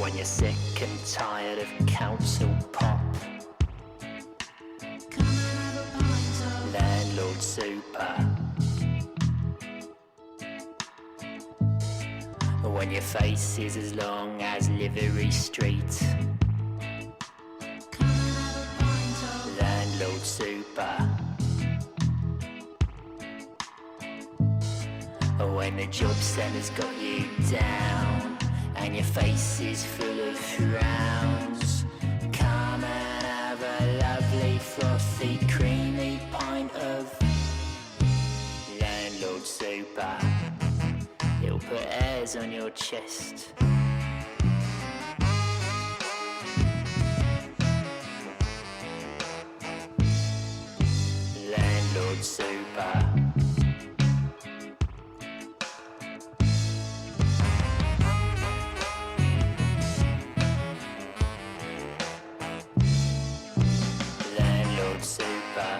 When you're sick and tired of council pop, Landlord Super. When your face is as long as Livery Street, Landlord Super. When the job centre's got you down and your face is full of frowns, come and have a lovely frothy creamy pint of Landlord Super. It'll put airs on your chest. Landlord Super. Landlord Super.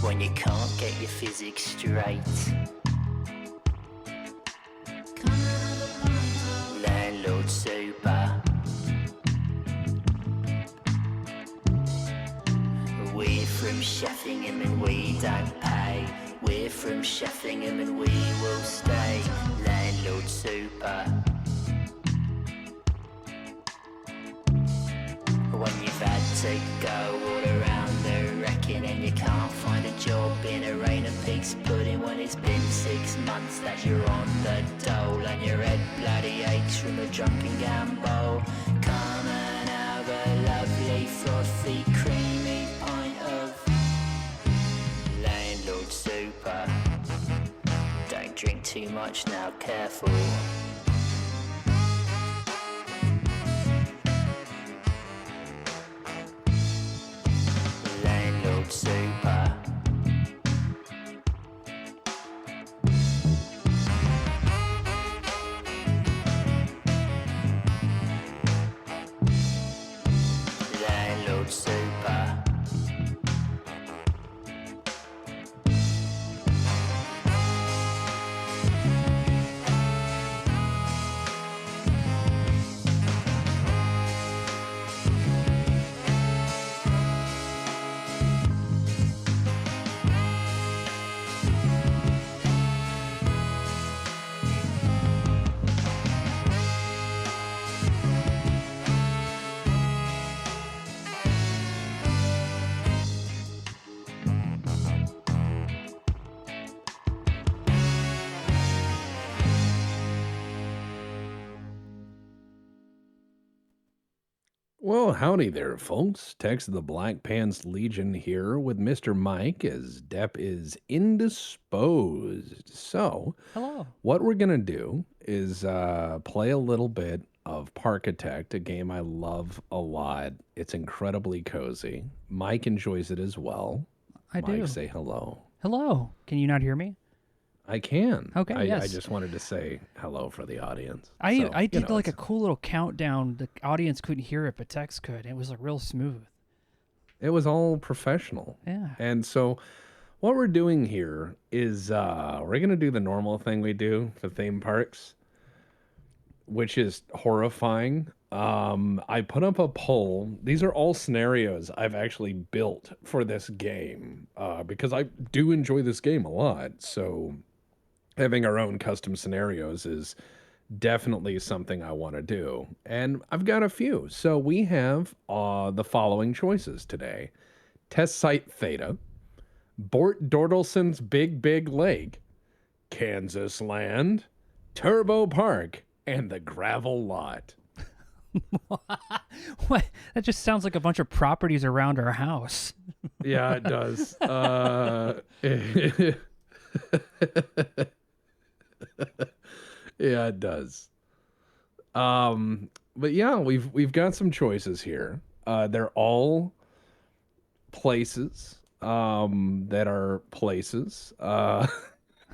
When you can't get your physics straight, Landlord Super. We're from Sheffingham and we don't pay. We're from Sheffingham and we will stay. Landlord Super. When you've had to go all around the wrecking and you can't find a job in a rain and pig's pudding, when it's been 6 months that you're on the dole and your head bloody aches from a drunken gamble, come and have a lovely frothy creamy pint of Landlord Super. Don't drink too much now, careful. Landlord Super. Landlord Super. Well, howdy there, folks. Text of the Black Pants Legion here with Mr. Mike as Depp is indisposed. So, Hello. what we're going to do is play a little bit of Parkitect, a game I love a lot. It's incredibly cozy. Mike enjoys it as well. I Mike, do. say hello. Hello. Can you not hear me? I can. Okay, I yes. just wanted to say hello for the audience. I So, you did know, like a it's- cool little countdown. The audience couldn't hear it, but text could. It was like real smooth. It was all professional. Yeah. And so what we're doing here is we're going to do the normal thing we do for theme parks, which is horrifying. I put up a poll. These are all scenarios I've actually built for this game because I do enjoy this game a lot. So having our own custom scenarios is definitely something I want to do. And I've got a few. So we have the following choices today. Test Site Theta, Bort Dortelson's Big Lake, Kansas Land, Turbo Park, and the Gravel Lot. What? That just sounds like a bunch of properties around our house. Yeah, it does. Yeah, it does. But yeah, we've got some choices here. They're all places that are places.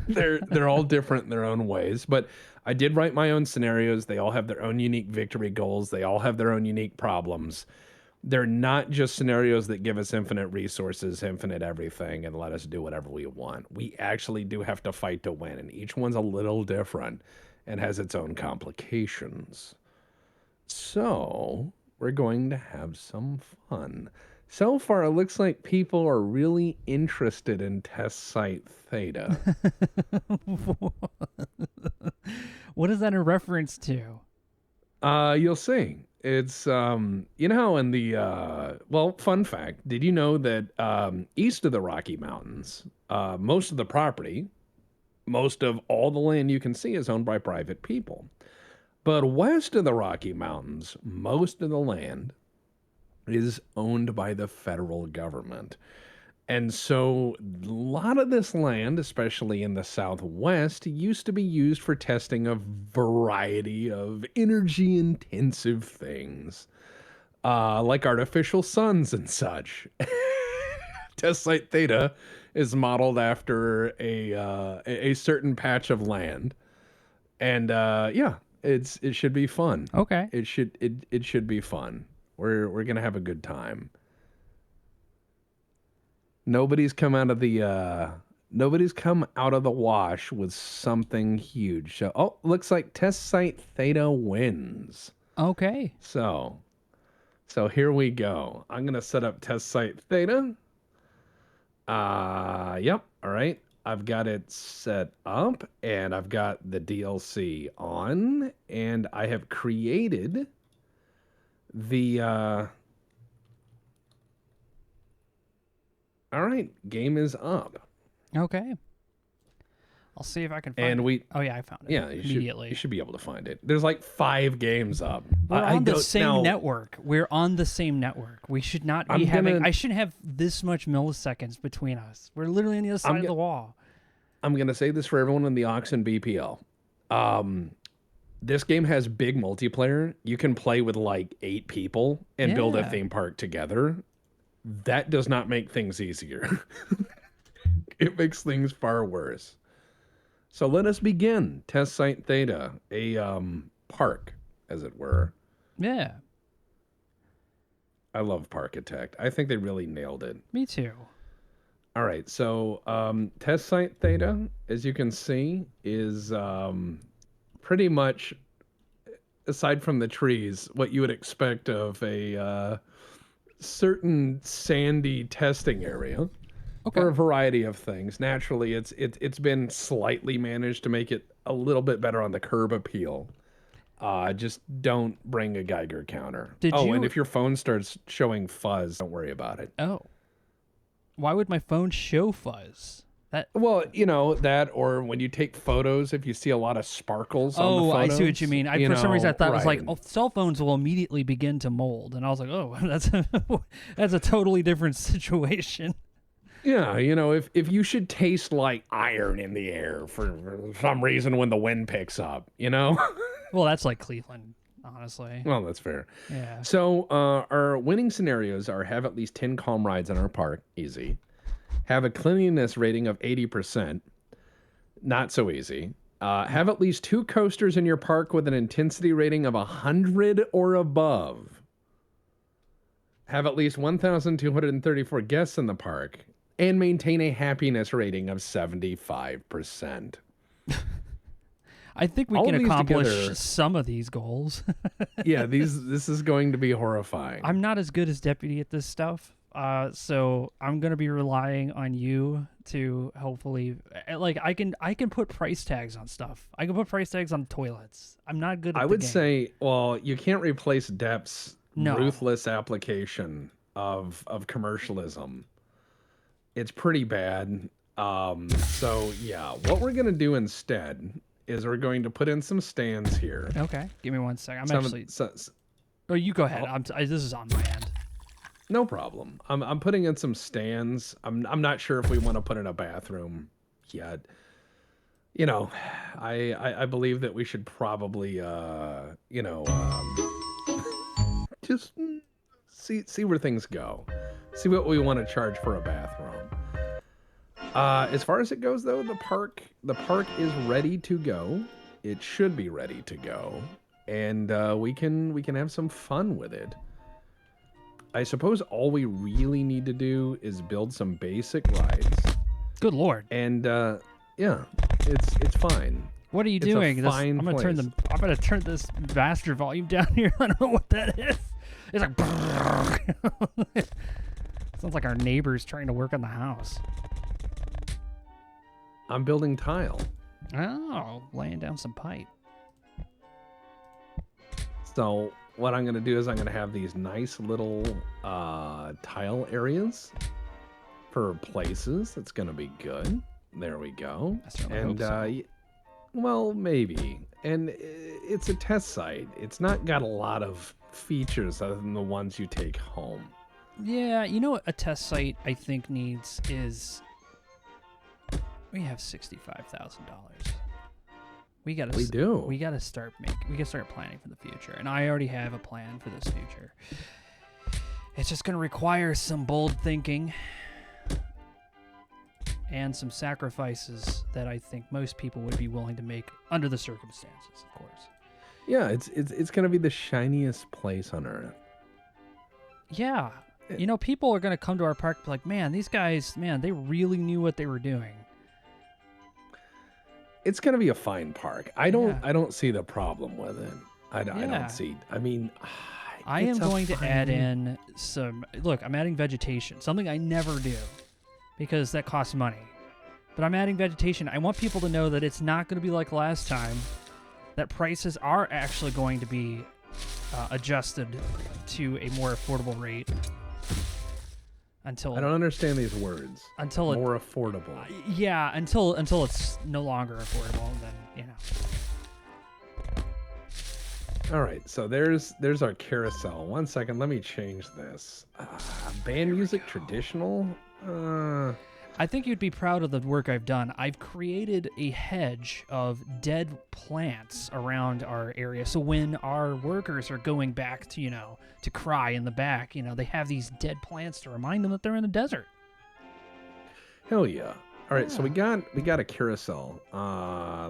They're all different in their own ways, but I did write my own scenarios. They all have their own unique victory goals. They all have their own unique problems. They're not just scenarios that give us infinite resources, infinite everything, and let us do whatever we want. We actually do have to fight to win, and each one's a little different and has its own complications. So, we're going to have some fun. So far, it looks like people are really interested in test site Theta. What is that in reference to? You'll see. It's you know how in the well, fun fact, did you know that east of the Rocky Mountains, most of the property, most of all the land you can see is owned by private people. But west of the Rocky Mountains, most of the land is owned by the federal government. And so a lot of this land, especially in the Southwest, used to be used for testing a variety of energy intensive things, like artificial suns and such. Test site Theta is modeled after a certain patch of land. And yeah, it should be fun. Okay. It should be fun. We're gonna have a good time. Nobody's come out of the wash with something huge. So, oh, looks like test site Theta wins. Okay. So here we go. I'm gonna set up test site Theta. Yep. All right. I've got it set up, and I've got the DLC on, and I have created the all right, game is up. Okay. I'll see if I can find And it. Oh yeah, I found it. Yeah, Immediately. you should be able to find it. There's like 5 games up. We're on the same now, network. We're on the same network. We should not be I shouldn't have this much milliseconds between us. We're literally on the other side of the wall. I'm gonna say this for everyone in the Aux and BPL. This game has big multiplayer. You can play with like 8 people and build a theme park together. That does not make things easier. It makes things far worse. So let us begin. Test site Theta, a park, as it were. Yeah. I love Parkitect. I think they really nailed it. Me too. All right, so test site Theta, as you can see, is pretty much, aside from the trees, what you would expect of a certain sandy testing area. Okay. For a variety of things. Naturally, it's been slightly managed to make it a little bit better on the curb appeal. Just don't bring a Geiger counter. And if your phone starts showing fuzz, don't worry about it. Oh. Why would my phone show fuzz? Well, you know, that, or when you take photos, if you see a lot of sparkles on the photos. I see what you mean. For some reason, I thought it was like, cell phones will immediately begin to mold. And I was like, oh, that's a totally different situation. Yeah, you know, if you should taste like iron in the air for some reason when the wind picks up, you know? Well, that's like Cleveland, honestly. Well, that's fair. Yeah. So our winning scenarios are have at least 10 calm rides in our park, easy. Have a cleanliness rating of 80%, not so easy. Have at least 2 coasters in your park with an intensity rating of 100 or above. Have at least 1,234 guests in the park. And maintain a happiness rating of 75%. I think we can accomplish some of these goals. Yeah, this is going to be horrifying. I'm not as good as deputy at this stuff, so I'm gonna be relying on you to hopefully, like, I can put price tags on stuff. I can put price tags on toilets. I'm not good at I would say, well, you can't replace Depp's ruthless application of commercialism. It's pretty bad. So yeah, what we're gonna do instead is we're going to put in some stands here. Okay, give me 1 second. Oh, you go ahead. This is on my end. No problem. I'm putting in some stands. I'm not sure if we want to put in a bathroom yet. You know, I believe that we should probably just see where things go. See what we want to charge for a bathroom. As far as it goes, though, the park is ready to go. It should be ready to go, and we can have some fun with it. I suppose all we really need to do is build some basic rides. Good lord. And yeah, it's fine. What are you It's a doing? fine I'm gonna place. I'm gonna turn this master volume down here. I don't know what that is. It's like sounds like our neighbors trying to work on the house. I'm building tile. Oh, laying down some pipe. So what I'm going to do is I'm going to have these nice little tile areas for places. It's going to be good. There we go. I certainly And hope so. well, maybe. And it's a test site. It's not got a lot of features other than the ones you take home. Yeah, you know what a test site I think needs is we have $65,000. We gotta. We do. We gotta start planning for the future, and I already have a plan for this future. It's just gonna require some bold thinking and some sacrifices that I think most people would be willing to make under the circumstances, of course. Yeah, it's going to be the shiniest place on earth. Yeah. You know, people are going to come to our park and be like, man, these guys, man, they really knew what they were doing. It's going to be a fine park. I don't see the problem with it. I don't see. I mean, I am it's a going to add fine- in some. Look, I'm adding vegetation, something I never do because that costs money. But I'm adding vegetation. I want people to know that it's not going to be like last time, that prices are actually going to be adjusted to a more affordable rate. Until I don't understand these words. Until more affordable. Yeah, until it's no longer affordable, then you know. All right, so there's our carousel. 1 second, let me change this. Band music traditional. I think you'd be proud of the work I've done. I've created a hedge of dead plants around our area. So when our workers are going back to, to cry in the back, they have these dead plants to remind them that they're in the desert. Hell yeah. All right, so we got a carousel.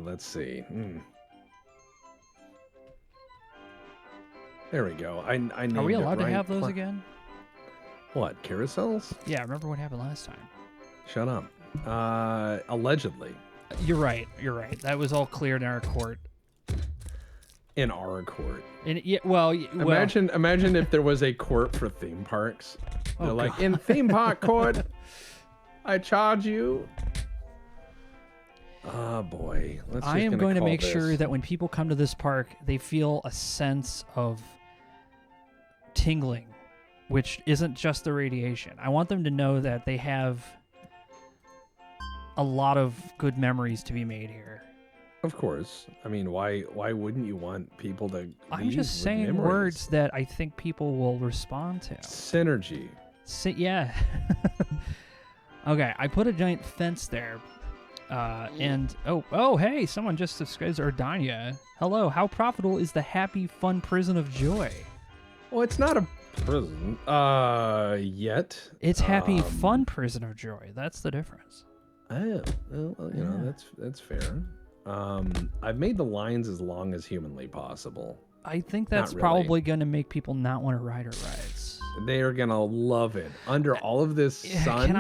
Let's see. There we go. I named Are we it allowed to right. have those again? What, carousels? Yeah, remember what happened last time. Shut up. Allegedly. You're right. That was all cleared in our court. In our court. Imagine if there was a court for theme parks. Oh, They're like, God. in theme park court, I charge you. Oh boy. I am going to make sure that when people come to this park, they feel a sense of tingling, which isn't just the radiation. I want them to know that they have a lot of good memories to be made here. Of course. I mean, why wouldn't you want people to I'm leave just with saying memories? words that I think people will respond to. Synergy. Yeah. Okay, I put a giant fence there. And hey, someone just subscribed to Ardania. Hello, how profitable is the happy, fun prison of joy? Well, it's not a prison. Yet. It's happy, fun prison of joy. That's the difference. Oh, well, that's fair. I've made the lines as long as humanly possible. I think that's Not really. probably going to make people not want to ride our rides. They are gonna love it under all of this sun. Can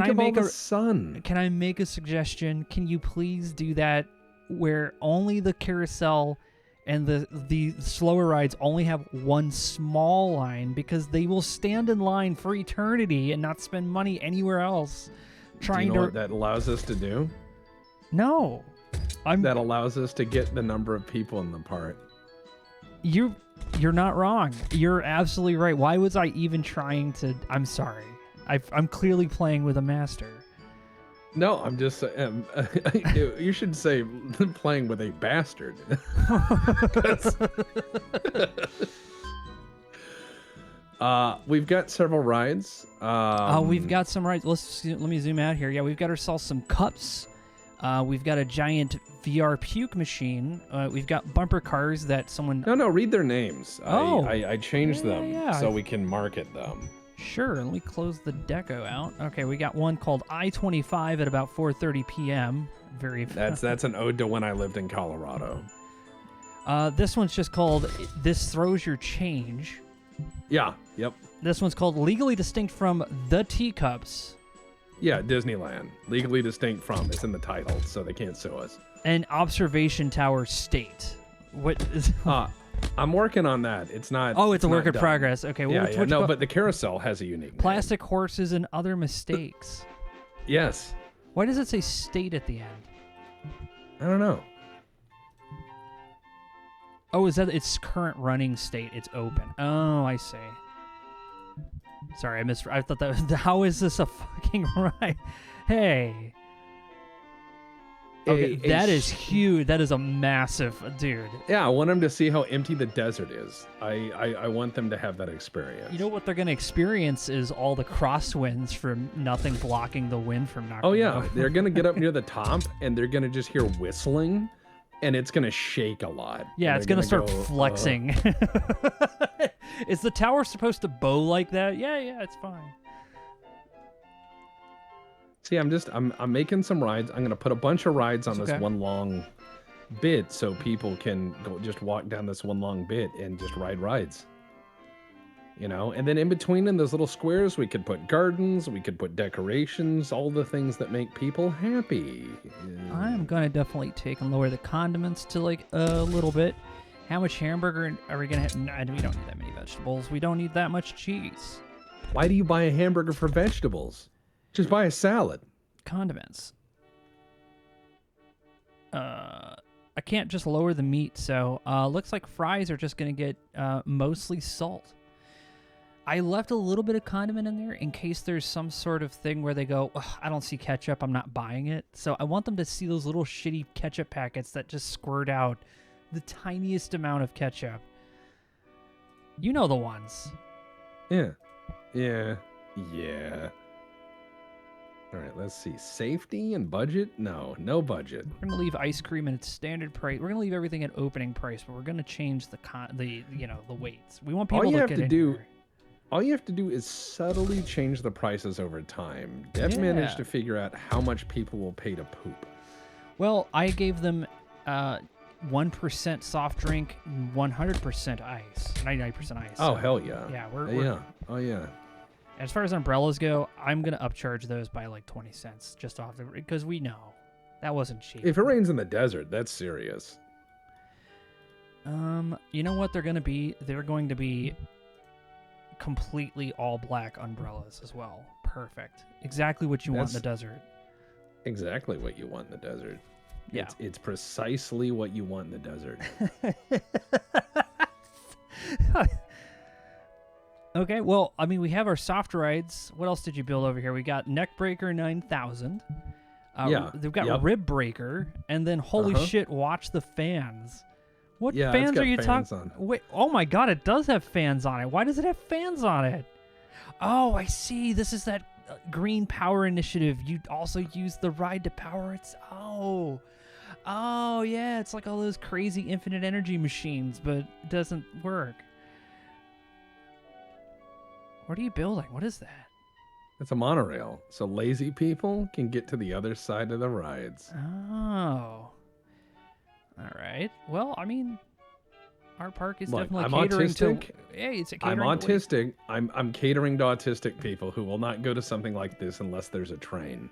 I make all the sun? Can I make a suggestion? Can you please do that where only the carousel and the slower rides only have one small line, because they will stand in line for eternity and not spend money anywhere else trying Do you know to what that allows us to do? No. That allows us to get the number of people in the park. You're not wrong. You're absolutely right. Why was I even trying to? I'm sorry. I'm clearly playing with a master. No, I'm just. You should say playing with a bastard. We've got several rides. We've got some rides. Let me zoom out here. Yeah, we've got ourselves some cups. We've got a giant VR puke machine. We've got bumper cars that someone... No, read their names. Oh. I changed them Yeah. so we can market them. Sure, let me close the deco out. Okay, we got one called I-25 at about 4:30 p.m. Very... That's an ode to when I lived in Colorado. This one's just called This Throws Your Change. Yeah, yep. This one's called Legally Distinct from the Teacups. Yeah, Disneyland. Legally distinct from. It's in the title, so they can't sue us. And Observation Tower State. What is... I'm working on that. It's not... Oh, it's a work in done. progress. Okay. Well, Yeah, no, but the carousel has a unique name. Plastic Horses and Other Mistakes. Yes. Why does it say state at the end? I don't know. Oh, is that its current running state? It's open. Oh, I see. Sorry, I thought that was... How is this a fucking ride? Hey. Okay, that is huge. That is a massive... Dude. Yeah, I want them to see how empty the desert is. I want them to have that experience. You know what they're going to experience is all the crosswinds from nothing blocking the wind from knocking Oh, yeah. them over. They're going to get up near the top, and they're going to just hear whistling, and it's going to shake a lot. Yeah, it's going to start go, flexing. Is the tower supposed to bow like that? Yeah, it's fine. See, I'm making some rides. I'm going to put a bunch of rides on this one long bit so people can go just walk down this one long bit and just ride rides. You know, and then in between in those little squares, we could put gardens, we could put decorations, all the things that make people happy. I'm going to definitely take and lower the condiments to like a little bit. How much hamburger are we going to have? No, we don't need that many vegetables. We don't need that much cheese. Why do you buy a hamburger for vegetables? Just buy a salad. Condiments. I can't just lower the meat, so looks like fries are just going to get mostly salt. I left a little bit of condiment in there in case there's some sort of thing where they go, I don't see ketchup, I'm not buying it. So I want them to see those little shitty ketchup packets that just squirt out the tiniest amount of ketchup. You know the ones. Yeah. All right, let's see. Safety and budget? No budget. We're gonna leave ice cream at its standard price. We're gonna leave everything at opening price, but we're gonna change the weights. We want people All you to have get to in do, here. all you have to do is subtly change the prices over time. Deb managed to figure out how much people will pay to poop. Well, I gave them 1% soft drink, 100% ice, 99% ice. Oh, so, hell yeah. Yeah, Oh, yeah. As far as umbrellas go, I'm going to upcharge those by like 20 cents just off the... Because we know that wasn't cheap. If it rains in the desert, that's serious. You know what they're going to be? They're going to be completely all black umbrellas as well. Perfect. Exactly what you want in the desert. Exactly what you want in the desert. Yeah. It's precisely what you want in the desert. Okay, well, I mean, we have our soft rides. What else did you build over here? We got Neckbreaker 9000. They've got Rib Breaker, and then holy shit, watch the fans. What fans are you talking? Wait, oh my god, it does have fans on it. Why does it have fans on it? Oh, I see. This is that green power initiative. You also use the ride to power its... Oh, yeah, it's like all those crazy infinite energy machines, but it doesn't work. What are you building? What is that? It's a monorail, so lazy people can get to the other side of the rides. Oh. All right. Well, I mean, our park is definitely I'm catering autistic. to... Hey, it's I'm catering autistic. I'm catering to autistic people who will not go to something like this unless there's a train.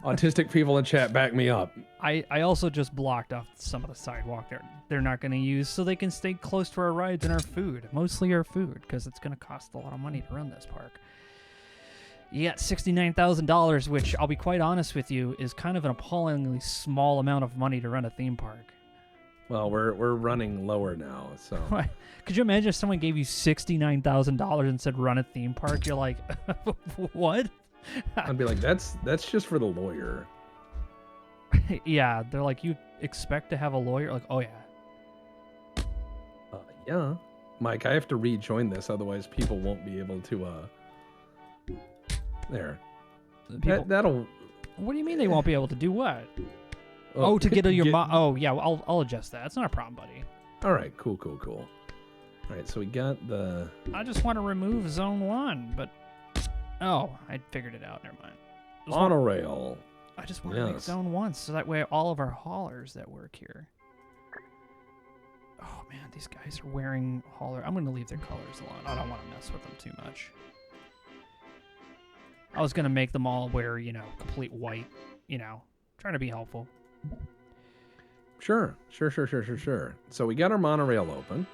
Autistic people in chat, back me up. I also just blocked off some of the sidewalk they're not going to use so they can stay close to our rides and our food. Mostly our food, because it's going to cost a lot of money to run this park. You got $69,000, which I'll be quite honest with you, is kind of an appallingly small amount of money to run a theme park. Well, we're running lower now, so... Could you imagine if someone gave you $69,000 and said run a theme park? You're like, what? I'd be like, that's just for the lawyer. Yeah, they're like, you expect to have a lawyer? Like, oh yeah. Yeah. Mike, I have to rejoin this, otherwise people won't be able to, There. That'll... What do you mean they won't be able to do what? To get your mom... Oh, yeah, I'll adjust that. It's not a problem, buddy. All right, cool. All right, so we got the... I just want to remove Zone 1, but... Oh, I figured it out. Never mind. Monorail. I just want to make Zone 1, so that way all of our haulers that work here... Oh, man, God, these guys are wearing hauler. I'm gonna leave their colors alone. I don't want to mess with them too much. I was gonna make them all wear, complete white. Trying to be helpful. Sure. So we got our monorail open.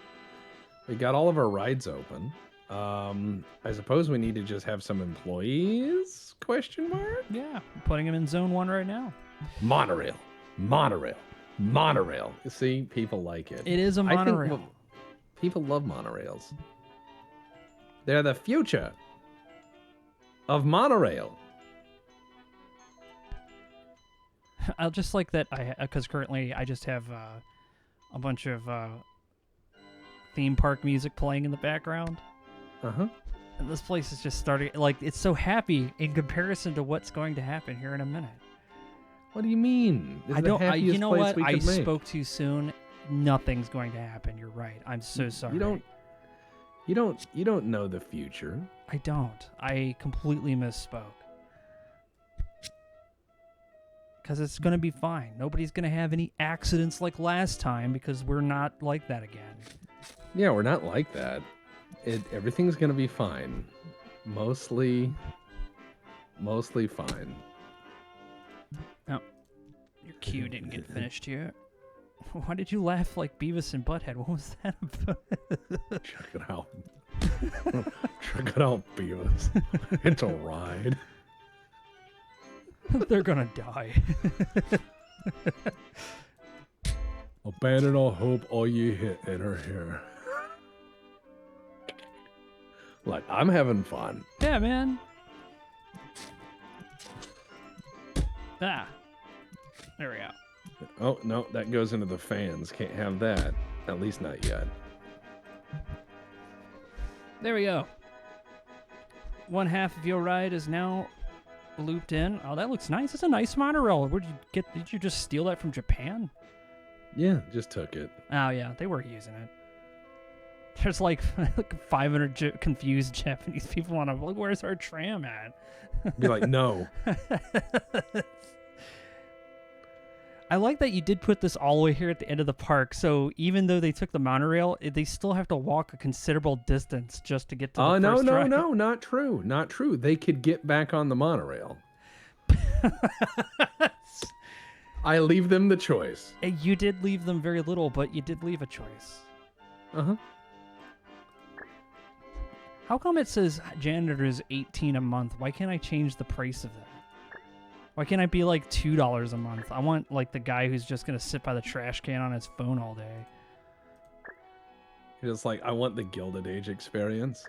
We got all of our rides open. I suppose we need to just have some employees? Question mark? Yeah, I'm putting them in zone 1 right now. Monorail. You see, people like it. It is a monorail. People love monorails. They're the future of monorail. I'll just like that because currently I just have a bunch of theme park music playing in the background. Uh-huh. And this place is just starting, like, it's so happy in comparison to what's going to happen here in a minute. What do you mean? This is the happiest you know place what? we I could make. spoke too soon. Nothing's going to happen. You're right. I'm so sorry. You don't know the future. I don't. I completely misspoke. Because it's going to be fine. Nobody's going to have any accidents like last time because we're not like that again. Yeah, we're not like that. Everything's going to be fine. Mostly fine. Oh, your cue didn't get finished yet. Why did you laugh like Beavis and Butthead? What was that about? Check it out. Check it out, Beavis. It's a ride. They're gonna die. Abandon all hope, all ye hit enter here. Like, I'm having fun. Yeah, man. Ah. There we go. Oh, no, that goes into the fans. Can't have that. At least not yet. There we go. One half of your ride is now looped in. Oh, that looks nice. It's a nice monorail. Did you just steal that from Japan? Yeah, just took it. Oh, yeah, they were using it. There's like 500 confused Japanese people on a, like, where's our tram at? Be like, no. I like that you did put this all the way here at the end of the park. So even though they took the monorail, they still have to walk a considerable distance just to get to the first ride. No, not true. Not true. They could get back on the monorail. I leave them the choice. You did leave them very little, but you did leave a choice. Uh-huh. How come it says janitor is $18 a month? Why can't I change the price of that? Why can't I be like $2 a month? I want like the guy who's just gonna sit by the trash can on his phone all day. It's like, I want the Gilded Age experience.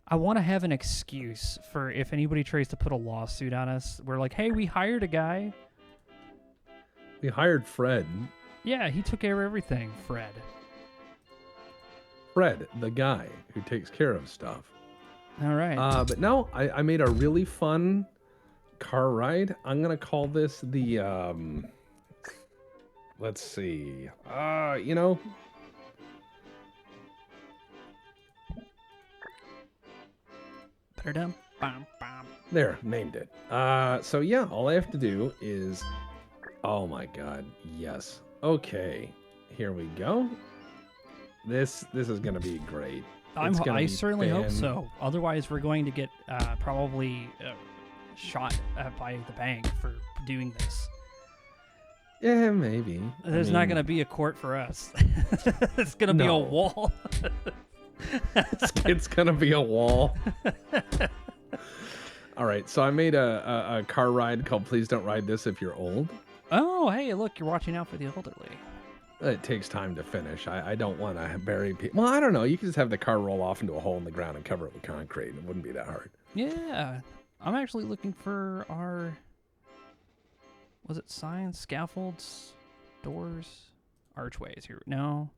I want to have an excuse for if anybody tries to put a lawsuit on us. We're like, hey, we hired a guy. We hired Fred. Yeah, he took care of everything, Fred. Fred, the guy who takes care of stuff. All right. But no, I made a really fun car ride. I'm gonna call this the let's see. There, named it. So yeah, all I have to do is, oh my god, yes. Okay, here we go. This is gonna be great. I certainly hope so. Otherwise, we're going to get probably shot by the bank for doing this. Yeah, maybe. There's not going to be a court for us. It's going to be a wall. It's going to be a wall. All right, so I made a car ride called Please Don't Ride This If You're Old. Oh, hey, look, you're watching out for the elderly. It takes time to finish. I don't want to bury people. Well, I don't know. You can just have the car roll off into a hole in the ground and cover it with concrete. It wouldn't be that hard. Yeah. I'm actually looking for our... Was it signs? Scaffolds? Doors? Archways here. No.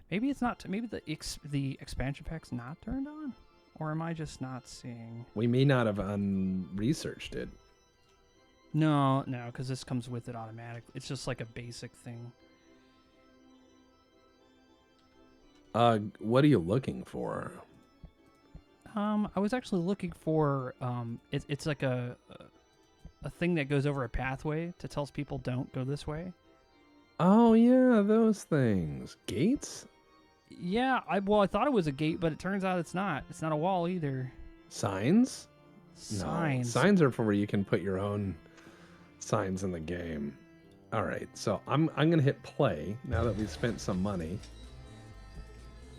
Maybe it's not... Maybe the expansion pack's not turned on? Or am I just not seeing... We may not have researched it. No, because this comes with it automatically. It's just like a basic thing. What are you looking for? I was actually looking for it's like a thing that goes over a pathway to tells people don't go this way. Oh yeah, those things. Gates? Yeah, I thought it was a gate, but it turns out it's not. It's not a wall either. Signs? Signs. No, signs are for where you can put your own signs in the game. All right, so I'm gonna hit play now that we've spent some money.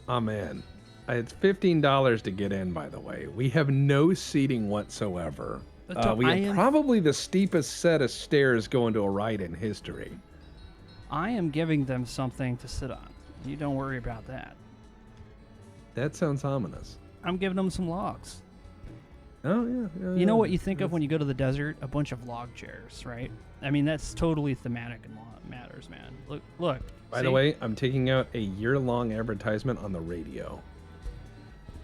Oh man, it's $15 to get in. By the way, we have no seating whatsoever. We have probably the steepest set of stairs going to a ride in history. I am giving them something to sit on. You don't worry about that. That sounds ominous. I'm giving them some logs. Oh yeah. You know what you think of when you go to the desert? A bunch of log chairs, right? I mean, that's totally thematic and matters, man. Look. By the way, I'm taking out a year-long advertisement on the radio.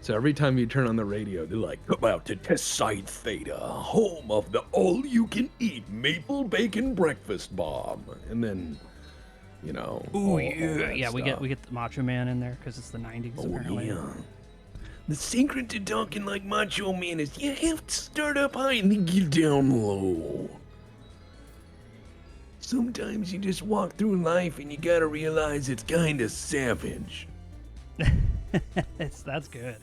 So every time you turn on the radio, they're like, "Come out to Test Site Theta, home of the all-you-can-eat maple bacon breakfast bomb," and then, you know. Ooh yeah, we get the Macho Man in there because it's the '90s. Oh apparently. yeah. The secret to talking like Macho Man is you have to start up high and then get down low. Sometimes you just walk through life and you gotta realize it's kinda savage. That's good.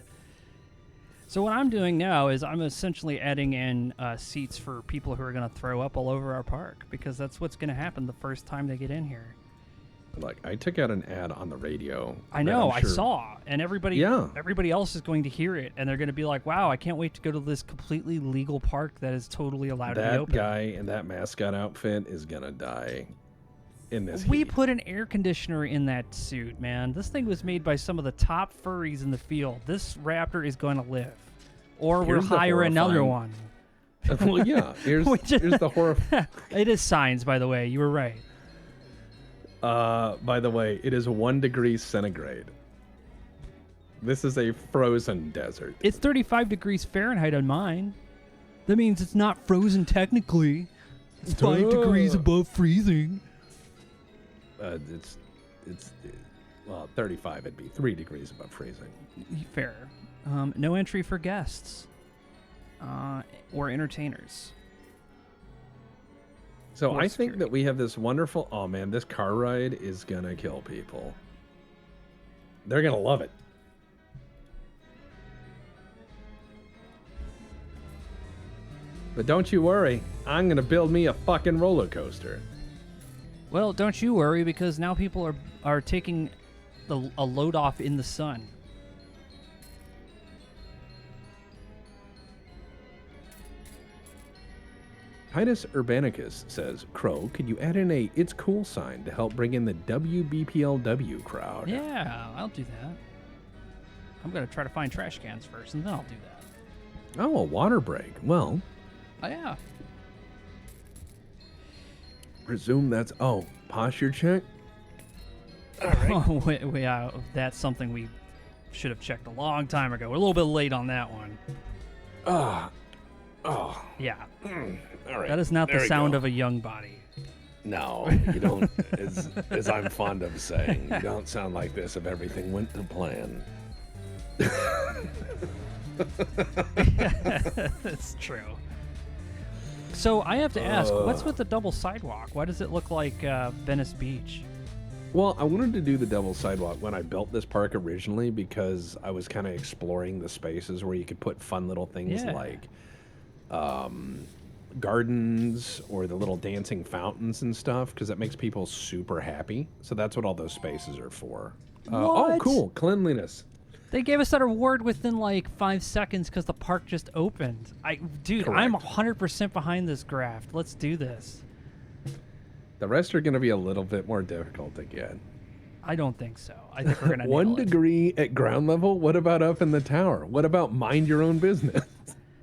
So what I'm doing now is I'm essentially adding in seats for people who are going to throw up all over our park, because that's what's going to happen the first time they get in here. Like, I took out an ad on the radio. I know, I saw, and everybody else is going to hear it, and they're going to be like, wow, I can't wait to go to this completely legal park that is totally allowed to be open. That guy in that mascot outfit is going to die in this We heat. put an air conditioner in that suit, man. This thing was made by some of the top furries in the field. This raptor is going to live. Or we'll hire another one. Well, yeah, here's the horror. It is signs, by the way. You were right. By the way, it is 1 degree centigrade. This is a frozen desert. It's 35 degrees Fahrenheit on mine. That means it's not frozen technically. It's 5 degrees above freezing. It's well, 35. It'd be 3 degrees above freezing. Fair. No entry for guests or entertainers. So I think that we have this wonderful... Oh, man, this car ride is going to kill people. They're going to love it. But don't you worry. I'm going to build me a fucking roller coaster. Well, don't you worry, because now people are taking a load off in the sun. Titus Urbanicus says, Crow, could you add in a It's Cool sign to help bring in the WBPLW crowd? Yeah, I'll do that. I'm going to try to find trash cans first, and then I'll do that. Oh, a water break. Well. Oh, yeah. Presume that's... Oh, posture check? All right. Oh, wait, that's something we should have checked a long time ago. We're a little bit late on that one. Oh. Yeah. All right. That is not the sound of a young body. No, you don't, as I'm fond of saying, you don't sound like this if everything went to plan. That's true. So I have to ask, what's with the double sidewalk? Why does it look like Venice Beach? Well, I wanted to do the double sidewalk when I built this park originally because I was kind of exploring the spaces where you could put fun little things like gardens or the little dancing fountains and stuff, because that makes people super happy. So that's what all those spaces are for. Oh, cool. Cleanliness. They gave us that award within like 5 seconds because the park just opened. Dude, Correct. I'm 100% behind this graft. Let's do this. The rest are going to be a little bit more difficult to get. I don't think so. I think we're going to 1 degree at ground level? What about up in the tower? What about mind your own business?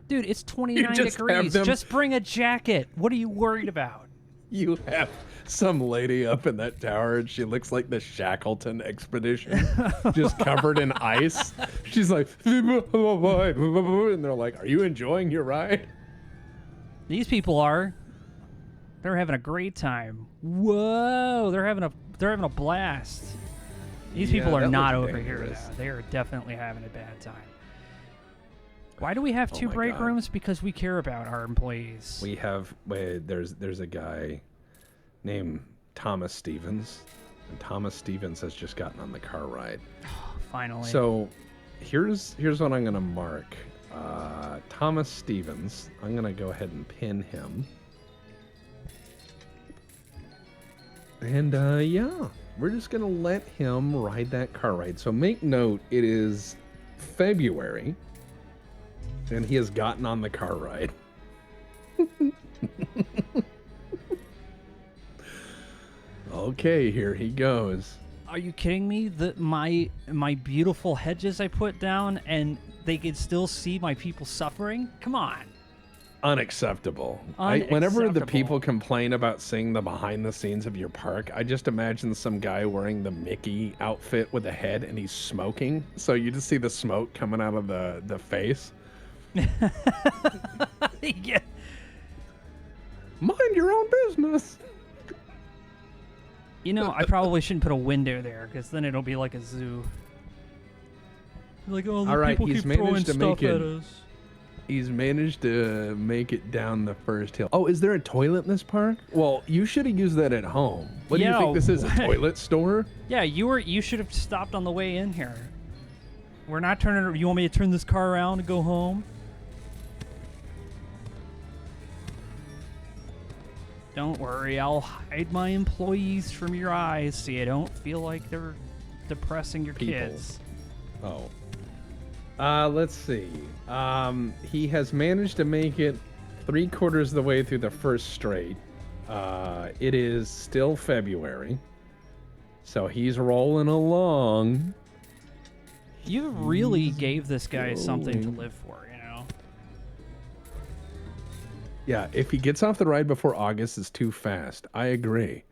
Dude, it's 29 degrees. Just bring a jacket. What are you worried about? You have some lady up in that tower, and she looks like the Shackleton expedition, just covered in ice. She's like, and they're like, "Are you enjoying your ride?" These people are. They're having a great time. Whoa, they're having a blast. These people are not over here. They are definitely having a bad time. Why do we have 2 break rooms? Because we care about our employees. We have. There's a guy named Thomas Stevens, and Thomas Stevens has just gotten on the car ride. Finally. So here's what I'm gonna mark. Thomas Stevens. I'm gonna go ahead and pin him. And yeah, we're just gonna let him ride that car ride. So make note, it is February, and he has gotten on the car ride. Okay, here he goes. Are you kidding me? My beautiful hedges I put down, and they could still see my people suffering? Come on. Unacceptable. Whenever the people complain about seeing the behind the scenes of your park, I just imagine some guy wearing the Mickey outfit with a head and he's smoking. So you just see the smoke coming out of the face. Yeah. Mind your own business. You know, I probably shouldn't put a window there, because then it'll be like a zoo. Like, oh, the All right, people he's keep throwing managed to stuff make it. at us. He's managed to make it down the first hill. Oh, is there a toilet in this park? Well, you should have used that at home. What do you think this is, a toilet store? Yeah, you should have stopped on the way in here. We're not turning. You want me to turn this car around and go home? Don't worry, I'll hide my employees from your eyes so you don't feel like they're depressing your kids. Oh. Let's see. He has managed to make it 3/4 of the way through the first straight. It is still February, so he's rolling along. You really gave this guy something to live for, you know? Yeah, if he gets off the ride before August, it's too fast. I agree.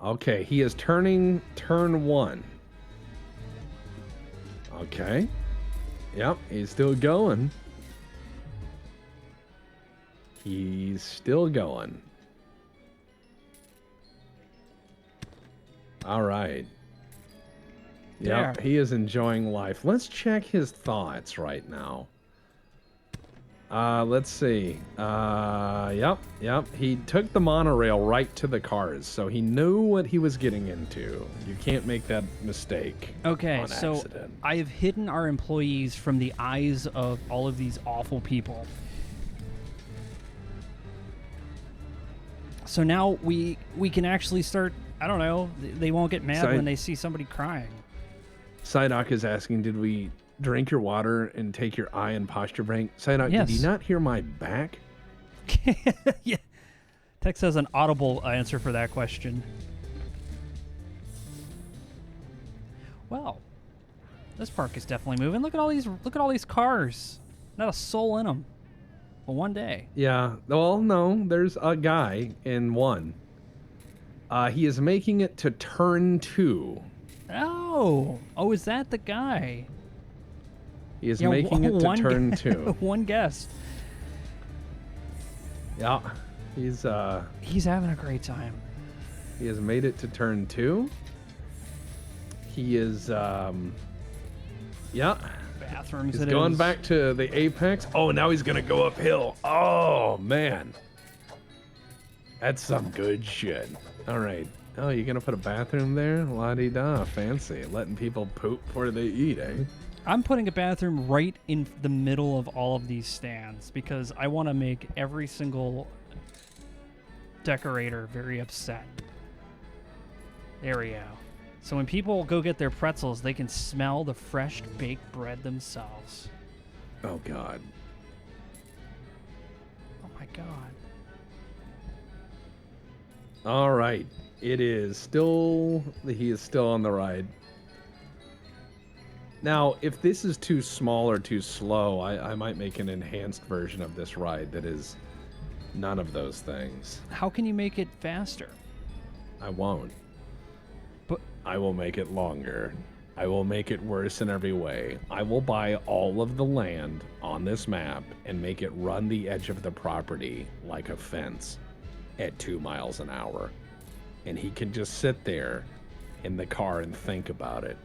Okay, he is turning turn 1. Okay. Yep, he's still going. He's still going. All right. Yep, There. he is enjoying life. Let's check his thoughts right now. Let's see. Yep. He took the monorail right to the cars, so he knew what he was getting into. You can't make that mistake. Okay, on so accident. I have hidden our employees from the eyes of all of these awful people. So now we can actually start, I don't know, they won't get mad when they see somebody crying. Psyduck is asking, did we drink your water and take your eye and posture break? Psyduck, Yes. did you not hear my back? Yeah. Tex has an audible answer for that question. Well, this park is definitely moving. Look at all these cars. Not a soul in them. Well, one day. Yeah. Well, no, there's a guy in one. He is making it to turn 2. Oh, is that the guy? He is making it to turn 2. One guest. Yeah. He's having a great time. He has made it to turn 2. He is yeah. Bathrooms. He's going back to the apex. Oh, now he's gonna go uphill. Oh man. That's some good shit. Alright. Oh, you're gonna put a bathroom there? La-di-da, fancy. Letting people poop before they eat, eh? I'm putting a bathroom right in the middle of all of these stands because I want to make every single decorator very upset. There we go. So when people go get their pretzels, they can smell the fresh baked bread themselves. Oh god. Oh my god. All right. It is still, he is still on the ride. Now, if this is too small or too slow, I might make an enhanced version of this ride that is none of those things. How can you make it faster? I won't. But I will make it longer. I will make it worse in every way. I will buy all of the land on this map and make it run the edge of the property like a fence at 2 miles an hour. And he can just sit there in the car and think about it.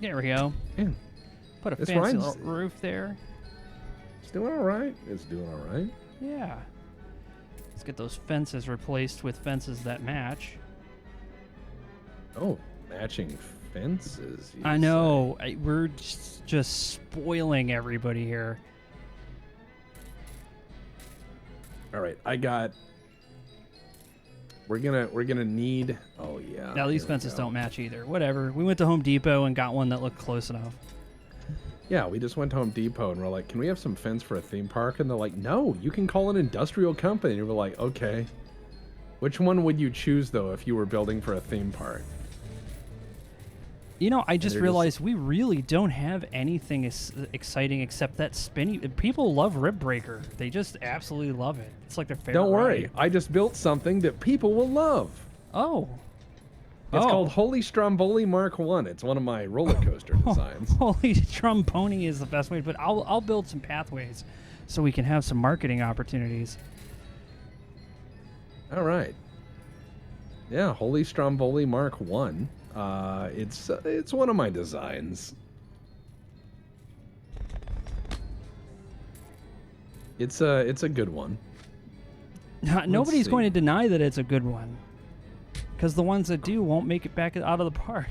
there we go. Yeah. Put a This fancy ride's- little roof there. It's doing all right. It's doing all right. Yeah. Let's get those fences replaced with fences that match. Oh, matching fences. I you know. We're just spoiling everybody here. say. All right, I got. We're gonna need. Oh yeah. Now these here we fences go. don't match either. Whatever. We went to Home Depot and got one that looked close enough. Yeah, we just went to Home Depot and we're like, can we have some fence for a theme park? And they're like, no, you can call an industrial company. And we're like, okay. Which one would you choose though if you were building for a theme park? You know, I just they're realized we really don't have anything exciting except that spinny. People love Rib Breaker. They just absolutely love it. It's like their favorite. Don't worry, ride. I just built something that people will love. Oh. It's Oh. called Holy Stromboli Mark 1. It's one of my roller coaster designs. Holy Tromboni is the best way, but I'll build some pathways so we can have some marketing opportunities. All right. Yeah, Holy Stromboli Mark 1. It's one of my designs. It's a good one. Nobody's see. going to deny that it's a good one, because the ones that do won't make it back out of the park.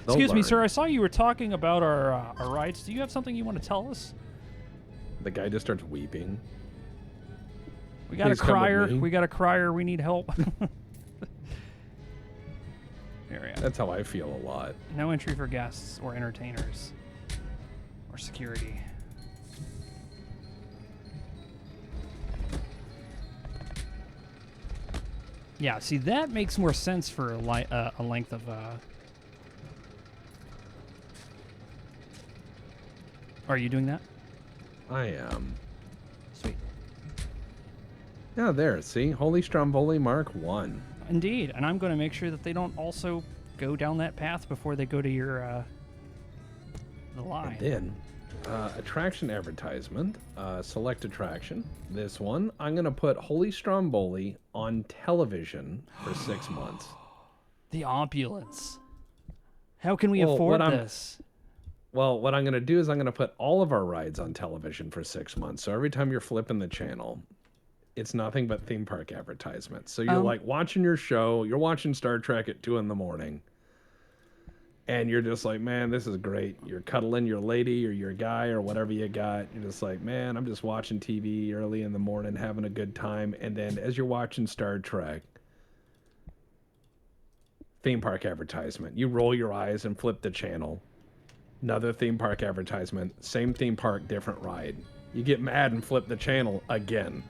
Excuse me, learn. sir. I saw you were talking about our rides. Do you have something you want to tell us? The guy just starts weeping. We got Please a come with crier. me. We got a crier. We need help. There we go. That's how I feel a lot. No entry for guests or entertainers or security. Yeah, see, that makes more sense for a length of. Are you doing that? I am. Sweet. Yeah, there. See? Holy Stromboli Mark 1. Indeed, and I'm going to make sure that they don't also go down that path before they go to your the line. And then, attraction advertisement. Select attraction. This one. I'm going to put Holy Stromboli on television for 6 months. The opulence. How can we Well, afford what this? Well, what I'm going to do is I'm going to put all of our rides on television for 6 months. So every time you're flipping the channel, it's nothing but theme park advertisements. So you're like watching your show, you're watching Star Trek at 2 a.m, and you're just like, man, this is great. You're cuddling your lady or your guy or whatever you got. You're just like, man, I'm just watching TV early in the morning, having a good time. And then as you're watching Star Trek, theme park advertisement, you roll your eyes and flip the channel. Another theme park advertisement, same theme park, different ride. You get mad and flip the channel again.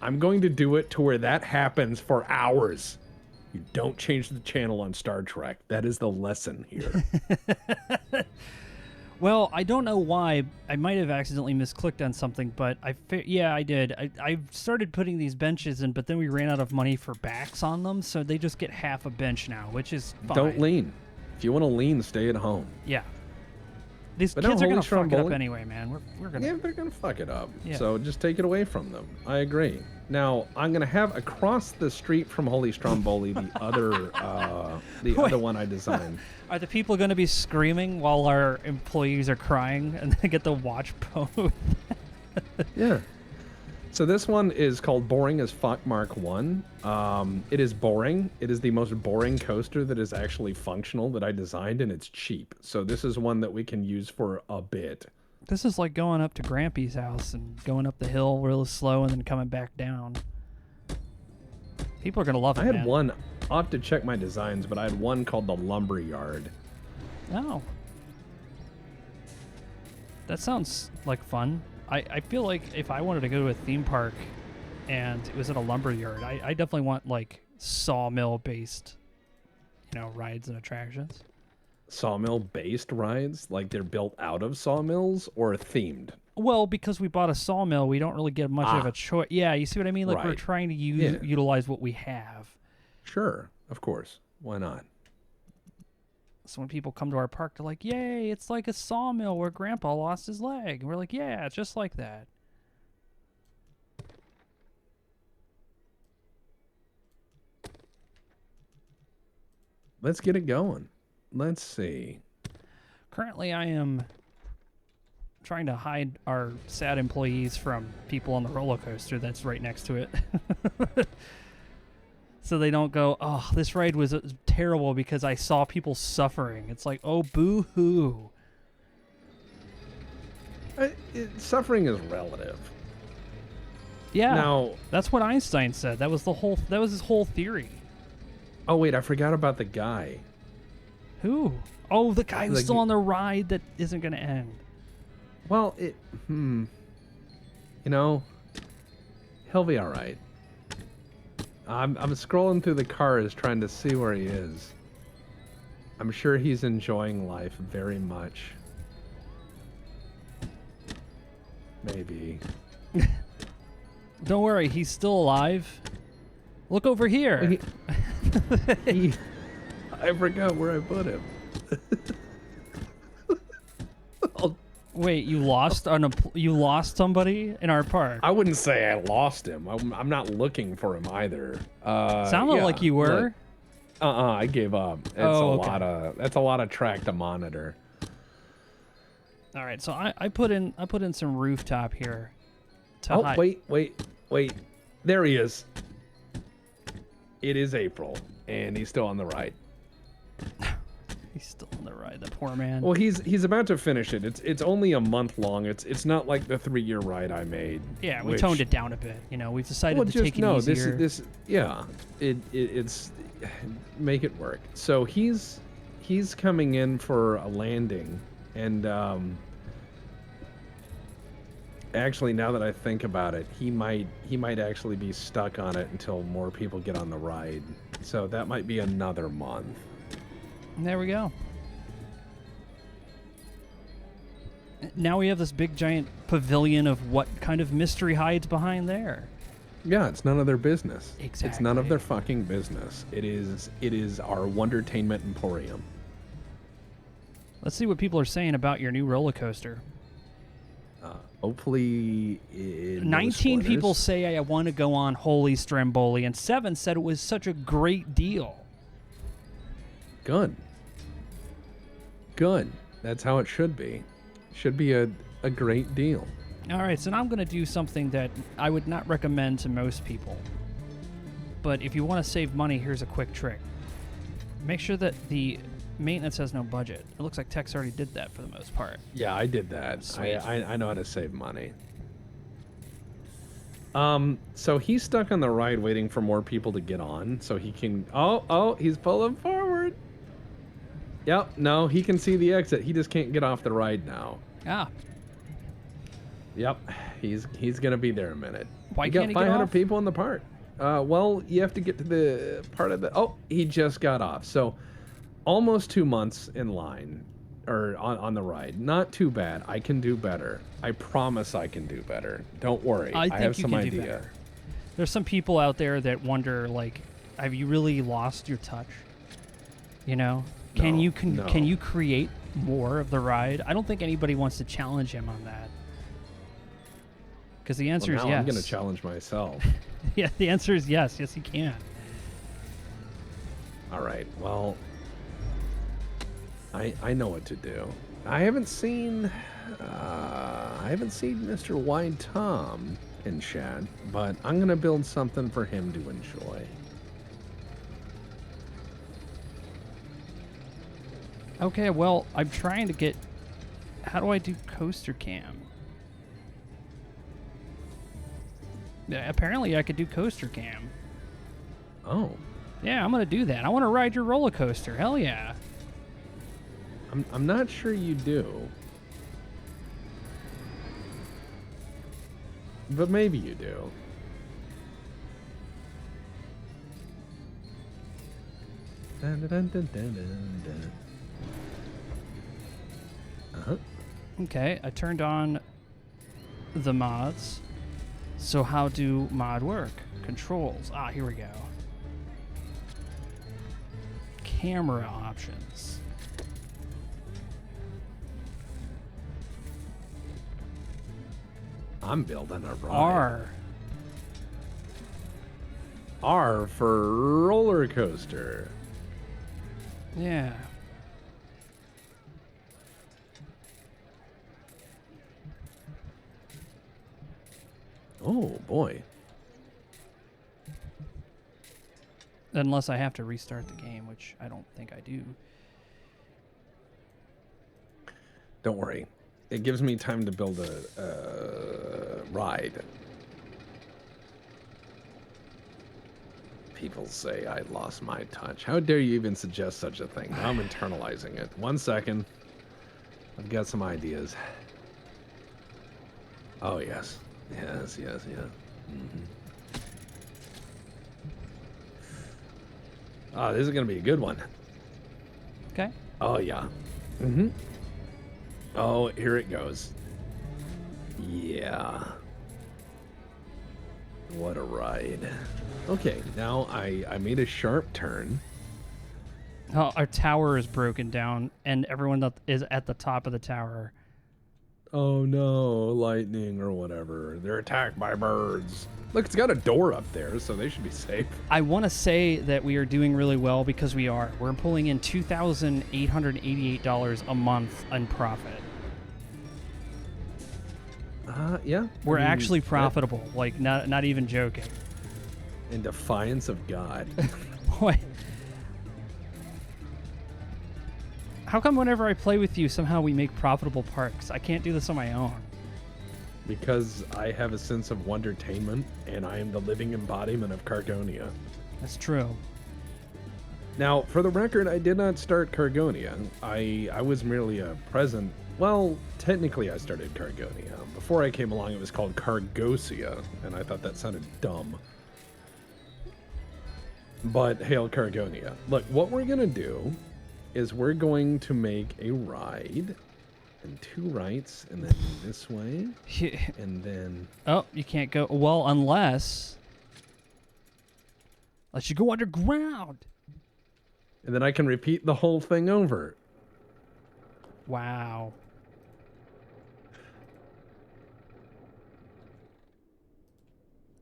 I'm going to do it to where that happens for hours. You don't change the channel on Star Trek. That is the lesson here. Well, I don't know why. I might have accidentally misclicked on something, but I did. I started putting these benches in, but then we ran out of money for backs on them, so they just get half a bench now, which is fine. Don't lean. If you want to lean, stay at home. Yeah. These But kids no, are going Holy to fuck it up Stromboli- anyway, man. We're going to... Yeah, they're going to fuck it up. Yeah. So just take it away from them. I agree. Now, I'm going to have across the street from Holy Stromboli the other one I designed. Are the people going to be screaming while our employees are crying and they get to watch both? Yeah. So this one is called Boring as Fuck Mark 1. It is boring. It is the most boring coaster that is actually functional that I designed, and it's cheap. So this is one that we can use for a bit. This is like going up to Grampy's house and going up the hill real slow and then coming back down. People are going to love it, I had man. one, I'll have to check my designs, but I had one called the Lumber Yard. Oh. That sounds like fun. I feel like if I wanted to go to a theme park and it was at a lumber yard, I definitely want like sawmill-based, rides and attractions. Sawmill-based rides? Like they're built out of sawmills or themed? Well, because we bought a sawmill, we don't really get much of a choice. Yeah, you see what I mean? Like we're Right. trying to utilize what we have. Sure, of course. Why not? So when people come to our park, they're like, yay, it's like a sawmill where Grandpa lost his leg. And we're like, yeah, it's just like that. Let's get it going. Let's see. Currently, I am trying to hide our sad employees from people on the roller coaster that's right next to it. So they don't go, oh, this ride was terrible because I saw people suffering. It's like, oh, boo-hoo. Suffering is relative. Yeah, Now, that's what Einstein said. That was his whole theory. oh wait, I forgot about the guy. Who? Oh, the guy who's Like, still on the ride that isn't going to end. Well, you know, he'll be all right. I'm scrolling through the cars trying to see where he is. I'm sure he's enjoying life very much. Maybe. Don't worry, he's still alive. Look over here. I forgot where I put him. Wait, you lost somebody in our park. I wouldn't say I lost him. I'm not looking for him either. Sounded yeah, like you were. I gave up. It's that's a lot of track to monitor. All right, so I put in some rooftop here. To hide. Wait. There he is. It is April, and he's still on the ride. He's still on the ride, the poor man. Well, he's about to finish it. It's only a month long. It's not like the 3-year ride I made. Yeah, we toned it down a bit. You know, we've decided to take it easier. It's make it work. So he's coming in for a landing, and actually, now that I think about it, he might actually be stuck on it until more people get on the ride. So that might be another month. There we go. Now we have this big giant pavilion of what kind of mystery hides behind there. Yeah, it's none of their business. Exactly. It's none of their fucking business. It is our Wondertainment Emporium. Let's see what people are saying about your new roller coaster. Hopefully, 19 people say I want to go on Holy Stromboli, and 7 said it was such a great deal. Good. That's how it should be. Should be a great deal. All right, so now I'm going to do something that I would not recommend to most people. But if you want to save money, here's a quick trick. Make sure that the maintenance has no budget. It looks like Tex already did that for the most part. Yeah, I did that. Sweet. I know how to save money. So he's stuck on the ride waiting for more people to get on so he can... Oh, he's pulling forward. Yep, no, he can see the exit. He just can't get off the ride now. Ah. Yep, he's gonna be there a minute. Why you can't got he 500 get off? people in the park. Well, you have to get to the part of the... Oh, he just got off. So almost 2 months in line, or on the ride. Not too bad. I can do better. I promise I can do better. Don't worry. I think have you some can do idea. better. There's some people out there that wonder, like, have you really lost your touch? You know? Can you create more of the ride? I don't think anybody wants to challenge him on that. Because the answer is yes. I'm going to challenge myself. Yeah, the answer is yes. Yes, he can. All right. Well, I know what to do. I haven't seen Mr. Wide Tom in chat, but I'm going to build something for him to enjoy. Okay, well, I'm trying to get... How do I do coaster cam? Yeah, apparently I could do coaster cam. Oh. Yeah, I'm going to do that. I want to ride your roller coaster. Hell yeah. I'm not sure you do. But maybe you do. Dun, dun, dun, dun, dun, dun. Uh-huh. Okay, I turned on the mods. So how do mod work? Controls. Ah, here we go. Camera options. I'm building a ride. R. R for roller coaster. Yeah. Oh boy. Unless I have to restart the game, which I don't think I do. Don't worry. It gives me time to build a ride. People say I lost my touch. How dare you even suggest such a thing? Now I'm internalizing it. 1 second. I've got some ideas. Oh, yes. Yes. Oh, this is going to be a good one. Okay. Oh, yeah. Oh, here it goes. Yeah. What a ride. Okay, now I made a sharp turn. Oh, our tower is broken down, and everyone that is at the top of the tower. Oh no, lightning or whatever. They're attacked by birds. Look, it's got a door up there, so they should be safe. I want to say that we are doing really well because we are. We're pulling in $2,888 a month in profit. Yeah. We're I mean, actually profitable, like not even joking. In defiance of God. Wait. How come whenever I play with you, somehow we make profitable parks? I can't do this on my own. Because I have a sense of wondertainment, and I am the living embodiment of Cargonia. That's true. Now, for the record, I did not start Cargonia. I was merely a present. Well, technically I started Cargonia. Before I came along, it was called Cargosia, and I thought that sounded dumb. But hail Cargonia. Look, what we're going to do is we're going to make a ride, and 2 rights, and then this way, and then... Oh, you can't go... Well, unless you go underground. And then I can repeat the whole thing over. Wow.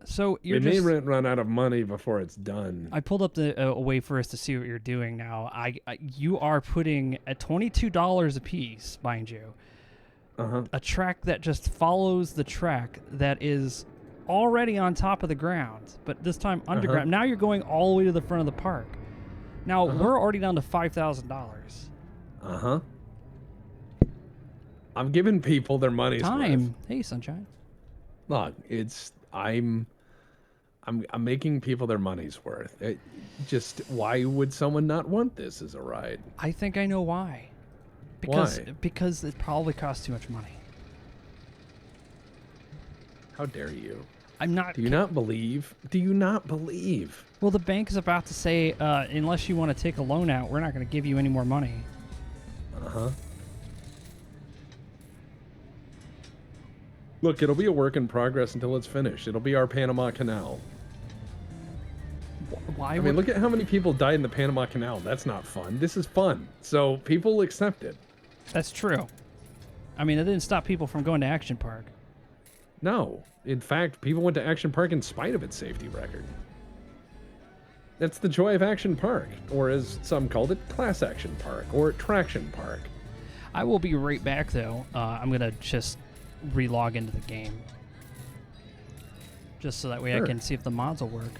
So you're It just... may run out of money before it's done. I pulled up a way for us to see what you're doing now. You are putting at $22 a piece, mind you, a track that just follows the track that is already on top of the ground, but this time underground. Now you're going all the way to the front of the park. Now we're already down to $5,000. I'm giving people their money's worth. Hey, sunshine. Look, I'm making people their money's worth. Why would someone not want this as a ride? I think I know why. Because it probably costs too much money. How dare you? I'm not. Do you not believe? Do you not believe? Well, the bank is about to say, unless you want to take a loan out, we're not going to give you any more money. Look, it'll be a work in progress until it's finished. It'll be our Panama Canal. Why? I mean, look at how many people died in the Panama Canal. That's not fun. This is fun. So people accept it. That's true. I mean, it didn't stop people from going to Action Park. No. In fact, people went to Action Park in spite of its safety record. That's the joy of Action Park, or as some called it, Class Action Park, or Traction Park. I will be right back, though. I'm going to just re-log into the game. Just so that way I can see if the mods will work.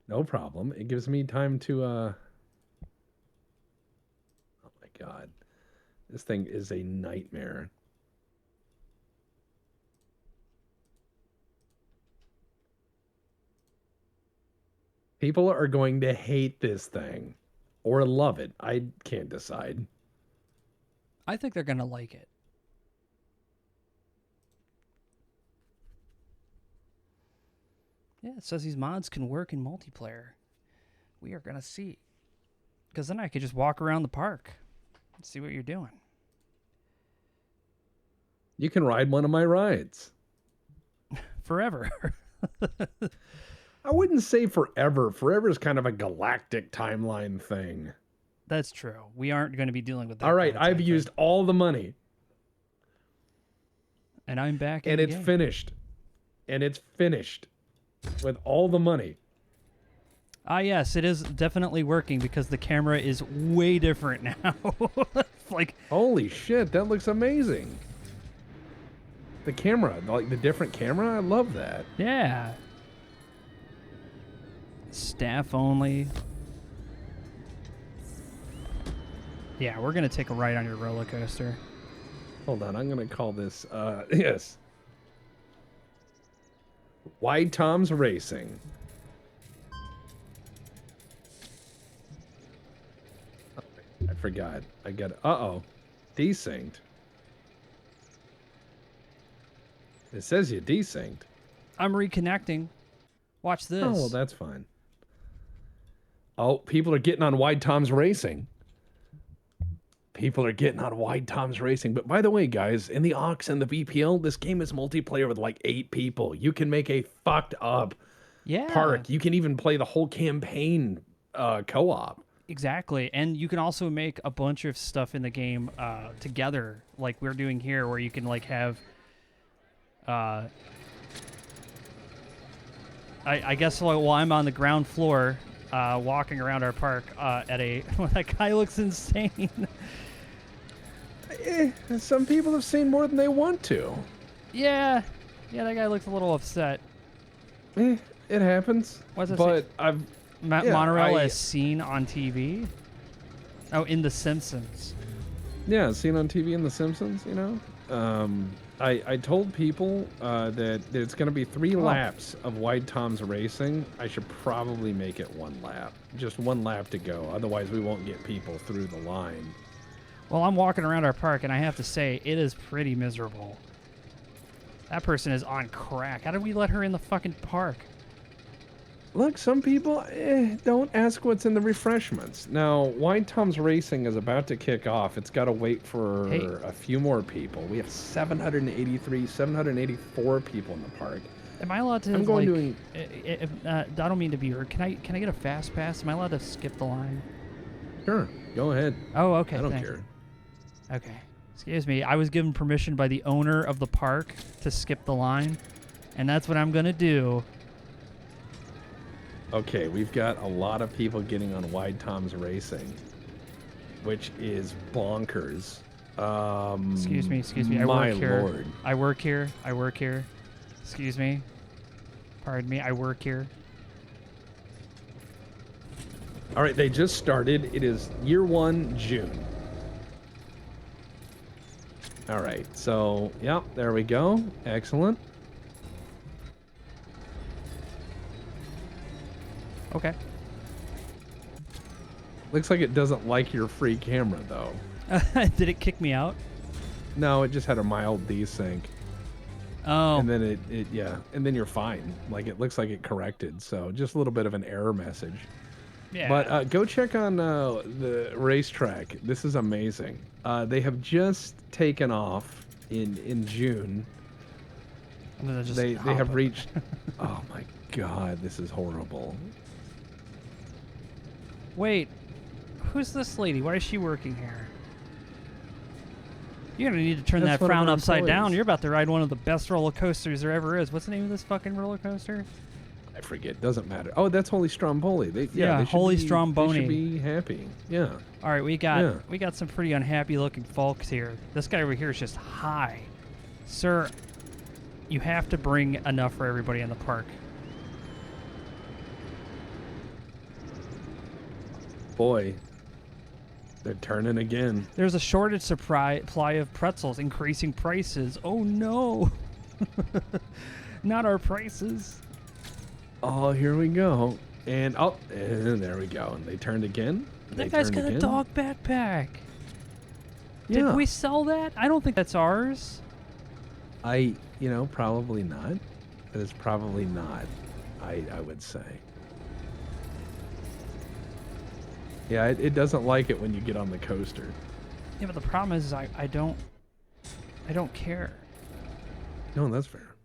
No problem. It gives me time to, Oh my god. This thing is a nightmare. People are going to hate this thing. Or love it. I can't decide. I think they're going to like it. Yeah, it says these mods can work in multiplayer. We are going to see. Because then I could just walk around the park and see what you're doing. You can ride one of my rides. Forever. I wouldn't say forever. Forever is kind of a galactic timeline thing. That's true. We aren't going to be dealing with that. All right, I've used all the money. And I'm back in and the it's game. finished. And it's finished. With all the money. Ah, yes, it is definitely working because the camera is way different now. Like, holy shit, that looks amazing. The camera, like the different camera, I love that. Yeah. Staff only. Yeah, we're gonna take a ride on your roller coaster. Hold on, I'm gonna call this yes. Wide Tom's Racing. I forgot. I got uh-oh. Desynced. It says you desynced. I'm reconnecting. Watch this. Oh, well, that's fine. Oh, people are getting on Wide Tom's Racing. People are getting on Wide Tom's Racing. But by the way, guys, in the Aux and the BPL, this game is multiplayer with like 8 people. You can make a fucked up park. You can even play the whole campaign co-op. Exactly. And you can also make a bunch of stuff in the game together, like we're doing here, where you can like have I guess while I'm on the ground floor walking around our park at a well, that guy looks insane. Some people have seen more than they want to. Yeah, that guy looks a little upset. It happens. What's that but I've Monorail is seen on TV. Oh, in The Simpsons. Yeah, seen on TV in The Simpsons. You know, I told people that it's going to be 3 laps of Wide Tom's Racing. I should probably make it 1 lap, just 1 lap to go. Otherwise, we won't get people through the line. Well, I'm walking around our park, and I have to say, it is pretty miserable. That person is on crack. How did we let her in the fucking park? Look, some people don't ask what's in the refreshments. Now, Wide Tom's Racing is about to kick off. It's got to wait for a few more people. We have 784 people in the park. Am I allowed to? I'm going like, I don't mean to be rude. Can I get a fast pass? Am I allowed to skip the line? Sure, go ahead. Oh, okay. I don't care. Okay. Excuse me. I was given permission by the owner of the park to skip the line, and that's what I'm gonna do. Okay, we've got a lot of people getting on Wide Tom's Racing, which is bonkers. Excuse me. I my work here. lord. I work here. Excuse me. Pardon me. I work here. All right, they just started. It is year 1, June. All right, so, yep, there we go. Excellent. Okay. Looks like it doesn't like your free camera, though. Did it kick me out? No, it just had a mild desync. Oh. And then and then you're fine. Like, it looks like it corrected, so just a little bit of an error message. Yeah. But go check on the racetrack. This is amazing. They have just taken off in June. They have reached... Oh, my God, this is horrible. Wait, who's this lady? Why is she working here? You're gonna need to turn that frown upside down. You're about to ride one of the best roller coasters there ever is. What's the name of this fucking roller coaster? I forget. Doesn't matter. Oh, that's Holy Stromboli. They Holy Stromboli. They should be happy. Yeah. All right, we got some pretty unhappy looking folks here. This guy over here is just high. Sir, you have to bring enough for everybody in the park. Boy, they're turning again. There's a shortage supply of pretzels, increasing prices. Oh no. Not our prices. Oh, here we go. And there we go. And they turned again. That guy's got a dog backpack. Yeah. Did we sell that? I don't think that's ours. Probably not. That is probably not, I would say. Yeah, it doesn't like it when you get on the coaster. Yeah, but the problem is I don't care. No, that's fair.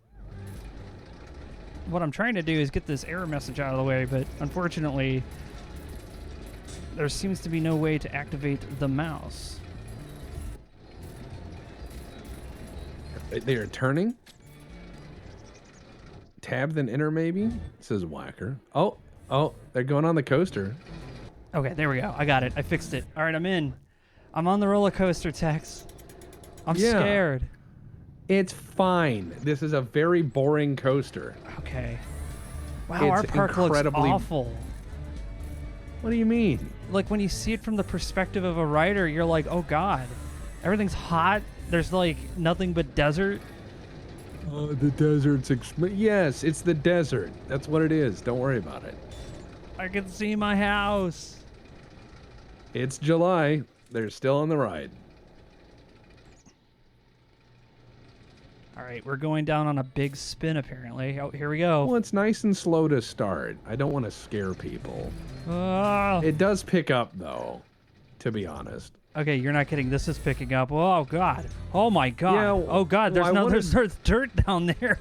What I'm trying to do is get this error message out of the way, but unfortunately, there seems to be no way to activate the mouse. They are turning. Tab then enter maybe? Says Whacker. Oh, they're going on the coaster. Okay, there we go. I got it. I fixed it. All right, I'm in. I'm on the roller coaster, Tex. I'm scared. It's fine. This is a very boring coaster. Okay. Wow, our It's park looks incredibly- awful. What do you mean? Like when you see it from the perspective of a rider, you're like, oh god, everything's hot. There's like nothing but desert. Oh, the desert's yes, it's the desert. That's what it is. Don't worry about it. I can see my house. It's July. They're still on the ride. All right, we're going down on a big spin apparently. Oh, here we go. Well, it's nice and slow to start. I don't want to scare people. Oh. It does pick up, though, to be honest. Okay, you're not kidding. This is picking up. Oh god. Oh my god. Yeah, oh god. There's well, I no. wanted- There's dirt down there.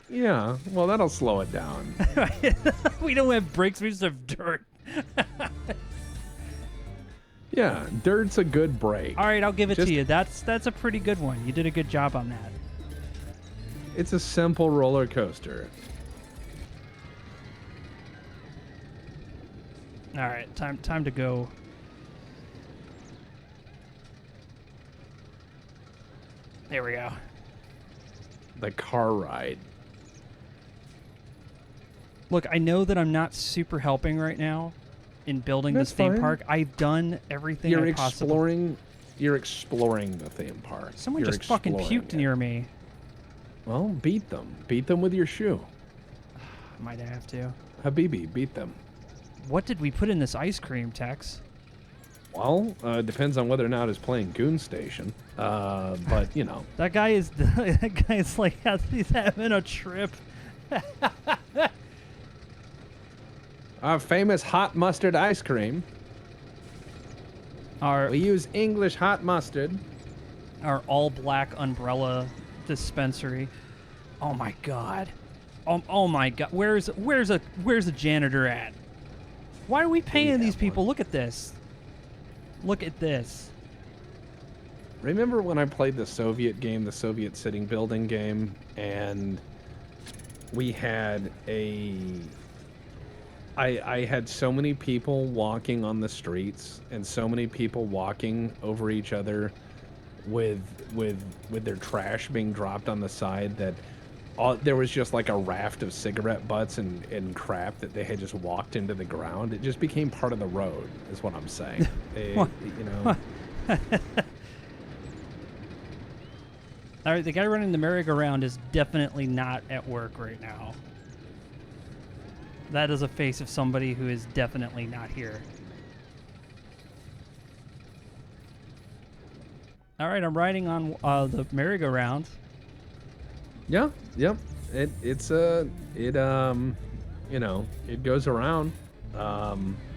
Yeah, well, that'll slow it down. We don't have brakes. We just have dirt. Yeah, dirt's a good break. All right, I'll give it Just- to you. That's a pretty good one. You did a good job on that. It's a simple roller coaster. All right, time to go. There we go. The car ride. Look, I know that I'm not super helping right now in building That's this theme fine. park. I've done everything You're I possibly. exploring. You're exploring the theme park. Someone You're just fucking exploring puked it. near me. Well, beat them. Beat them with your shoe. Might have to. Habibi, beat them. What did we put in this ice cream, Tex? Well, depends on whether or not it's playing Goon Station. But, you know. That guy is that guy's like he's having a trip. Our famous hot mustard ice cream. Our We use English hot mustard. our all black umbrella dispensary. Oh my god. Oh my god. Where's a janitor at? Why are we paying these have people? Look at this. Look at this. Remember when I played the Soviet game, the Soviet sitting building game, and we had I had so many people walking on the streets and so many people walking over each other with their trash being dropped on the side that there was just like a raft of cigarette butts and crap that they had just walked into the ground. It just became part of the road, is what I'm saying. You know. All right, the guy running the merry-go-round is definitely not at work right now. That is a face of somebody who is definitely not here. All right, I'm riding on the merry-go-round. Yeah, yep. You know, it goes around.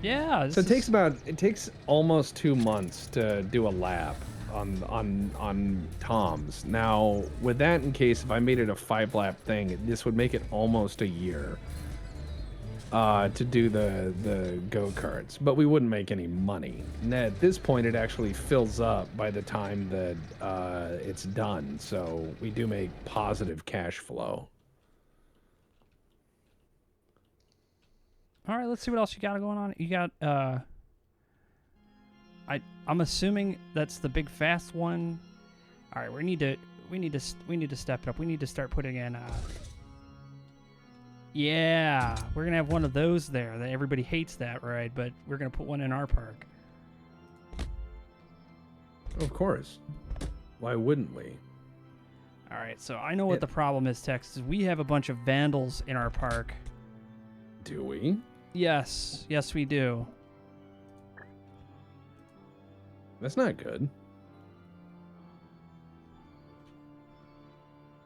Yeah. So it takes almost 2 months to do a lap on Tom's. Now, with that in case, if I made it a 5-lap thing, this would make it almost a year to do the go-karts, but we wouldn't make any money. And at this point, it actually fills up by the time that it's done, so we do make positive cash flow. All right, let's see what else you got going on. You got I'm assuming that's the big fast one. All right, we need to step it up. We need to start putting in yeah, we're going to have one of those there. That everybody hates that ride, but we're going to put one in our park. Of course. Why wouldn't we? All right, so I know what the problem is, Tex. Is we have a bunch of vandals in our park. Do we? Yes, we do. That's not good.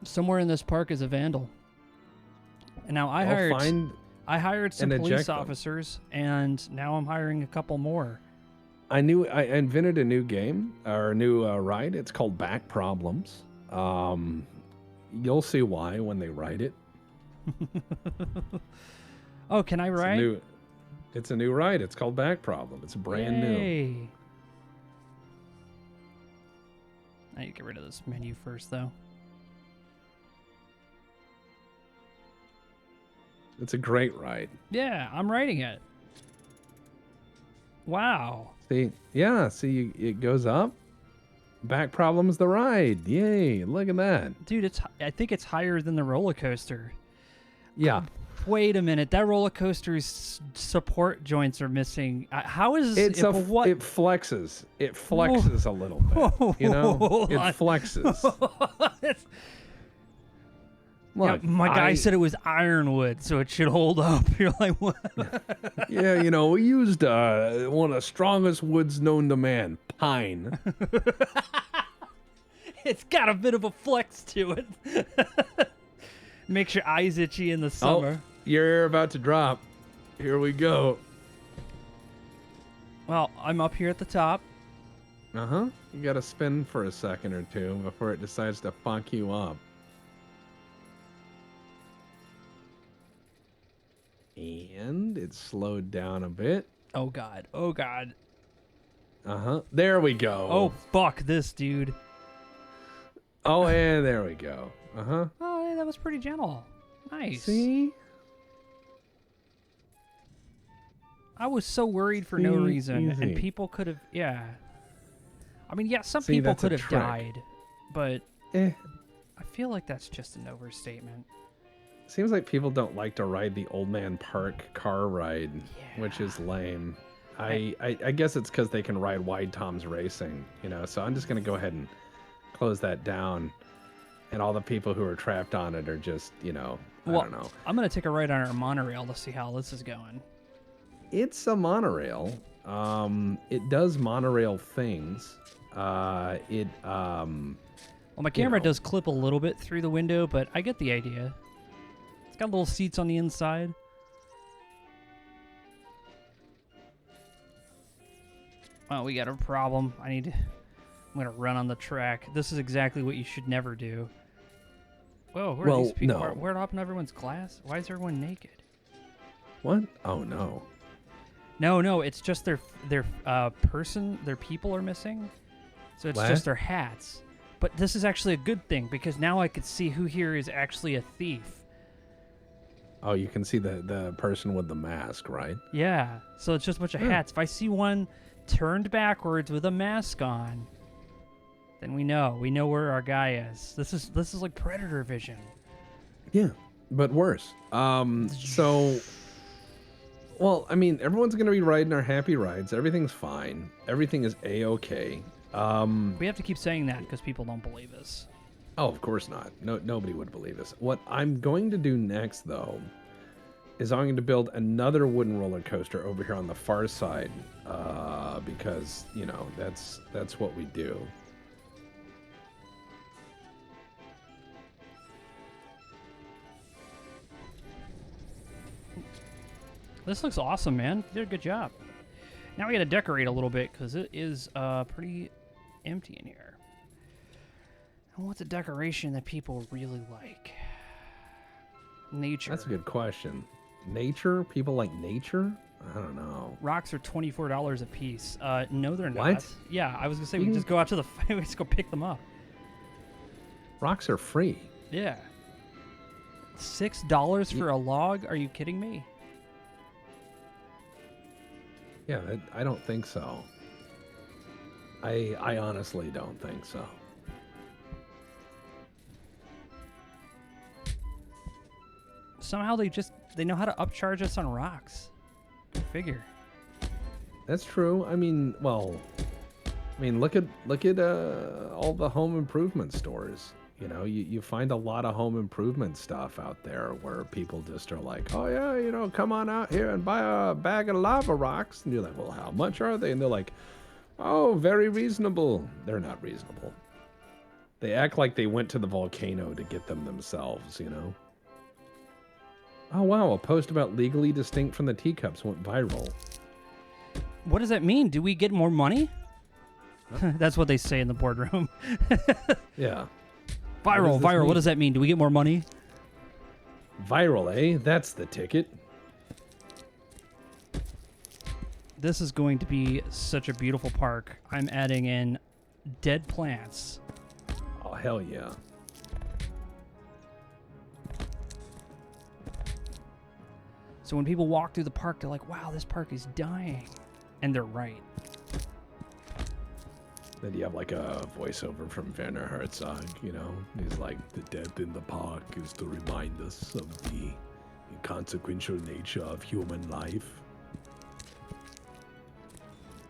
Somewhere in this park is a vandal. And now I hired some and police eject them. officers, and now I'm hiring a couple more. I invented a new game or a new ride. It's called Back Problems. You'll see why when they write it. Oh, can I ride? It's a new ride. It's called Back Problem. It's brand new. Yay. I need to get rid of this menu first, though. It's a great ride. Yeah, I'm writing it. Wow. See, yeah, see, it goes up. Back Problem's the ride. Yay! Look at that. Dude, I think it's higher than the roller coaster. Yeah. Wait a minute. That roller coaster's support joints are missing. How is It's if, what? it flexes. It flexes a little bit. You know, Hold it on. flexes. It's- Look, my guy said it was ironwood, so it should hold up. You're like, what? Yeah, you know, we used one of the strongest woods known to man, pine. It's got a bit of a flex to it. Makes your eyes itchy in the summer. Oh, you're about to drop. Here we go. Well, I'm up here at the top. Uh-huh. You gotta spin for a second or two before it decides to fuck you up. And it slowed down a bit. Oh god. Oh god. Uh-huh. There we go. Oh fuck this, dude. Oh, and there we go. Uh-huh. Oh, yeah, that was pretty gentle. Nice. See? I was so worried for no See? reason, and Easy. people could have. Yeah. I mean, yeah, some See, people that's a could have trick. died, but Eh. I feel like that's just an overstatement. Seems like people don't like to ride the Old Man Park car ride, which Yeah. is lame. I guess it's because they can ride Wide Tom's Racing, you know, so I'm just going to go ahead and close that down. And all the people who are trapped on it are just, you know, I don't know. I'm gonna take a ride on our monorail to see how this is going. It's a monorail. It does monorail things. Well, my camera know. does clip a little bit through the window, but I get the idea. It's got little seats on the inside. Oh, we got a problem. I'm gonna run on the track. This is exactly what you should never do. Whoa, where are Well, these people? no. Where up in everyone's glass? Why is everyone naked? What? Oh, no. No, it's just their people are missing. So it's What? just their hats. But this is actually a good thing because now I could see who here is actually a thief. Oh, you can see the person with the mask, right? Yeah. So it's just a bunch of hats. If I see one turned backwards with a mask on, then we know where our guy is. This is like predator vision. Yeah, but worse. Well, I mean, everyone's going to be riding our happy rides. Everything's fine. Everything is A-okay. We have to keep saying that because people don't believe us. Oh, of course not. Nobody would believe us. What I'm going to do next, though, is I'm going to build another wooden roller coaster over here on the far side, because, you know, that's what we do. This looks awesome, man. You did a good job. Now we got to decorate a little bit because it is pretty empty in here. And what's a decoration that people really like? Nature. That's a good question. Nature? People like nature? I don't know. Rocks are $24 a piece. No, they're not. What? Yeah, I was gonna say You we can- just go out to the we just go pick them up. Rocks are free. Yeah. $6 for a log? Are you kidding me? Yeah, I don't think so. I honestly don't think so. Somehow they know how to upcharge us on rocks. Go figure. That's true. I mean, well, look at all the home improvement stores. You know, you find a lot of home improvement stuff out there where people just are like, oh yeah, you know, come on out here and buy a bag of lava rocks. And you're like, well, how much are they? And they're like, oh, very reasonable. They're not reasonable. They act like they went to the volcano to get them themselves, you know? Oh wow, a post about legally distinct from the teacups went viral. What does that mean? Do we get more money? That's what they say in the boardroom. Yeah. Viral, does this viral. mean? What does that mean? Do we get more money? Viral, eh? That's the ticket. This is going to be such a beautiful park. I'm adding in dead plants. Oh, hell yeah. So when people walk through the park, they're like, wow, this park is dying. And they're right. Then you have like a voiceover from Werner Herzog, you know? He's like, the death in the park is to remind us of the consequential nature of human life.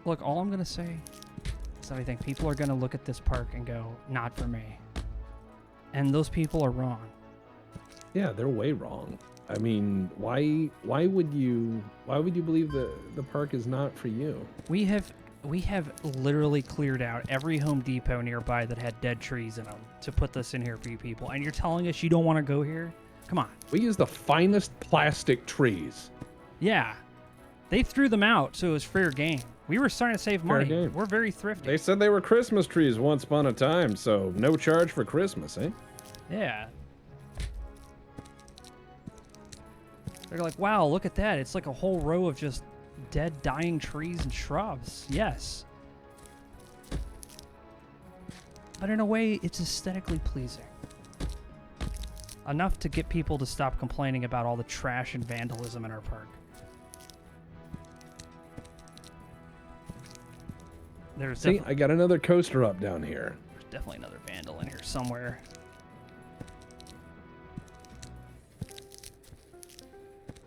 Look, all I'm going to say is that I think people are going to look at this park and go, not for me. And those people are wrong. Yeah, they're way wrong. I mean, why would you believe the park is not for you? We have literally cleared out every Home Depot nearby that had dead trees in them to put this in here for you people. And you're telling us you don't want to go here? Come on. We use the finest plastic trees. Yeah. They threw them out, so it was fair game. We were starting to save money. game. We're very thrifty. They said they were Christmas trees once upon a time, so no charge for Christmas, eh? Yeah. They're like, wow, look at that. It's like a whole row of just dead, dying trees and shrubs. Yes. But in a way, it's aesthetically pleasing. Enough to get people to stop complaining about all the trash and vandalism in our park. See, I got another coaster up down here. There's definitely another vandal in here somewhere.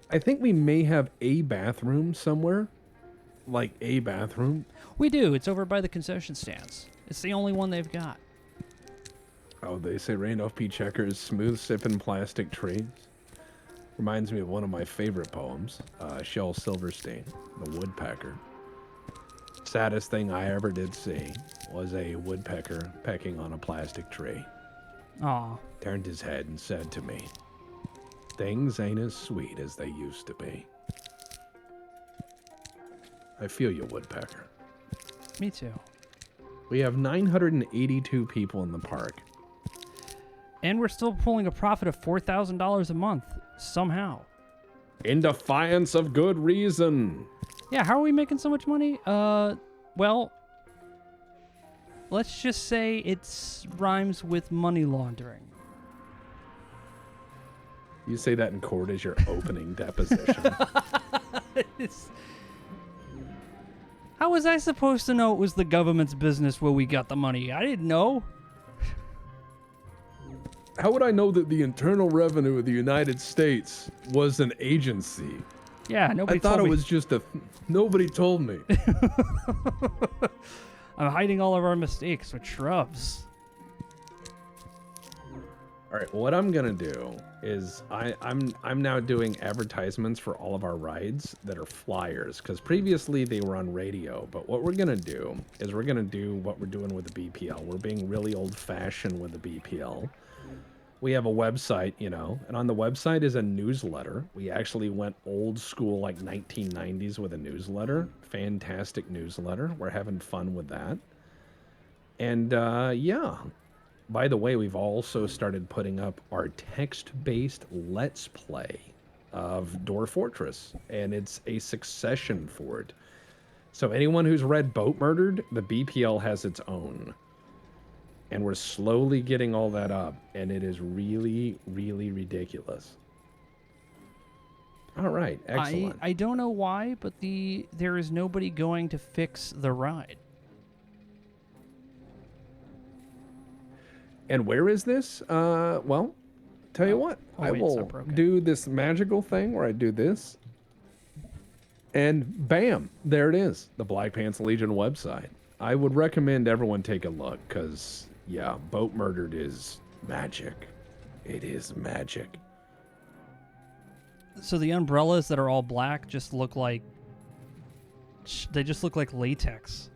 I think we may have a bathroom somewhere. Like a bathroom. We do. It's over by the concession stands. It's the only one they've got. Oh, they say Randolph P. Checker's smooth sipping plastic trees. Reminds me of one of my favorite poems, Shel Silverstein, the woodpecker. Saddest thing I ever did see was a woodpecker pecking on a plastic tree. Aw. Turned his head and said to me, "Things ain't as sweet as they used to be." I feel you, woodpecker. Me too. We have 982 people in the park. And we're still pulling a profit of $4,000 a month, somehow. In defiance of good reason. Yeah, how are we making so much money? Well, let's just say it rhymes with money laundering. You say that in court as your opening deposition. How was I supposed to know it was the government's business where we got the money? I didn't know. How would I know that the Internal Revenue of the United States was an agency? Yeah, nobody told me. I thought it was just nobody told me. I'm hiding all of our mistakes with shrubs. All right, what I'm gonna do is I'm now doing advertisements for all of our rides that are flyers, because previously they were on radio. But what we're gonna do is we're gonna do what we're doing with the BPL. We're being really old-fashioned with the BPL. We have a website, you know, and on the website is a newsletter. We actually went old school, like 1990s with a newsletter. Fantastic newsletter. We're having fun with that. And yeah. By the way, we've also started putting up our text-based Let's Play of Door Fortress, and it's a succession for it. So anyone who's read Boat Murdered, the BPL has its own. And we're slowly getting all that up, and it is really, really ridiculous. All right, excellent. I don't know why, but there is nobody going to fix the ride. And where is this? Well, tell you what, I will do this magical thing where I do this. And bam, there it is, the Black Pants Legion website. I would recommend everyone take a look, because, yeah, Boat Murdered is magic. It is magic. So the umbrellas that are all black just look like... They just look like latex.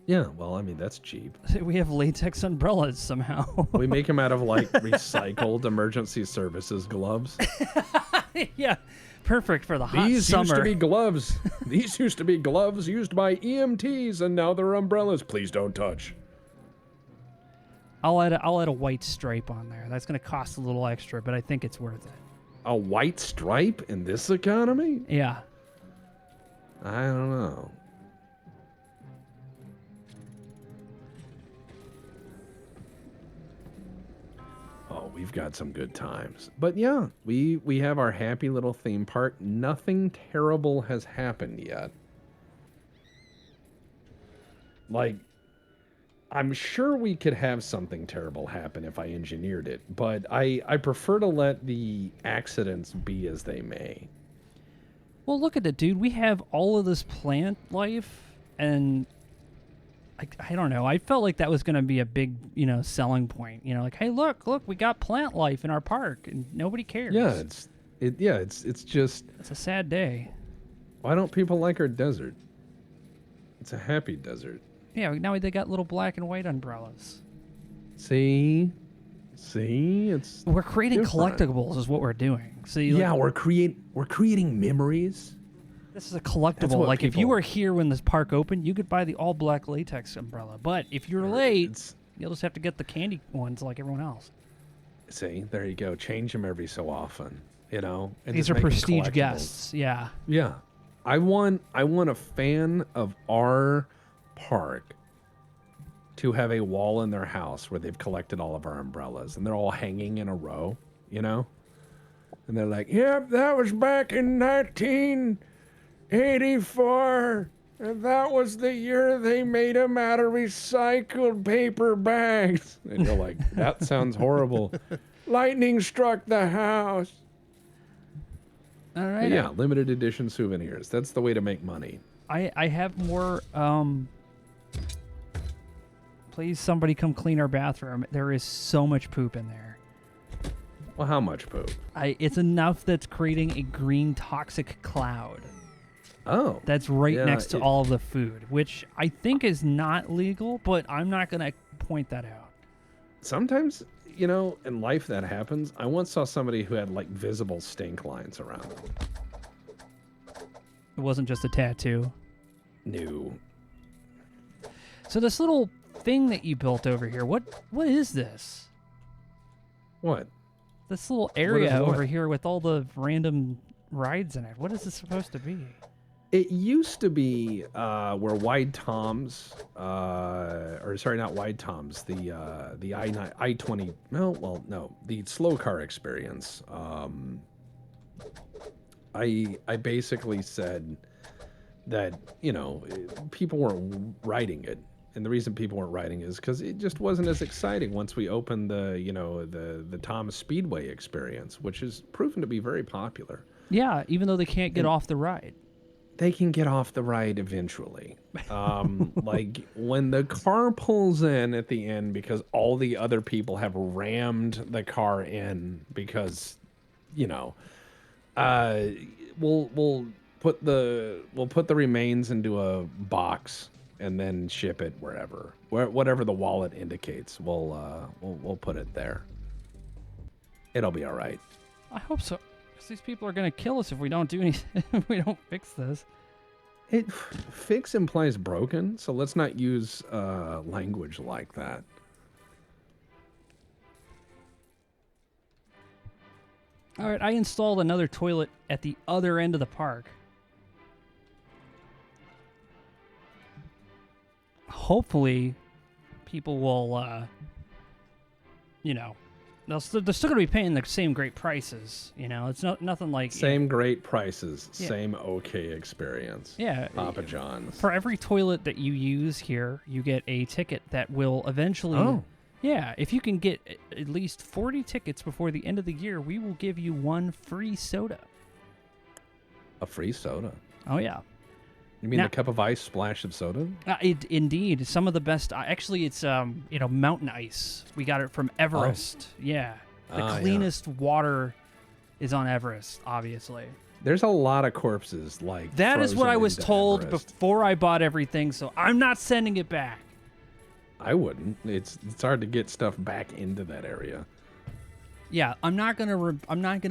Yeah, well, I mean, that's cheap. We have latex umbrellas somehow. We make them out of, like, recycled emergency services gloves. Yeah, perfect for the hot summer. These used to be gloves. These used to be gloves used by EMTs, and now they're umbrellas. Please don't touch. I'll add a white stripe on there. That's going to cost a little extra, but I think it's worth it. A white stripe in this economy? Yeah. I don't know. Oh, we've got some good times. But yeah, we have our happy little theme park. Nothing terrible has happened yet. Like, I'm sure we could have something terrible happen if I engineered it, but I prefer to let the accidents be as they may. Well, look at it, dude. We have all of this plant life, and I don't know. I felt like that was going to be a big, selling point. Like, hey, look, we got plant life in our park, and nobody cares. Yeah, it's just, It's a sad day. why don't people like our desert? It's a happy desert. Yeah, now they got little black and white umbrellas. See, it's We're creating different. collectibles, is what we're doing. See, Yeah, we're creating memories. this is a That's collectible. what Like, if you people- were here when this park opened, you could buy the all black latex umbrella. But if you're late, It's- you'll just have to get the candy ones like everyone else. See, there you go. Change them every so often, and These just are make 'em prestige collectibles. guests. Yeah. Yeah, I want a fan of our park to have a wall in their house where they've collected all of our umbrellas and they're all hanging in a row, and they're like, "Yep, that was back in 1984. And that was the year they made them out of recycled paper bags." And you're like, "That sounds horrible." Lightning struck the house. All But right. yeah, limited edition souvenirs. That's the way to make money. I have more. Please, somebody come clean our bathroom. There is so much poop in there. Well, how much poop? It's enough that's creating a green toxic cloud Oh. that's right Yeah, next to all of the food, which I think is not legal, but I'm not gonna point that out. Sometimes, in life that happens. I once saw somebody who had like visible stink lines around them. It wasn't just a tattoo. No. So this little thing that you built over here, what is this? What? This little area what? over here with all the random rides in it. What is this supposed to be? It used to be where Wide Toms, or sorry, not Wide Toms, the I-20. No, the slow car experience. I basically said that people weren't riding it, and the reason people weren't riding is because it just wasn't as exciting once we opened the Tom Speedway experience, which has proven to be very popular. Yeah, even though they can't get off the ride. They can get off the ride eventually. Like when the car pulls in at the end because all the other people have rammed the car in because, we'll put the remains into a box and then ship it whatever the wallet indicates. We'll put it there. It'll be all right. I hope so. 'Cause these people are gonna kill us if we don't do anything. If we don't fix this. Fix implies broken, so let's not use language like that. All right, I installed another toilet at the other end of the park. Hopefully, people will, they're still going to be paying the same great prices. It's nothing like Same great prices, Yeah. same okay experience. Yeah, Papa John's. for every toilet that you use here, you get a ticket that will eventually. Oh. Yeah, if you can get at least 40 tickets before the end of the year, we will give you one free soda. A free soda. Oh yeah. You mean Now- a cup of ice, splash of soda? Indeed, some of the best. Actually, it's mountain ice. We got it from Everest. Yeah, the Ah, yeah. cleanest water is on Everest. Obviously, There's a lot of corpses like that is what frozen I was into told Everest. before I bought everything. So I'm not sending it back. I wouldn't. It's hard to get stuff back into that area. Yeah, I'm not gonna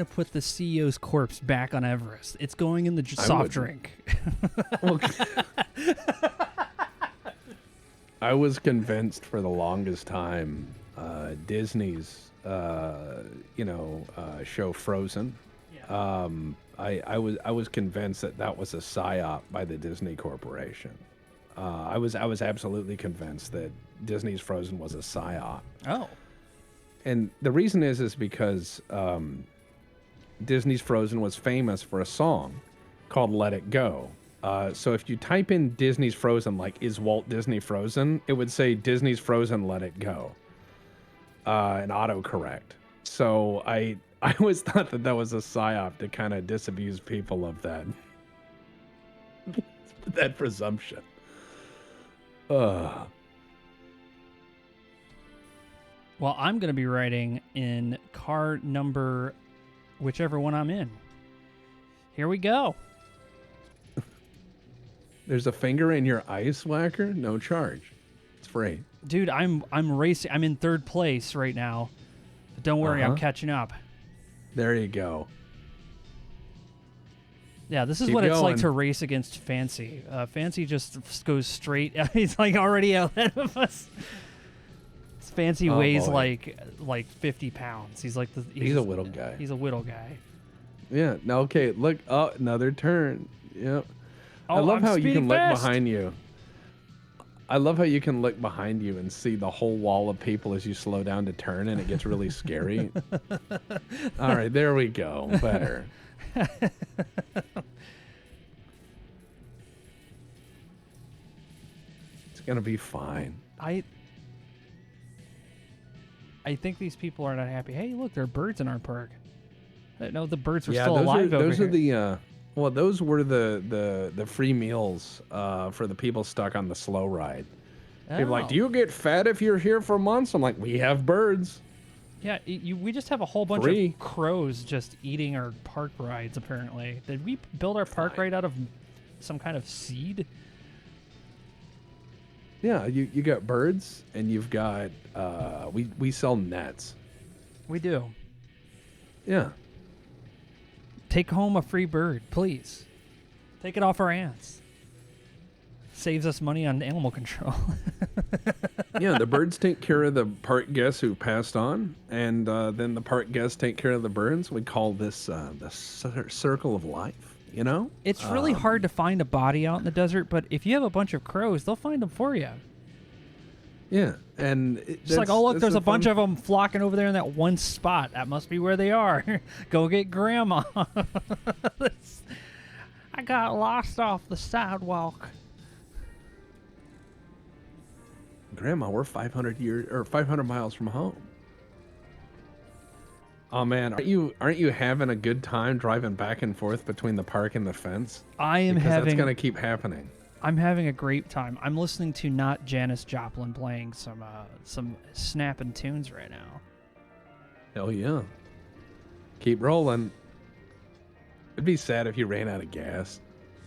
put the CEO's corpse back on Everest. It's going in the soft wouldn't. drink. Well, I was convinced for the longest time Disney's show Frozen. Yeah. I was convinced that was a psyop by the Disney Corporation. I was absolutely convinced that Disney's Frozen was a psyop. Oh. And the reason is because Disney's Frozen was famous for a song called "Let It Go," So if you type in Disney's Frozen, like, is Walt Disney frozen? It would say Disney's Frozen, let it go. And autocorrect. So I always thought that was a psyop to kind of disabuse people of that. That presumption. Well, I'm going to be writing in car number, whichever one I'm in. Here we go. There's a finger in your ice whacker? No charge. It's free. Dude, I'm racing. I'm in third place right now. But don't worry, I'm catching up. There you go. Yeah, this is Keep what it's like going. to race against Fancy. Fancy just goes straight. He's like already ahead of us. Fancy weighs boy. like 50 pounds. He's like He's a little guy. He's a little guy. Yeah. Now, okay. Look. Oh, another turn. Yep. Oh, I love I'm how you speeding can look fast. behind you. I love how you can look behind you and see the whole wall of people as you slow down to turn, and it gets really scary. All right, there we go. Better. It's gonna be fine. I think these people are not happy. Hey, look, there are birds in our park. No, the birds are still those alive are over those here. are the well, those were the free meals for the people stuck on the slow ride. People are like, Oh. do you get fat if you're here for months? I'm like, we have birds. Yeah, we just have a whole bunch Free. of crows just eating our park rides, apparently. Did we build our park Fine. ride out of some kind of seed? Yeah, you got birds and you've got we sell nets. We do. Yeah. Take home a free bird, please. Take it off our hands. Saves us money on animal control. Yeah, the birds take care of the park guests who passed on, and then the park guests take care of the birds. We call this the circle of life, you know? It's really hard to find a body out in the desert, but if you have a bunch of crows, they'll find them for you. Yeah, and It's like, oh, look, there's a bunch of them flocking over there in that one spot. That must be where they are. Go get Grandma. I got lost off the sidewalk. Grandma, we're 500 miles from home. Oh man, aren't you having a good time driving back and forth between the park and the fence? I am Because that's having gonna keep happening. I'm having a great time. I'm listening to not Janis Joplin playing some snapping tunes right now. Hell yeah. Keep rolling. It'd be sad if you ran out of gas.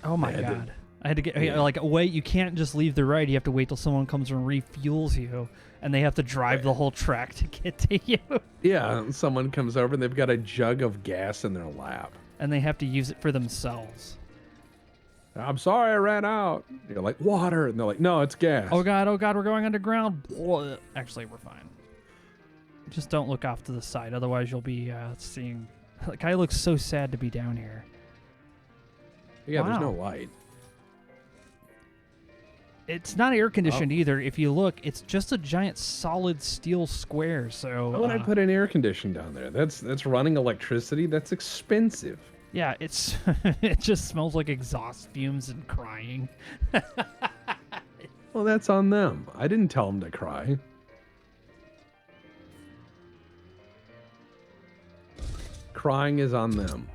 Oh my Yeah, god. I had to get Yeah. like wait, you can't just leave the ride. You have to wait till someone comes and refuels you, and they have to drive the whole track to get to you. Yeah, someone comes over and they've got a jug of gas in their lap. And they have to use it for themselves. I'm sorry I ran out. You're like, water. And they're like, no, it's gas. Oh god, we're going underground. Blah. Actually, we're fine. Just don't look off to the side, otherwise you'll be seeing. The guy looks so sad to be down here. Yeah, there's no Wow. light. It's not air conditioned either. If you look, it's just a giant solid steel square. So Why would I put an air condition down there? That's running electricity. That's expensive. yeah, it's it just smells like exhaust fumes and crying. Well, that's on them. I didn't tell them to cry. Crying is on them.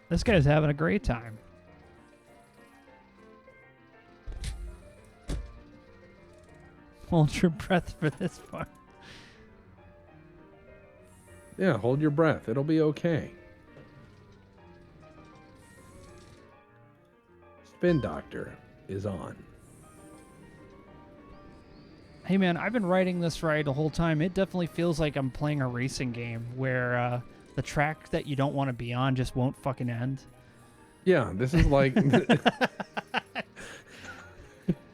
This guy's having a great time. Hold your breath for this part. Yeah, hold your breath. It'll be okay. Spin Doctor is on. Hey man, I've been riding this ride the whole time. It definitely feels like I'm playing a racing game where the track that you don't want to be on just won't fucking end. Yeah, this is like...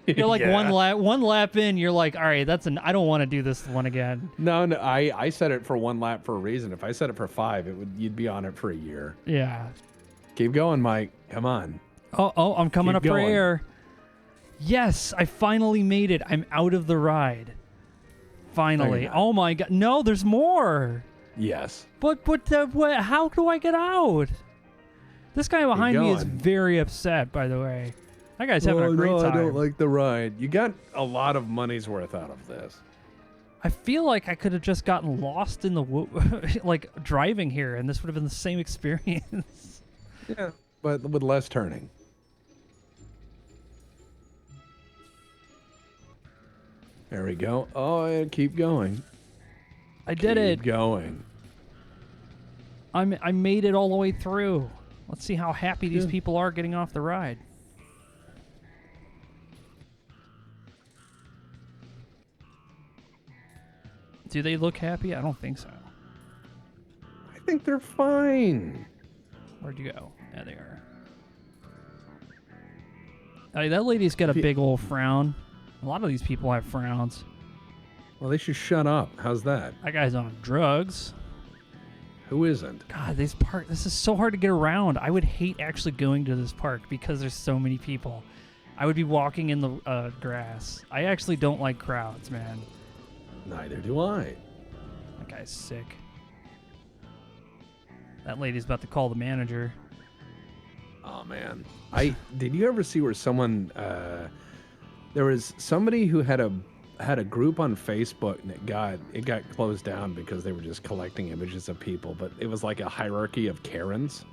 You're like Yeah. one lap in, you're like, all right, I don't want to do this one again. No, I set it for 1 lap for a reason. If I set it for 5, you'd be on it for a year. Yeah. Keep going, Mike. Come on. Oh, I'm coming Keep up for going. air. Yes, I finally made it. I'm out of the ride. Finally. you're not. Oh my god. No, there's more. Yes. But how do I get out? This guy behind me is going. very upset, by the way. That guy's having a great no, time. I don't like the ride. You got a lot of money's worth out of this. I feel like I could have just gotten lost in the like driving here, and this would have been the same experience. Yeah, but with less turning. There we go. Oh, yeah, keep going. I did it. Keep going. I made it all the way through. Let's see how happy these Yeah. people are getting off the ride. Do they look happy? I don't think so. I think they're fine. Where'd you go? Yeah, they are. Hey, that lady's got a big old frown. A lot of these people have frowns. Well, they should shut up. How's that? That guy's on drugs. Who isn't? God, this is so hard to get around. I would hate actually going to this park because there's so many people. I would be walking in the grass. I actually don't like crowds, man. Neither do I. That guy's sick. That lady's about to call the manager. Oh man, did you ever see where someone there was somebody who had a group on Facebook and it got closed down because they were just collecting images of people, but it was like a hierarchy of Karens.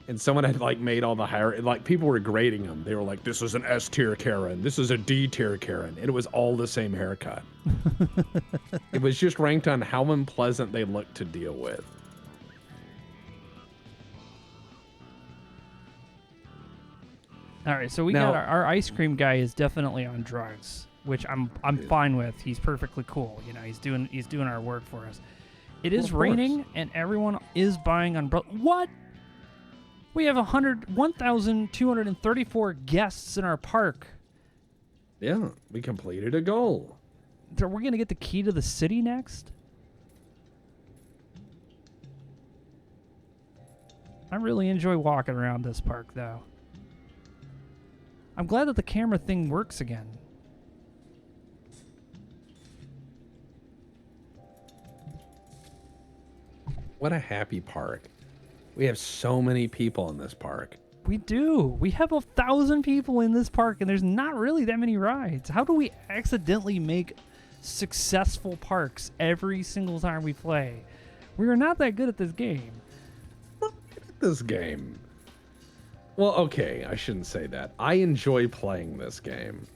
And someone had like made all the like people were grading them. They were like, this is an S tier Karen, this is a D tier Karen, and it was all the same haircut. It was just ranked on how unpleasant they looked to deal with. All right, so we Now- got our ice cream guy is definitely on drugs, which I'm fine with. He's perfectly cool. You know, he's doing our work for us. It is Of course. raining and everyone is buying umbrella. What? We have 1,234 guests in our park. Yeah, we completed a goal. So we're gonna get the key to the city next. I really enjoy walking around this park, though. I'm glad that the camera thing works again. What a happy park. We have so many people in this park. We do. We have 1,000 people in this park, and there's not really that many rides. How do we accidentally make successful parks every single time we play? We are not that good at this game. This game. Well, okay, I shouldn't say that. I enjoy playing this game.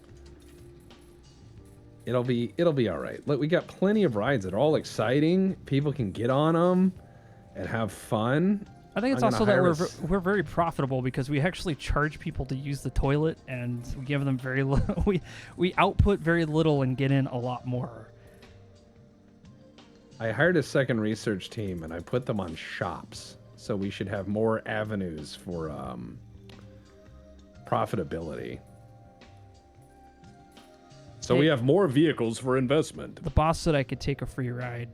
It'll be all right. Look, we got plenty of rides that are all exciting. People can get on them and have fun. I think it's I'm also gonna that hire we're very profitable because we actually charge people to use the toilet, and we give them very little. We output very little and get in a lot more. I hired a second research team and I put them on shops. So we should have more avenues for profitability. So we Hey. have more vehicles for investment. The boss said I could take a free ride.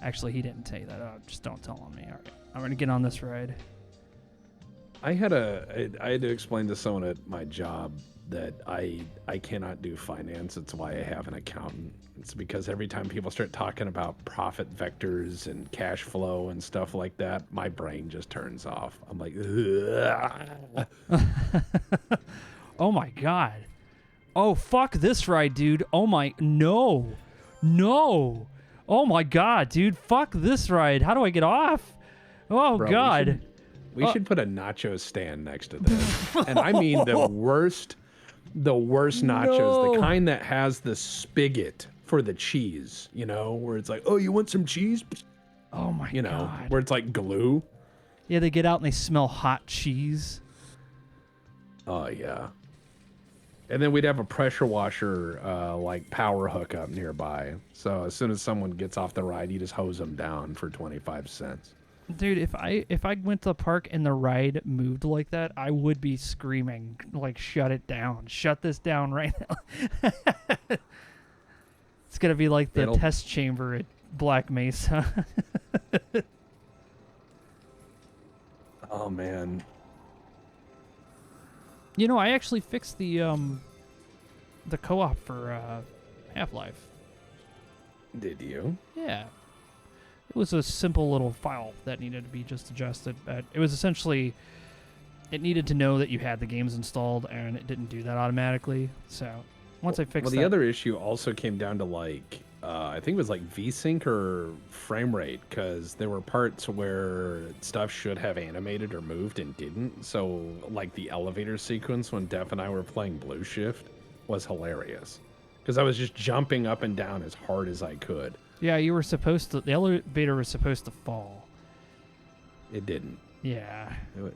Actually, he didn't tell you that. Just don't tell on me. All right, I'm gonna get on this ride. I had to explain to someone at my job that I cannot do finance. It's why I have an accountant. It's because every time people start talking about profit vectors and cash flow and stuff like that, my brain just turns off. I'm like, ugh. Oh my god. Oh fuck this ride, dude. Oh my no. Oh my god, dude. Fuck this ride. How do I get off? Oh Bro, god. We should put a nacho stand next to this. And I mean the worst nachos, No. the kind that has the spigot for the cheese, you know, where it's like, oh, you want some cheese? Oh my You know, god. where it's like glue. Yeah, they get out and they smell hot cheese. Oh, yeah. And then we'd have a pressure washer, like power hookup nearby. So as soon as someone gets off the ride, you just hose them down for 25 cents. Dude, if I went to the park and the ride moved like that, I would be screaming like, "Shut it down! Shut this down right now!" It's gonna be like the test chamber at Black Mesa. Oh man. You know, I actually fixed the co-op for Half-Life. Did you? Yeah. It was a simple little file that needed to be just adjusted. But it was essentially, it needed to know that you had the games installed, and it didn't do that automatically. So once I fixed that. Well, the other issue also came down to like, I think it was like VSync or frame rate, because there were parts where stuff should have animated or moved and didn't. So like the elevator sequence when Def and I were playing Blue Shift was hilarious, because I was just jumping up and down as hard as I could. Yeah, you were supposed to. The elevator was supposed to fall. It didn't. Yeah.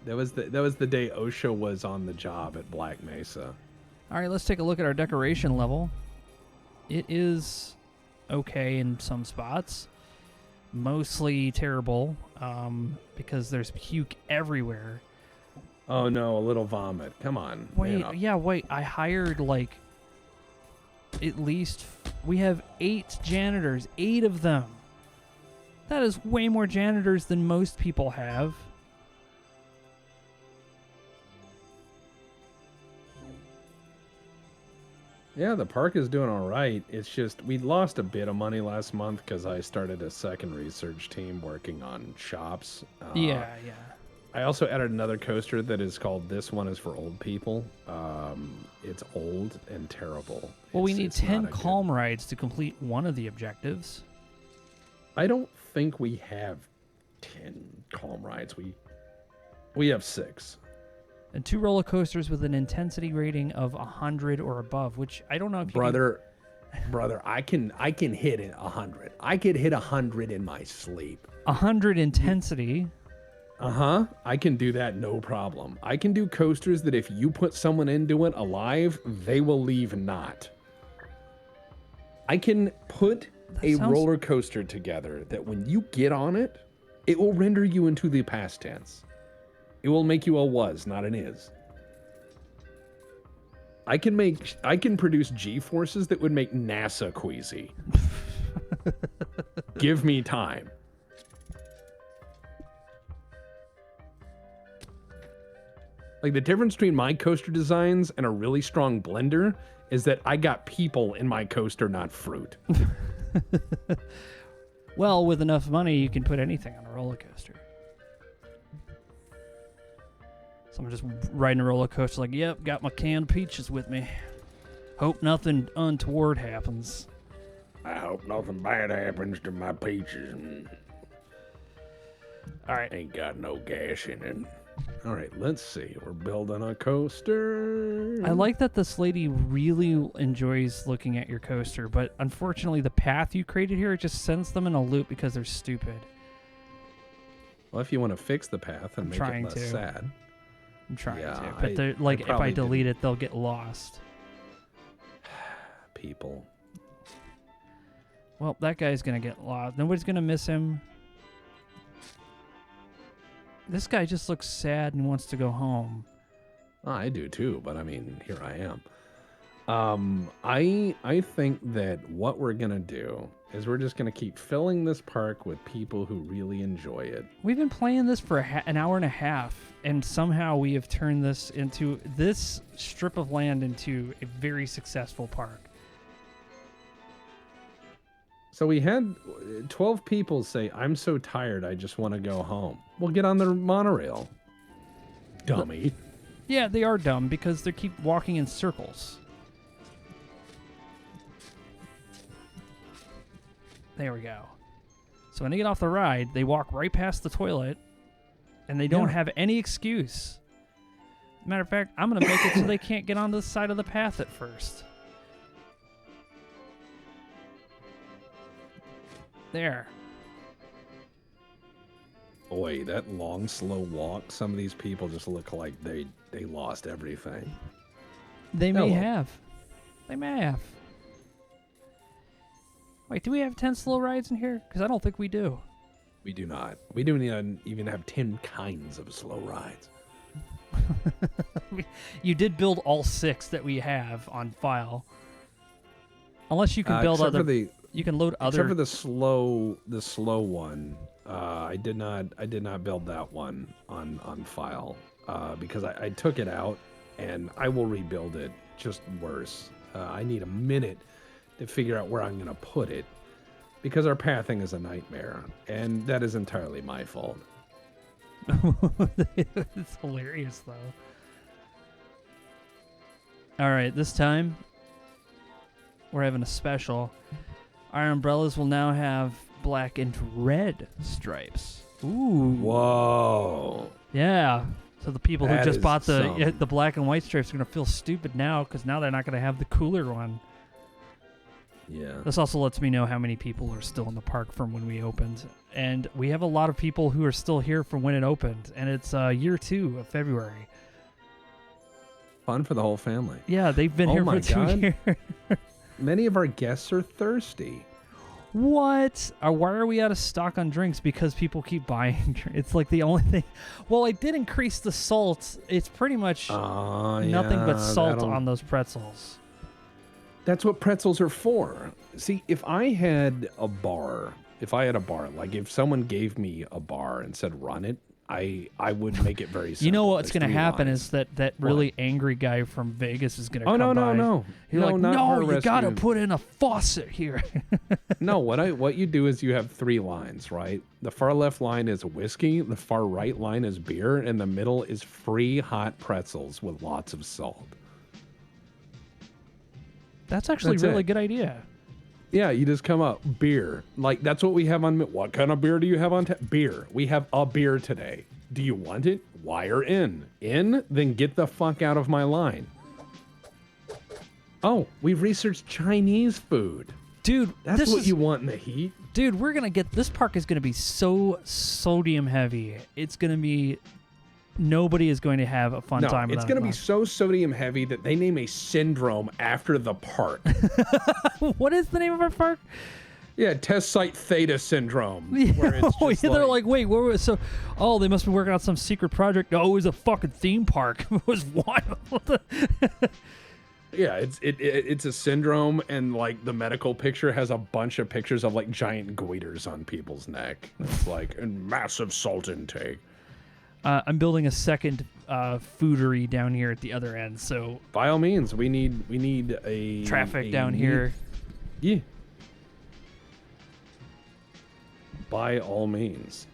That was the day OSHA was on the job at Black Mesa. All right, let's take a look at our decoration level. It is okay in some spots, mostly terrible, because there's puke everywhere. Oh no, a little vomit. Come on. Wait, yeah, wait. I hired like at least we have 8 janitors, 8 of them. That is way more janitors than most people have. Yeah, the park is doing all right. It's just we lost a bit of money last month because I started a second research team working on shops. Yeah. I also added another coaster that is called This One is for Old People. It's old and terrible. Well, we need it's 10 not a calm rides to complete one of the objectives. I don't think we have 10 calm rides. We have 6. And 2 roller coasters with an intensity rating of 100 or above, which I don't know if you Brother, I can hit it 100. I could hit 100 in my sleep. 100 intensity. I can do that, no problem. I can do coasters that if you put someone into it alive, they will leave not. I can put roller coaster together that when you get on it, it will render you into the past tense. It will make you a was, not an is. I can produce G-forces that would make NASA queasy. Give me time. Like, the difference between my coaster designs and a really strong blender is that I got people in my coaster, not fruit. Well, with enough money, you can put anything on a roller coaster. Someone just riding a roller coaster like, yep, got my canned peaches with me. Hope nothing untoward happens. I hope nothing bad happens to my peaches. All right. Ain't got no gas in it. All right, let's see. We're building a coaster. I like that this lady really enjoys looking at your coaster, but unfortunately the path you created here, it just sends them in a loop because they're stupid. Well, if you want to fix the path and make it less to. sad. I'm trying Yeah, to. But they're like, if I delete it, they'll get lost. People. Well, that guy's going to get lost. Nobody's going to miss him. This guy just looks sad and wants to go home. I do too, but I mean, here I am. I think that what we're gonna do is we're just gonna keep filling this park with people who really enjoy it. We've been playing this for an hour and a half, and somehow we have turned this strip of land into a very successful park. So we had 12 people say, I'm so tired, I just want to go home. Well, get on the monorail. Dummy. Yeah, they are dumb because they keep walking in circles. There we go. So when they get off the ride, they walk right past the toilet, and they don't have any excuse. Matter of fact, I'm going to make it so they can't get onto the side of the path at first. There. Boy, that long, slow walk, some of these people just look like they lost everything. They may have. They may have. Wait, do we have 10 slow rides in here? Because I don't think we do. We do not. We don't even have 10 kinds of slow rides. You did build all 6 that we have on file. Unless you can build other... You can load other. Except for the slow one, I did not build that one on file because I took it out and I will rebuild it just worse. I need a minute to figure out where I'm gonna put it. because our pathing is a nightmare, and that is entirely my fault. It's hilarious, though. All right, this time we're having a special. Our umbrellas will now have black and red stripes. Ooh. Whoa. Yeah. So the people who That just is bought the some- the black and white stripes are going to feel stupid now because now they're not going to have the cooler one. Yeah. This also lets me know how many people are still in the park from when we opened. And we have a lot of people who are still here from when it opened. And it's year 2 of February. Fun for the whole family. Yeah, they've been Oh here my for 2 God. years. Many of our guests are thirsty. What? Why are we out of stock on drinks? Because people keep buying. It's like the only thing. Well, I did increase the salt. It's pretty much nothing but salt on those pretzels. That's what pretzels are for. See, if I had a bar, like if someone gave me a bar and said run it, I would make it very simple. You know what's There's going to 3 happen lines. is that really angry guy from Vegas is going to Oh, come by. no. You're No, like, not no, for you got to rescue. put in a faucet here. No, what you do is you have 3 lines, right? The far left line is whiskey, the far right line is beer, and the middle is free hot pretzels with lots of salt. That's actually That's a really it. good idea. Yeah, you just come up, beer. Like, that's what we have on... What kind of beer do you have on tap? Beer. We have a beer today. Do you want it? Wire in. In? Then get the fuck out of my line. Oh, we've researched Chinese food. Dude, That's what you want in the heat. Dude, we're going to get... This park is going to be so sodium heavy. It's going to be... Nobody is going to have a fun time with it's going to be so sodium heavy that they name a syndrome after the park. What is the name of our park? Yeah, test site theta syndrome. Yeah, Where it's just they're like, wait, where was so? Oh, they must be working on some secret project. No, it was a fucking theme park. It was wild. yeah, it's a syndrome, and like the medical picture has a bunch of pictures of like giant goiters on people's neck. It's like and massive salt intake. I'm building a second foodery down here at the other end, so By all means, we need a traffic down here. Yeah. By all means.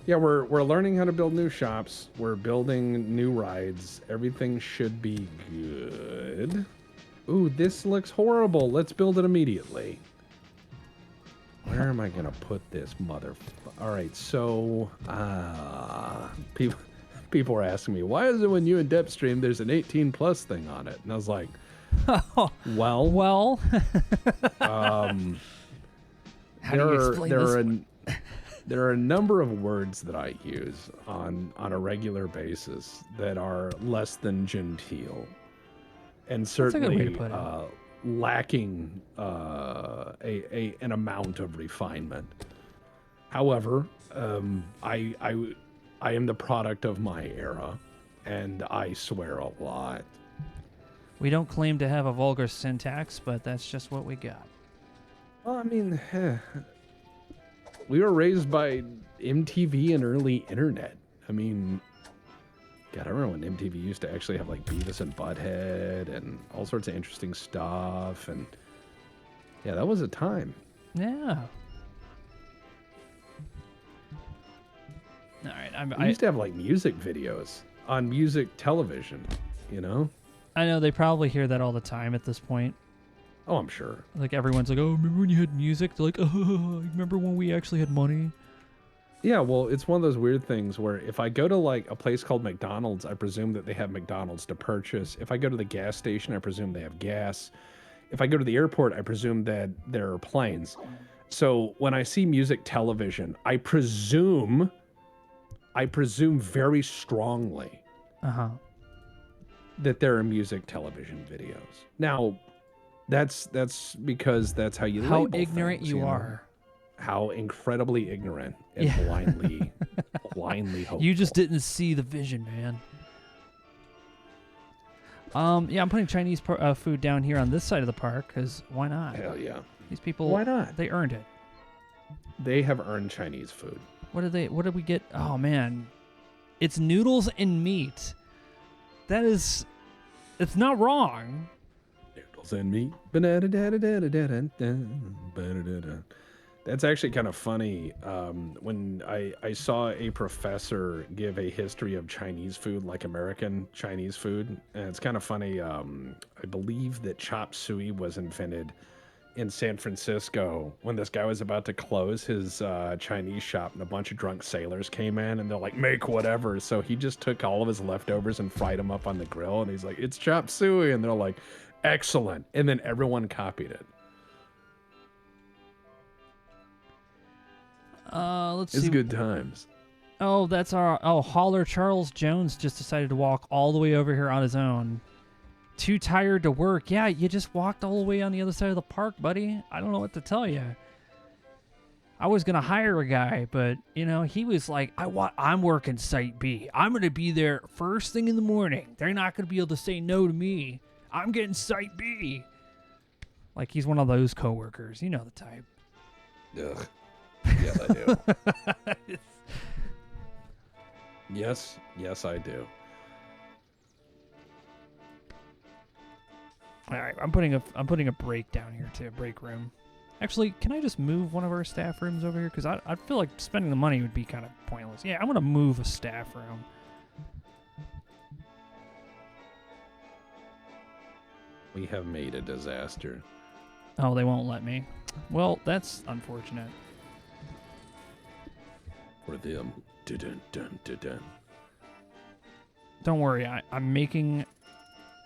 Yeah, we're learning how to build new shops. We're building new rides. Everything should be good. Ooh, this looks horrible. Let's build it immediately. Where am I gonna put this All right, so people are asking me, why is it when you and Dep stream there's an 18+ thing on it? And I was like, well, How do you explain this? There are a number of words that I use on a regular basis that are less than genteel, and certainly way to put it. lacking an amount of refinement. However, I am the product of my era, and I swear a lot. We don't claim to have a vulgar syntax, but that's just what we got. Well, I mean, we were raised by MTV and early internet. I mean, God, I remember when MTV used to actually have like Beavis and Butthead and all sorts of interesting stuff. And yeah, that was a time. Yeah. All right. We used to have like music videos on music television, you know? I know they probably hear that all the time at this point. Oh, I'm sure. Like everyone's like, oh, remember when you had music? They're like, oh, remember when we actually had money? Yeah, well, it's one of those weird things where if I go to like a place called McDonald's, I presume that they have McDonald's to purchase. If I go to the gas station, I presume they have gas. If I go to the airport, I presume that there are planes. So when I see music television, I presume very strongly that there are music television videos. Now, that's because that's how you How label ignorant things, you know? are. How incredibly ignorant and blindly hopeful. You just didn't see the vision, man. Yeah, I'm putting Chinese food down here on this side of the park because why not? Hell yeah. These people, Why not? They earned it. They have earned Chinese food. What did we get? Oh man, it's noodles and meat. It's not wrong. Pickles and meat. Ba-da-da-da-da-da-da-da. That's actually kind of funny. When I saw a professor give a history of Chinese food, like American Chinese food, and it's kind of funny. I believe that chop suey was invented in San Francisco when this guy was about to close his Chinese shop, and a bunch of drunk sailors came in, and they're like, "Make whatever." So he just took all of his leftovers and fried them up on the grill, and he's like, "It's chop suey," and they're like, "Excellent," and then everyone copied it. Let's It's see. good times. Oh, that's our. Oh, Hauler Charles Jones just decided to walk all the way over here on his own. Too tired to work. Yeah, you just walked all the way on the other side of the park, buddy. I don't know what to tell you. I was gonna hire a guy, but you know he was like, I'm working Site B. I'm gonna be there first thing in the morning. They're not gonna be able to say no to me. I'm getting Site B. Like he's one of those coworkers. You know the type. Ugh. Yes, I do. Yes, I do. All right, I'm putting a break down here too, a break room. Actually, can I just move one of our staff rooms over here? Because I feel like spending the money would be kind of pointless. Yeah, I'm gonna move a staff room. We have made a disaster. Oh, they won't let me. Well, that's unfortunate. For them. Dun, dun, dun, dun. Don't worry, I'm making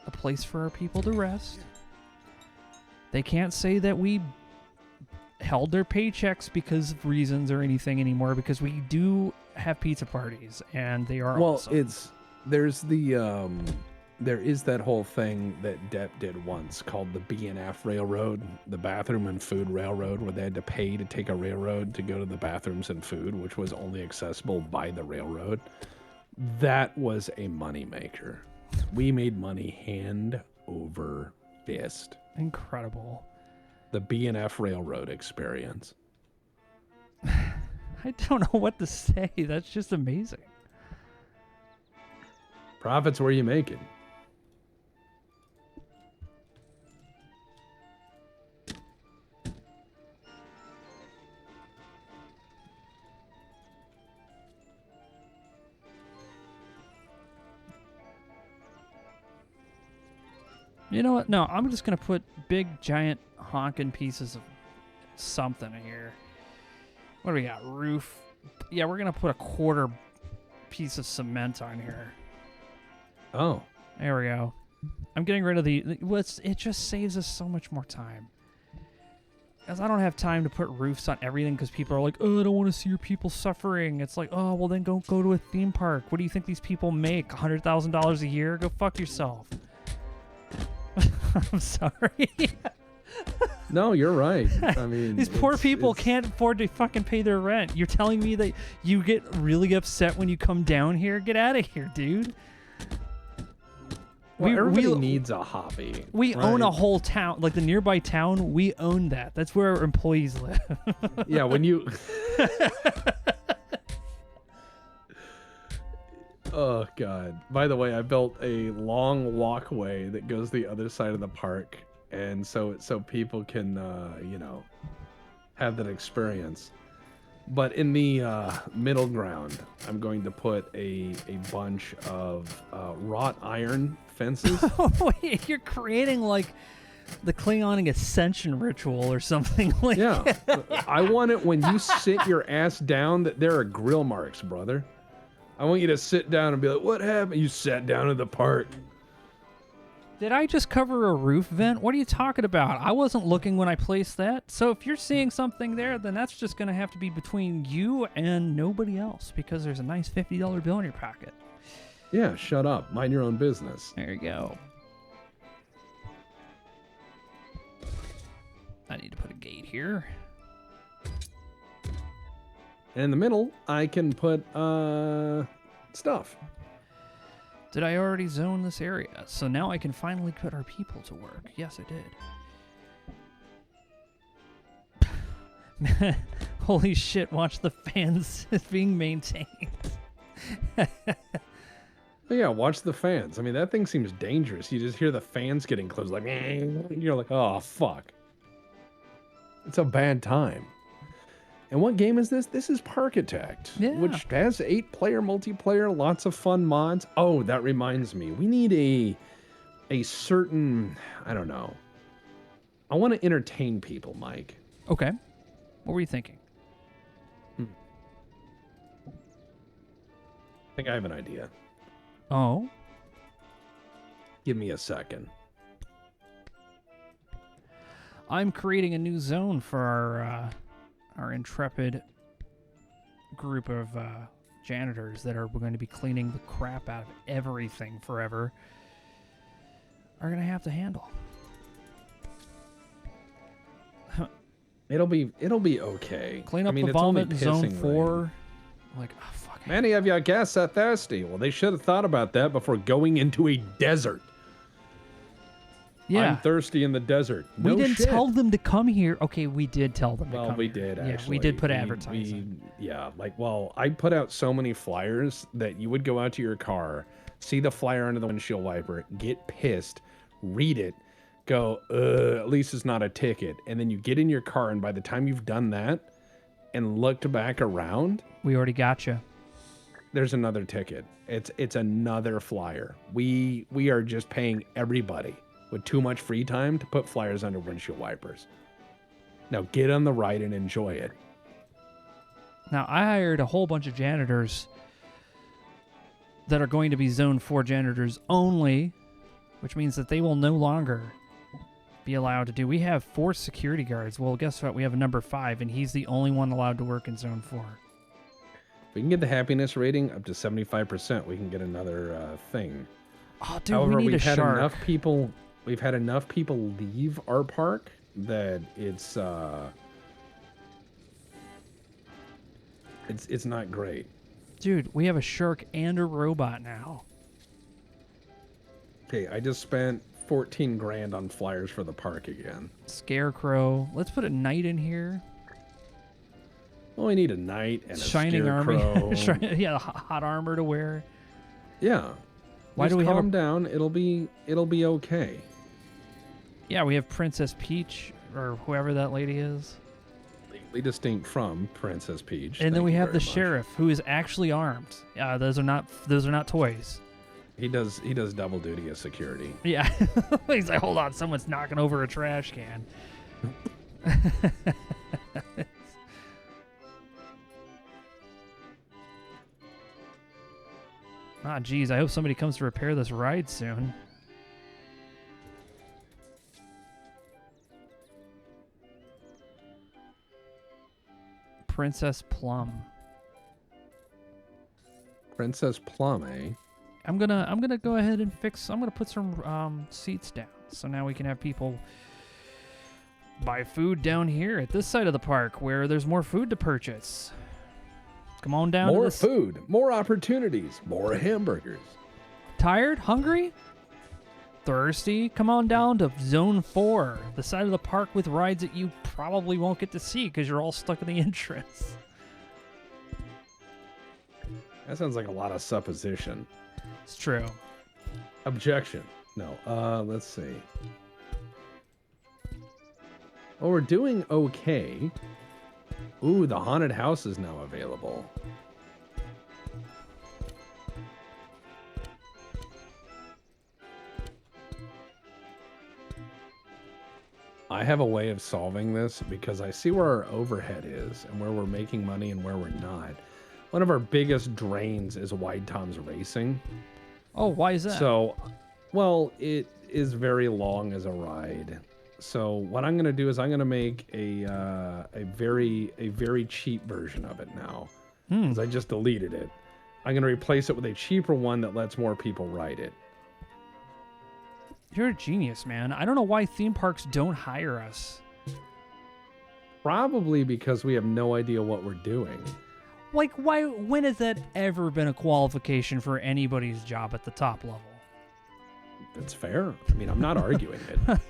a place for our people to rest. They can't say that we held their paychecks because of reasons or anything anymore, because we do have pizza parties and they are awesome. There is that whole thing that Depp did once called the B&F Railroad, the Bathroom and Food Railroad, where they had to pay to take a railroad to go to the bathrooms and food, which was only accessible by the railroad. That was a moneymaker. We made money hand over fist. Incredible. The B&F Railroad experience. I don't know what to say. That's just amazing. Profits where you make it. You know what? No, I'm just going to put big, giant, honking pieces of something here. What do we got? Roof. Yeah, we're going to put a quarter piece of cement on here. Oh. There we go. I'm getting rid of it just saves us so much more time. Because I don't have time to put roofs on everything because people are like, oh, I don't want to see your people suffering. It's like, oh, well, then go to a theme park. What do you think these people make? $100,000 a year? Go fuck yourself. I'm sorry. No, you're right. I mean, these poor people can't afford to fucking pay their rent. You're telling me that you get really upset when you come down here? Get out of here, dude. Well, everybody needs a hobby. We own a whole town. Like the nearby town, we own that. That's where our employees live. Yeah, when you... Oh, God. By the way, I built a long walkway that goes the other side of the park. And so people can, have that experience. But in the middle ground, I'm going to put a bunch of wrought iron fences. Oh, wait, you're creating like the Klingon ascension ritual or something like that. Yeah. I want it when you sit your ass down that there are grill marks, brother. I want you to sit down and be like, what happened? You sat down in the park. Did I just cover a roof vent? What are you talking about? I wasn't looking when I placed that. So if you're seeing something there, then that's just going to have to be between you and nobody else because there's a nice $50 bill in your pocket. Yeah, shut up. Mind your own business. There you go. I need to put a gate here. And in the middle, I can put stuff. Did I already zone this area? So now I can finally put our people to work. Yes, I did. Holy shit, watch the fans being maintained. But yeah, watch the fans. I mean, that thing seems dangerous. You just hear the fans getting close, like, and you're like, oh, fuck. It's a bad time. And what game is this? This is Parkitect, which has 8-player multiplayer, lots of fun mods. Oh, that reminds me. We need a certain, I don't know. I want to entertain people, Mike. Okay. What were you thinking? I think I have an idea. Oh? Give me a second. I'm creating a new zone for our intrepid group of janitors that are going to be cleaning the crap out of everything forever. Are going to have to handle. It'll be okay. Clean up I mean, the it's only vomit in Zone pissing 4. rain. Like, oh, fuck. Many of your guests are thirsty. Well, they should have thought about that before going into a desert. Yeah. I'm thirsty in the desert. We No didn't shit. tell them to come here. Okay, we did tell them to Well, come we here. did, Yeah, actually. we did put advertising. I put out so many flyers that you would go out to your car, see the flyer under the windshield wiper, get pissed, read it, go, at least it's not a ticket. And then you get in your car, and by the time you've done that and looked back around, We already got you. there's another ticket. It's another flyer. We are just paying everybody with too much free time to put flyers under windshield wipers. Now get on the ride and enjoy it. Now, I hired a whole bunch of janitors that are going to be Zone 4 janitors only, which means that they will no longer be allowed to do. We have 4 security guards. Well, guess what? We have a number 5, and he's the only one allowed to work in Zone 4. If we can get the happiness rating up to 75%, we can get another thing. Oh, dude, However, we need a we've had shark. enough people. We've had enough people leave our park that it's not great. Dude, we have a shark and a robot now. Okay, I just spent 14 grand on flyers for the park again. Scarecrow. Let's put a knight in here. Well, we need a knight and a Shining armor. scarecrow. Yeah, hot armor to wear. Yeah. Why Just do we have calm a... down? It'll be okay. Yeah, we have Princess Peach, or whoever that lady is. Legally distinct from Princess Peach. And then Thank we you have the very much. sheriff, who is actually armed. Those are not toys. He does double duty as security. Yeah. He's like, hold on, someone's knocking over a trash can. Ah, geez, I hope somebody comes to repair this ride soon. Princess Plum. Princess Plum, eh? I'm gonna go ahead and fix. I'm gonna put some seats down, so now we can have people buy food down here at this side of the park where there's more food to purchase. Come on down. More to this. food, more opportunities, more hamburgers. Tired? Hungry? Thirsty? Come on down to Zone 4, the side of the park with rides that you probably won't get to see because you're all stuck in the entrance. That sounds like a lot of supposition. It's true. Objection. No. Let's see. Well, we're doing okay. Ooh, the haunted house is now available. I have a way of solving this because I see where our overhead is and where we're making money and where we're not. One of our biggest drains is Wide Tom's Racing. Oh, why is that? So, well, it is very long as a ride. So what I'm going to do is I'm going to make a very cheap version of it now. Because I just deleted it. I'm going to replace it with a cheaper one that lets more people ride it. You're a genius, man. I don't know why theme parks don't hire us. Probably because we have no idea what we're doing. Like, why? When has that ever been a qualification for anybody's job at the top level? That's fair. I mean, I'm not arguing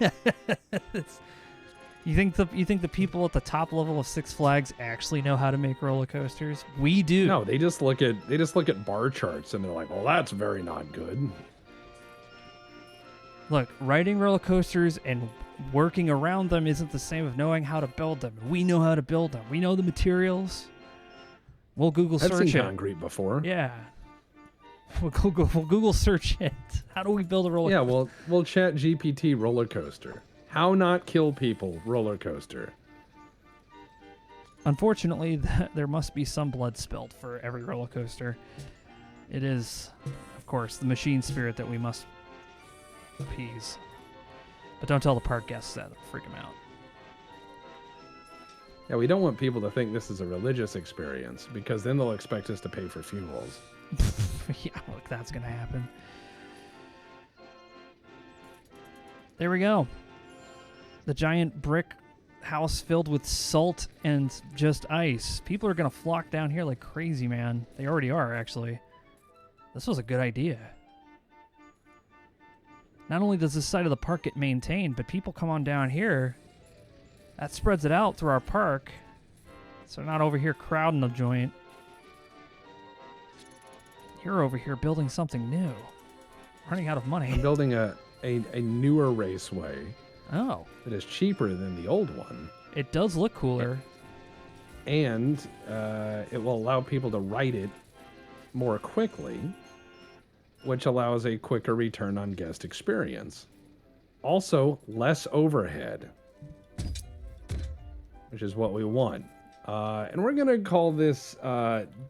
it. You think the people at the top level of Six Flags actually know how to make roller coasters? We do. No, they just look at bar charts and they're like, well, that's very not good. Look, riding roller coasters and working around them isn't the same as knowing how to build them. We know how to build them. We know the materials. We'll Google I've search seen it. concrete before. Yeah. We'll Google search it. How do we build a roller coaster? Yeah, we'll chat GPT roller coaster. How not kill people roller coaster. Unfortunately, there must be some blood spilled for every roller coaster. It is, of course, the machine spirit that we must appease. But don't tell the park guests that. It'll freak them out. Yeah, we don't want people to think this is a religious experience because then they'll expect us to pay for funerals. Yeah, look, that's going to happen. There we go. The giant brick house filled with salt and just ice. People are going to flock down here like crazy, man. They already are, actually. This was a good idea. Not only does this side of the park get maintained, but people come on down here. That spreads it out through our park. So they're not over here crowding the joint. You're over here building something new. Running out of money. I'm building a newer raceway Oh. that is cheaper than the old one. It does look cooler. And it will allow people to ride it more quickly, which allows a quicker return on guest experience. Also, less overhead, which is what we want. And we're going to call this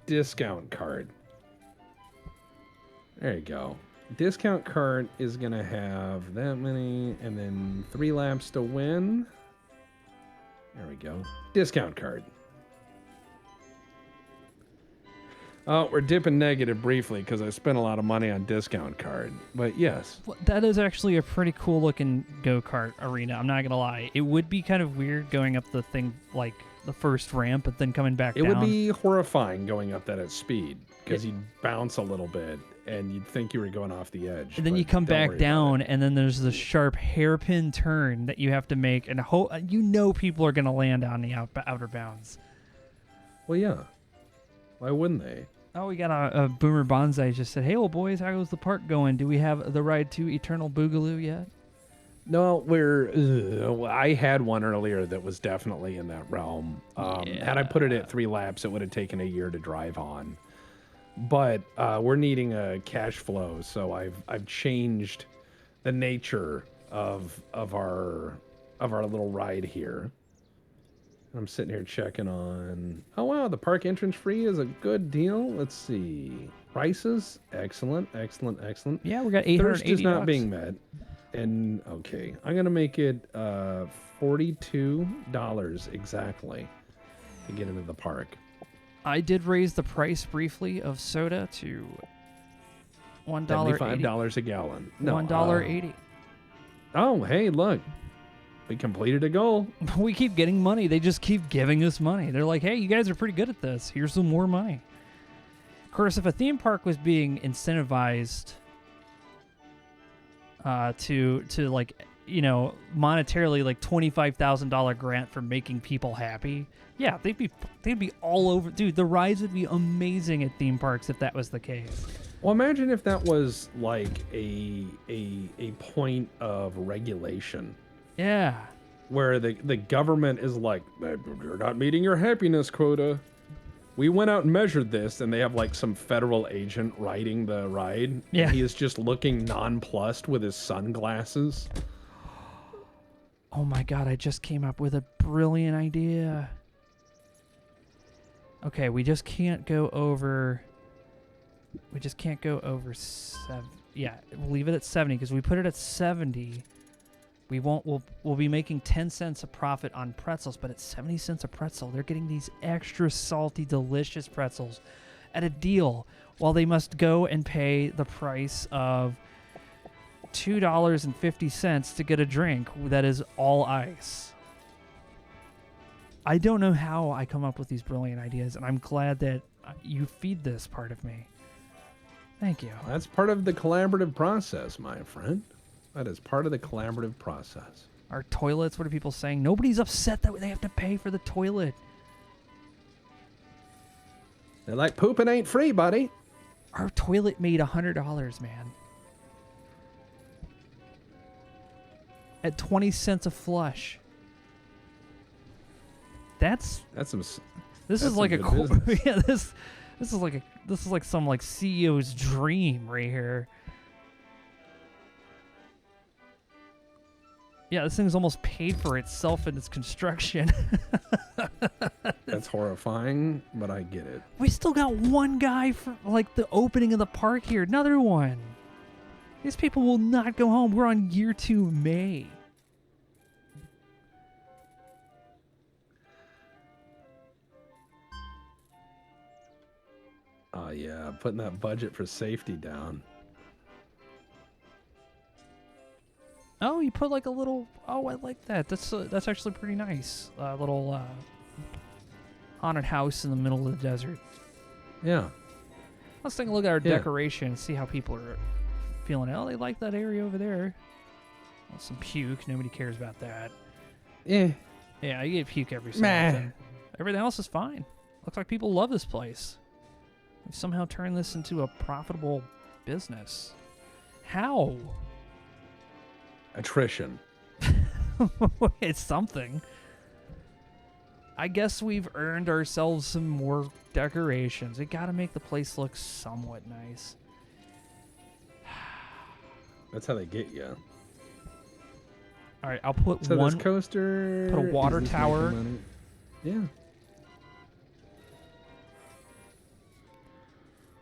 discount card. There you go. Discount card is going to have that many and then 3 laps to win. There we go. Discount card. Oh, we're dipping negative briefly because I spent a lot of money on discount card. But yes. Well, that is actually a pretty cool looking go-kart arena. I'm not going to lie. It would be kind of weird going up the thing like the first ramp but then coming back It down. would be horrifying going up that at speed because you'd bounce a little bit and you'd think you were going off the edge. And then you come back down and then there's the sharp hairpin turn that you have to make. And you know people are going to land on the outer bounds. Well, yeah. Why wouldn't they? Oh, we got a Boomer Bonsai just said, hey, well, boys, how goes the park going? Do we have the ride to Eternal Boogaloo yet? No, I had one earlier that was definitely in that realm. Had I put it at 3 laps, it would have taken a year to drive on. But we're needing a cash flow, so I've changed the nature of our little ride here. I'm sitting here checking on. Oh wow, the park entrance free is a good deal. Let's see, prices excellent. Yeah, we got 880 Thirst is not bucks. being met. And okay, I'm gonna make it $42 exactly to get into the park. I did raise the price briefly of soda to $1.80. $75 a gallon. No, $1.80. Oh, hey, look, we completed a goal. We keep getting money. They just keep giving us money. They're like, hey, you guys are pretty good at this. Here's some more money. Of course, if a theme park was being incentivized to like, you know, monetarily, like $25,000 grant for making people happy, yeah, they'd be all over. Dude, the rides would be amazing at theme parks if that was the case. Well, imagine if that was like a point of regulation. Yeah. Where the government is like, you're not meeting your happiness quota. We went out and measured this, and they have like some federal agent riding the ride. Yeah. And he is just looking nonplussed with his sunglasses. Oh my god, I just came up with a brilliant idea. Okay, we just can't go over 7. Yeah, we'll leave it at 70 because we put it at 70. We'll be making 10 cents a profit on pretzels, but at 70 cents a pretzel, they're getting these extra salty, delicious pretzels at a deal while they must go and pay the price of $2.50 to get a drink that is all ice. I don't know how I come up with these brilliant ideas, and I'm glad that you feed this part of me. Thank you. That's part of the collaborative process, my friend. That is part of the collaborative process. Our toilets, what are people saying? Nobody's upset that they have to pay for the toilet. They're like, pooping ain't free, buddy. Our toilet made $100, man. At 20 cents a flush. This That's is some like a good business. yeah, this is like some like CEO's dream right here. Yeah, this thing's almost paid for itself in its construction. That's horrifying, but I get it. We still got one guy for like the opening of the park here. Another one. These people will not go home. We're on year 2 May. Oh yeah, putting that budget for safety down. Oh, you put like a little. Oh, I like that. That's actually pretty nice. Little haunted house in the middle of the desert. Yeah. Let's take a look at our Yeah. decoration and see how people are feeling. Oh, they like that area over there. Well, some puke. Nobody cares about that. Yeah. Yeah, I get puke every so Meh. often. Everything else is fine. Looks like people love this place. We've somehow turned this into a profitable business. How? Attrition. It's something. I guess we've earned ourselves some more decorations. We gotta make the place look somewhat nice. That's how they get you. All right, I'll put So one. this coaster. put a water is this tower. making money? Yeah.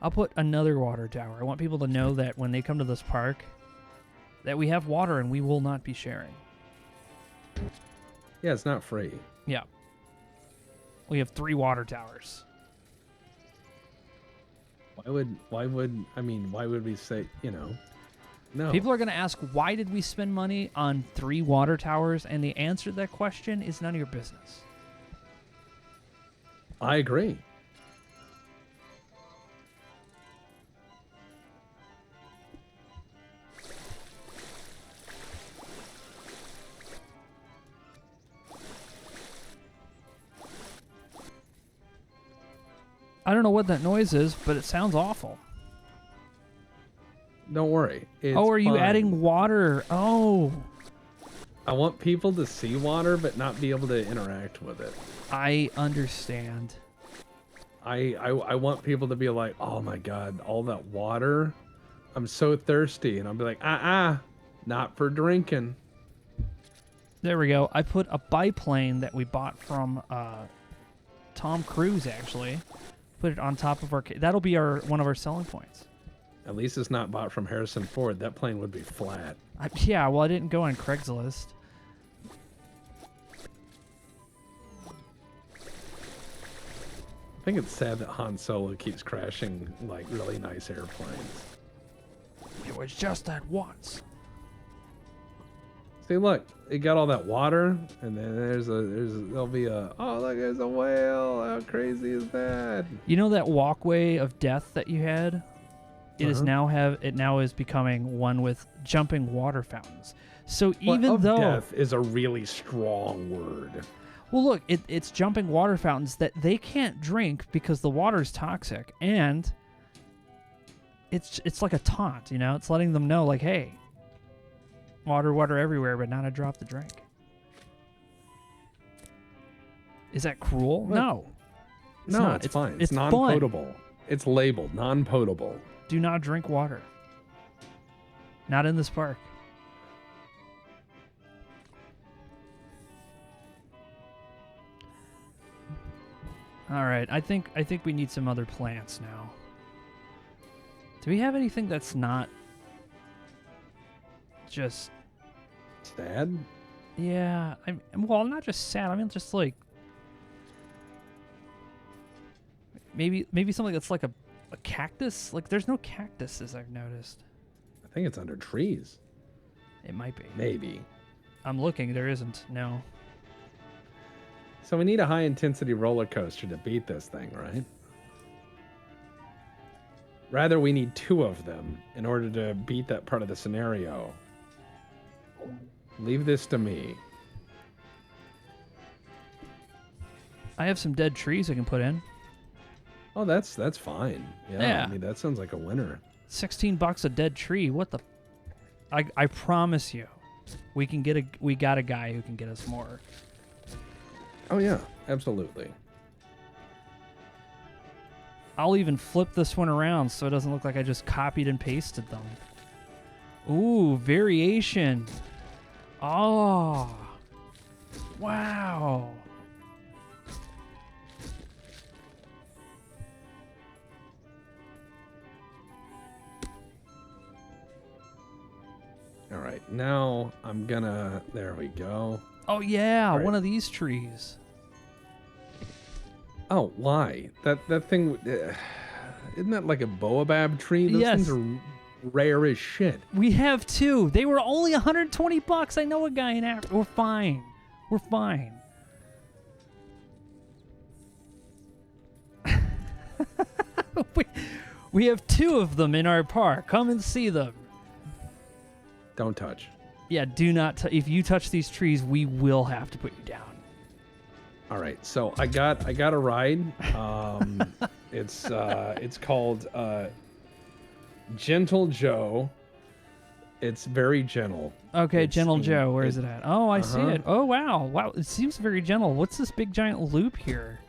I'll put another water tower. I want people to know that when they come to this park, that we have water and we will not be sharing. Yeah, it's not free. Yeah. We have 3 water towers. Why would we say, no. People are going to ask, why did we spend money on 3 water towers? And the answer to that question is none of your business. I agree. I don't know what that noise is, but it sounds awful. Don't worry. It's are you fine. adding water? Oh, I want people to see water, but not be able to interact with it. I understand. I want people to be like, oh my god, all that water. I'm so thirsty. And I'll be like, not for drinking. There we go. I put a biplane that we bought from Tom Cruise, actually. Put it on top of our... That'll be one of our selling points. At least it's not bought from Harrison Ford. That plane would be flat. Yeah, well, I didn't go on Craigslist. I think it's sad that Han Solo keeps crashing like really nice airplanes. It was just that once. See, look, it got all that water, and then there'll be oh look, there's a whale. How crazy is that? You know that walkway of death that you had? It is Uh-huh. now is becoming one with jumping water fountains. So But even of though death is a really strong word. well, look, it's jumping water fountains that they can't drink because the water's toxic, and it's like a taunt, you know? It's letting them know, like, hey, water everywhere, but not a drop to drink. Is that cruel? What? No. No, not. it's fine. It's It's fun. non-potable. It's labeled non-potable. Do not drink water. Not in this park. All right, I think we need some other plants now. Do we have anything that's not just Sad? yeah, well, not just sad. I mean just like maybe something that's like a cactus? Like there's no cactuses I've noticed. I think it's under trees. It might be. Maybe. I'm looking, there isn't. No. So we need a high-intensity roller coaster to beat this thing, right? Rather, we need 2 of them in order to beat that part of the scenario. Leave this to me. I have some dead trees I can put in. Oh, that's fine. Yeah. I mean, that sounds like a winner. $16 a dead tree. What the? I promise you, we got a guy who can get us more. Oh yeah, absolutely. I'll even flip this one around so it doesn't look like I just copied and pasted them. Ooh, variation. Oh. Wow. All right, now I'm gonna. There we go. Oh yeah, Right. one of these trees. Oh, why? That thing. Isn't that like a baobab tree? Those Yes. things are rare as shit. We have two. They were only $120. I know a guy in Africa. We're fine. We're fine. we have two of them in our park. Come and see them. Don't touch. Yeah, do not. If you touch these trees, we will have to put you down. All right, so I got a ride. It's called Gentle Joe. It's very gentle. Okay, It's Gentle in- Joe. Where is it at? Oh, I see Uh-huh. it. Oh, wow. Wow, it seems very gentle. What's this big giant loop here?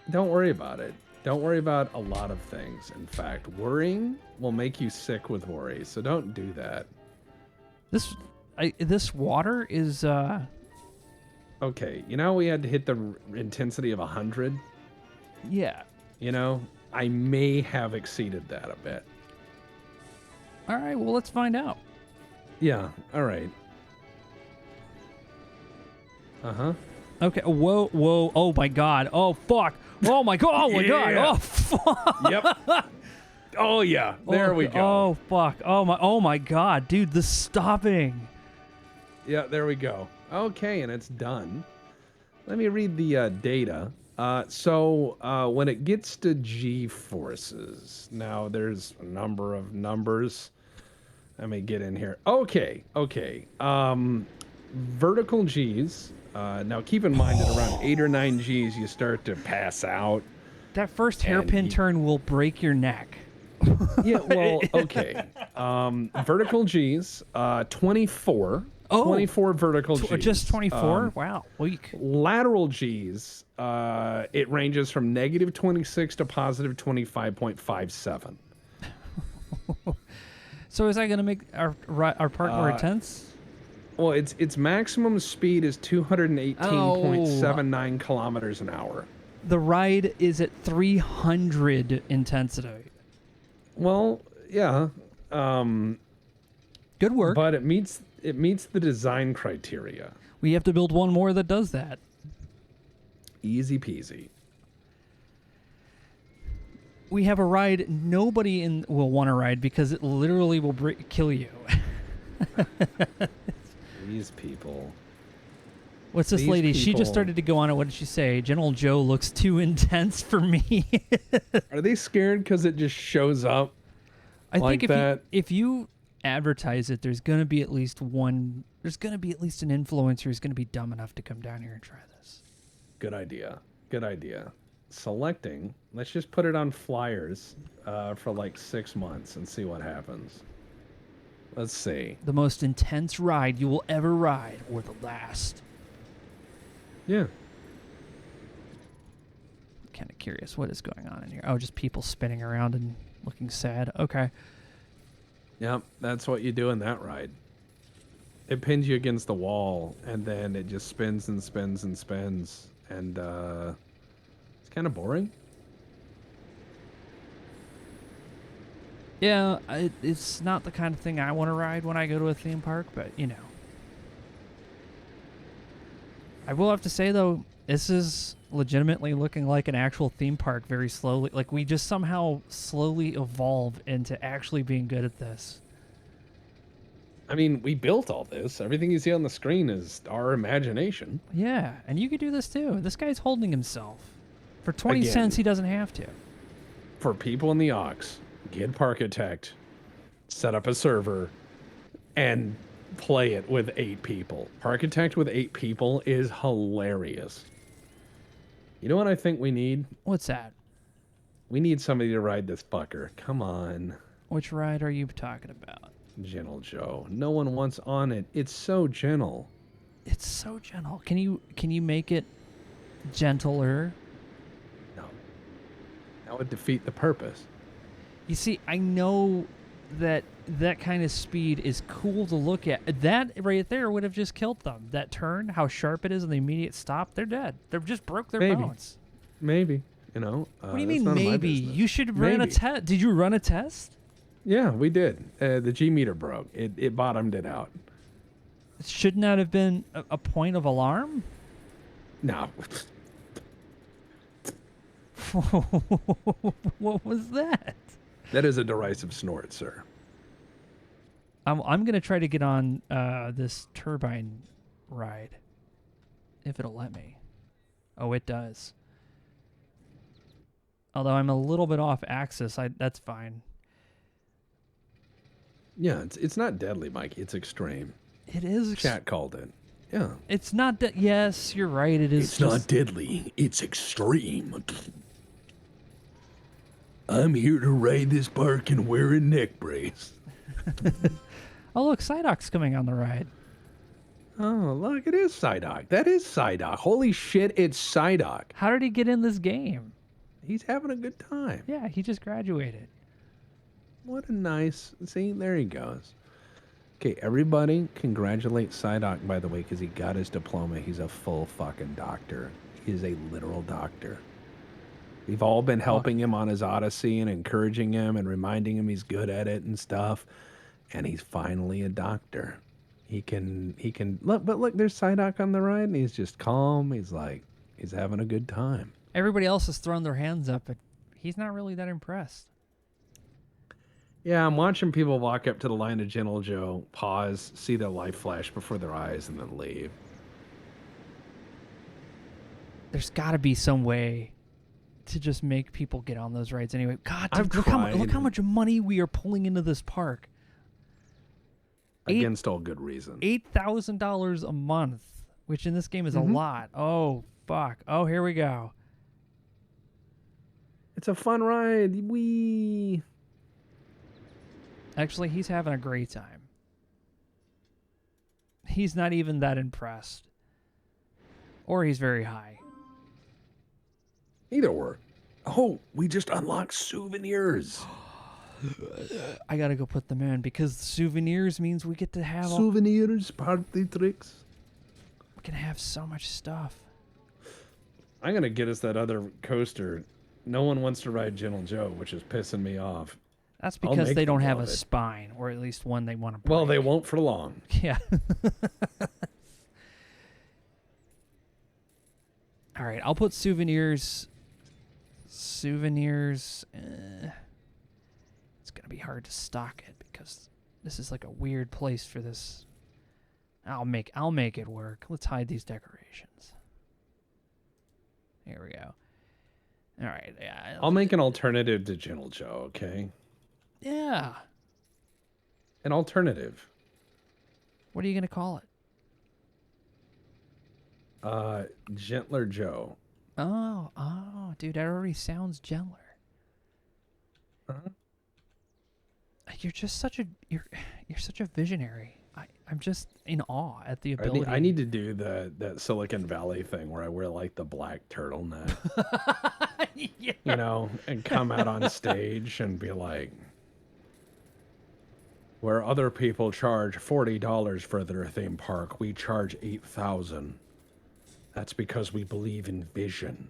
Don't worry about it. Don't worry about a lot of things. In fact, worrying will make you sick with worry, so don't do that. This water is Okay, you know we had to hit the intensity of 100? yeah. You know, I may have exceeded that a bit. All right, well, let's find out. Yeah, all right. Uh-huh. Okay. Whoa, whoa. Oh my God. Oh fuck. Oh my God. Oh my God. Yeah. Oh fuck. Yep. Oh yeah, there we go. Oh fuck. Oh my God, dude, the stopping. Yeah, there we go. Okay, and it's done. Let me read the data. So when it gets to G-forces, now there's a number of numbers. Let me get in here. Okay. Vertical G's. Now keep in mind at around 8 or 9 G's, you start to pass out. That first And hairpin you- turn will break your neck. Yeah, well, okay. Vertical G's, 24. Oh. 24 vertical G's. Just 24? Wow. Weak. Lateral G's, it ranges from negative 26 to positive 25.57. So is that going to make our park more intense? Well, its maximum speed is 218.79 kilometers an hour. The ride is at 300 intensity. Well, yeah, Good work. but it meets the design criteria. We have to build one more that does that. Easy peasy. We have a ride nobody will want to ride because it literally will kill you. These people. What's this These lady? She just people- started to go on it. What did she say? General Joe looks too intense for me. Are they scared because it just shows up? I Like think that? if you advertise it, there's going to be at least one. There's going to be at least an influencer who's going to be dumb enough to come down here and try this. Good idea. Good idea. Selecting. Let's just put it on flyers for like 6 months and see what happens. Let's see. The most intense ride you will ever ride, or the last. Yeah. Kind of curious what is going on in here. Oh, just people spinning around and looking sad. Okay. Yep. That's what you do in that ride. It pins you against the wall, and then it just spins and spins and spins, and it's kind of boring. Yeah, it's not the kind of thing I want to ride when I go to a theme park, but you know. I will have to say though, this is legitimately looking like an actual theme park very slowly. Like we just somehow slowly evolve into actually being good at this. I mean, we built all this. Everything you see on the screen is our imagination. Yeah, and you could do this too. This guy's holding himself. For 20 Again. cents, he doesn't have to. For people in the aux, get Parkitect, set up a server, and play it with 8 people. Architect with 8 people is hilarious. You know what I think we need? What's that? We need somebody to ride this fucker. Come on, Which ride are you talking about? Gentle Joe. No one wants on it. It's so gentle. It's so gentle. Can you make it gentler? No. That would defeat the purpose. You see, I know that that kind of speed is cool to look at. That right there would have just killed them. That turn, how sharp it is, and the immediate stop, they're dead. They just broke their Maybe. bones. Maybe, you know. What do you that's mean none of my maybe? business. You should run a Maybe. test. Did you run a test? Yeah, we did. The G meter broke. It bottomed it out. Shouldn't that have been a point of alarm? No. What was that? That is a derisive snort, sir. I'm gonna try to get on this turbine ride, if it'll let me. Oh, it does. Although I'm a little bit off axis, that's fine. Yeah, it's not deadly, Mikey. It's extreme. It is. Chat called it. Yeah. It's not that. Yes, you're right. It is. It's not deadly. It's extreme. I'm here to ride this park and wear a neck brace. Oh, look, Psyduck's coming on the ride. Oh, look, it is Psyduck. That is Psyduck. Holy shit, it's Psyduck. How did he get in this game? He's having a good time. Yeah, he just graduated. What a nice... See, there he goes. Okay, everybody congratulate Psyduck, by the way, because he got his diploma. He's a full fucking doctor. He is a literal doctor. We've all been helping him on his odyssey and encouraging him and reminding him he's good at it and stuff. And he's finally a doctor. He can look, but look, there's Psyduck on the ride, and he's just calm. He's like, he's having a good time. Everybody else has thrown their hands up, but he's not really that impressed. Yeah, I'm watching people walk up to the line of Gentle Joe, pause, see their life flash before their eyes, and then leave. There's got to be some way to just make people get on those rides anyway. God, I've dude, look how much money we are pulling into this park. Against all good reason. $8,000 a month, which in this game is a lot. Oh, fuck. Oh, here we go. It's a fun ride. Wee. Actually, he's having a great time. He's not even that impressed. Or he's very high. Either or. Oh, we just unlocked souvenirs. I gotta go put them in because souvenirs means we get to have Souvenirs, party tricks. we can have so much stuff. I'm going to get us that other coaster. No one wants to ride Gentle Joe, which is pissing me off. That's I'll because make they don't them have a love it. spine, or at least one they want to break. Well, they won't for long. Yeah. All right, I'll put souvenirs. Souvenirs. It's gonna be hard to stock it because this is like a weird place for this. I'll make it work. Let's hide these decorations. Here we go. All right. Yeah. I'll make an alternative to Gentle Joe, okay? Yeah. An alternative. What are you gonna call it? Gentler Joe. Oh, dude, that already sounds gentler. Uh-huh. You're just such a you're such a visionary. I'm just in awe at the ability. I need to do that Silicon Valley thing where I wear like the black turtleneck, Yeah. you know, and come out on stage and be like, where other people charge $40 for their theme park, we charge $8,000. That's because we believe in vision.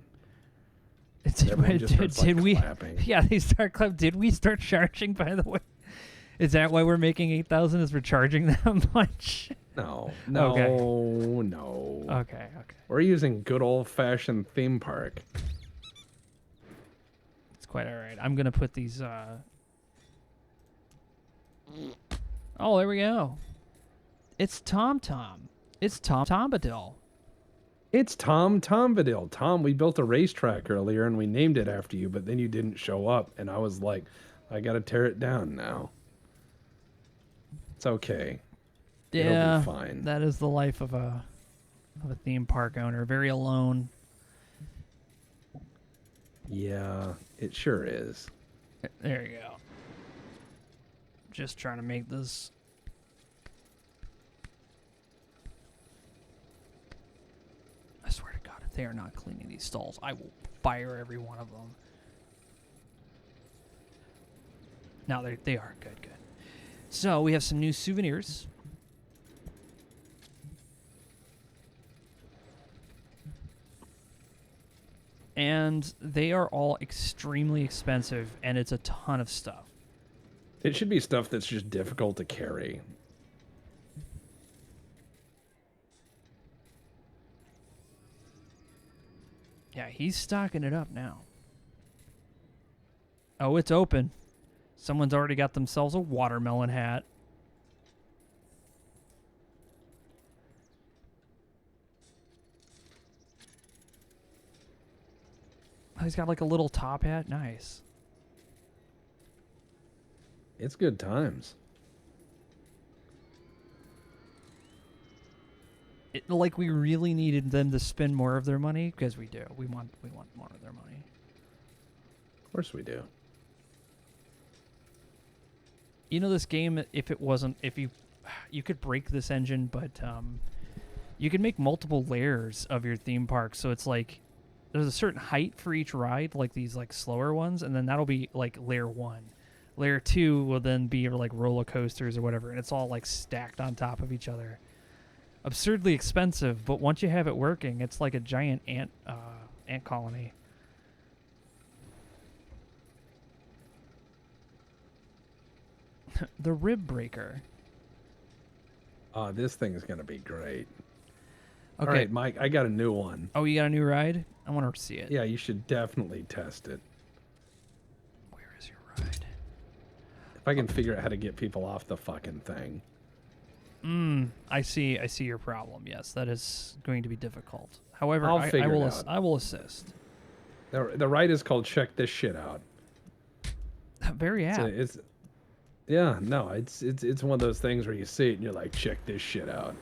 Everyone just starts, like, clapping. Yeah, they start clapping. Did we start charging? By the way, is that why we're making 8,000? Is we're charging that much? No. Okay. We're using good old-fashioned theme park. It's quite all right. I'm gonna put these. Oh, there we go. It's Tom. It's Tom Bombadil. It's Tom Bombadil. Tom, we built a racetrack earlier and we named it after you, but then you didn't show up, and I was like, I gotta tear it down now. It's okay. It'll Yeah, be fine. that is the life of a theme park owner. Very alone. Yeah, it sure is. There you go. Just trying to make this. I swear to God, if they are not cleaning these stalls, I will fire every one of them. No, they are. Good, good. So, we have some new souvenirs. And they are all extremely expensive, and it's a ton of stuff. It should be stuff that's just difficult to carry. Yeah, he's stocking it up now. Oh, it's open. Someone's already got themselves a watermelon hat. Oh, he's got like a little top hat. Nice. It's good times. Like we really needed them to spend more of their money because we do. We want more of their money. Of course we do. You know, this game, if you could break this engine, but you can make multiple layers of your theme park. So it's like there's a certain height for each ride, like these like slower ones, and then that'll be like layer 1. Layer 2 will then be like roller coasters or whatever, and it's all like stacked on top of each other. Absurdly expensive, but once you have it working, it's like a giant ant colony. The rib breaker. This thing's gonna be great. Okay. All right, Mike, I got a new one. Oh, you got a new ride? I want to see it. Yeah, you should definitely test it. Where is your ride? If I can figure out how to get people off the fucking thing. I see your problem. Yes, that is going to be difficult. However, I'll I figure will it out. I will assist. The ride is called Check This Shit Out. Very apt. It's yeah, no, it's one of those things where you see it and you're like, check this shit out.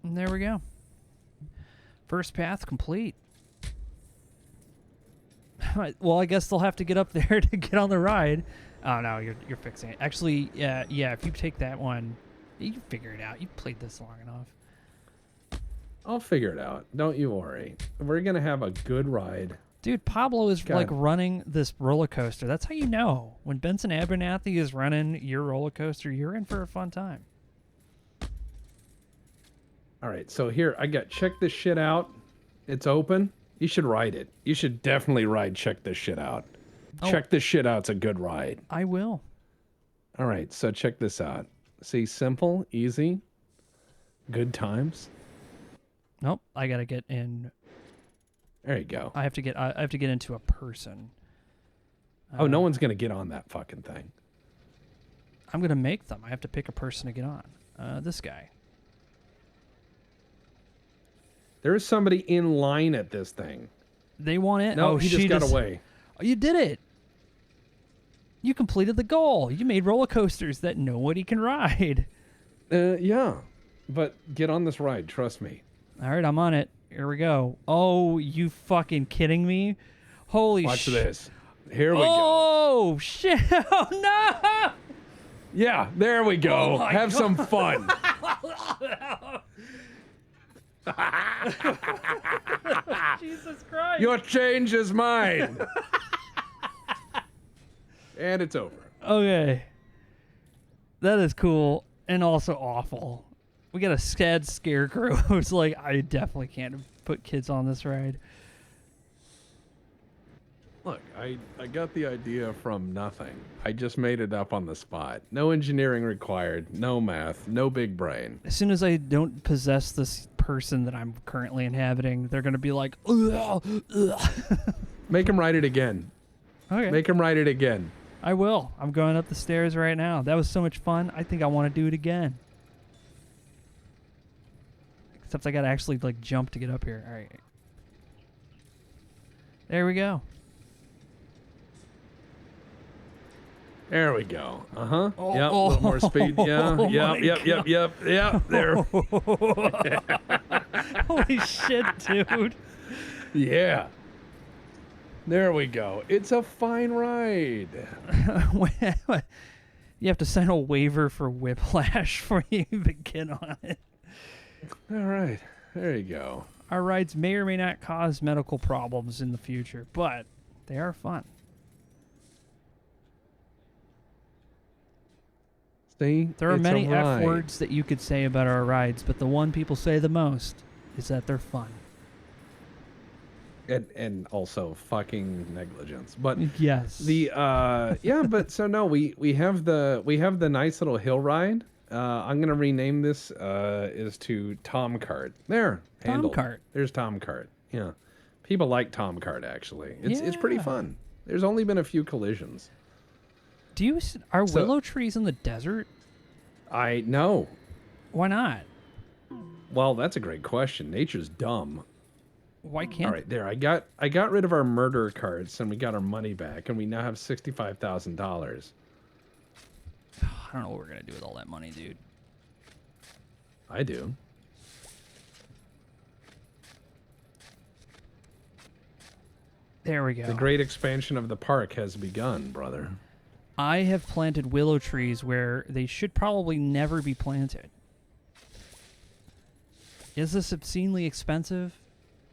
And there we go. First path complete. Well, I guess they'll have to get up there to get on the ride. Oh no, you're fixing it. Actually, yeah. If you take that one, you can figure it out. You played this long enough. I'll figure it out. Don't you worry. We're gonna have a good ride. Dude, Pablo is God. like running this roller coaster. That's how you know. When Benson Abernathy is running your roller coaster, you're in for a fun time. All right, so here I got Check This Shit Out. It's open. You should ride it. You should definitely ride Check This Shit Out. Oh. Check This Shit Out's a good ride. I will. All right, so check this out. See, simple, easy, good times. Nope, I gotta get in. There you go. I have to get into a person. Oh, no one's gonna get on that fucking thing. I'm gonna make them. I have to pick a person to get on. This guy. There is somebody in line at this thing. They want it. No, oh, he she just got away. Oh, you did it. You completed the goal. You made roller coasters that nobody can ride. Yeah, but get on this ride. Trust me. All right, I'm on it. Here we go. Oh, you fucking kidding me? Holy shit. Watch this. Here we go. Oh, shit. Oh, no. Yeah, there we go. Oh my Have God. some fun. Jesus Christ. Your change is mine. And it's over. Okay. That is cool and also awful. We got a sad scarecrow who's like, I definitely can't put kids on this ride. Look, I got the idea from nothing. I just made it up on the spot. No engineering required, no math, no big brain. As soon as I don't possess this person that I'm currently inhabiting, they're going to be like, ugh, ugh. Make him write it again. Okay. Make him write it again. I will. I'm going up the stairs right now. That was so much fun. I think I want to do it again. Except I got to actually like jump to get up here. All right. There we go. There we go. Uh-huh. Oh, Yep, a little more speed. Yeah, oh yep, my yep. There. Holy shit, dude. Yeah. There we go. It's a fine ride. You have to sign a waiver for whiplash before you even get on it. All right. There you go. Our rides may or may not cause medical problems in the future, but they are fun. See? There are It's many a ride. F words that you could say about our rides, but the one people say the most is that they're fun. And also fucking negligence. But Yes. yeah, but so no, we have the nice little hill ride. I'm gonna rename this is to Tom Cart. There, Tom handled. Cart. There's Tom Cart. Yeah, people like Tom Cart actually. It's pretty Yeah. fun. There's only been a few collisions. Are So- willow trees in the desert? I know. Why not? Well, that's a great question. Nature's dumb. Why can't? All right, there. I got rid of our murder cards and we got our money back, and we now have $65,000. I don't know what we're gonna do with all that money, dude. I do. There we go. The great expansion of the park has begun, brother. I have planted willow trees where they should probably never be planted. Is this obscenely expensive?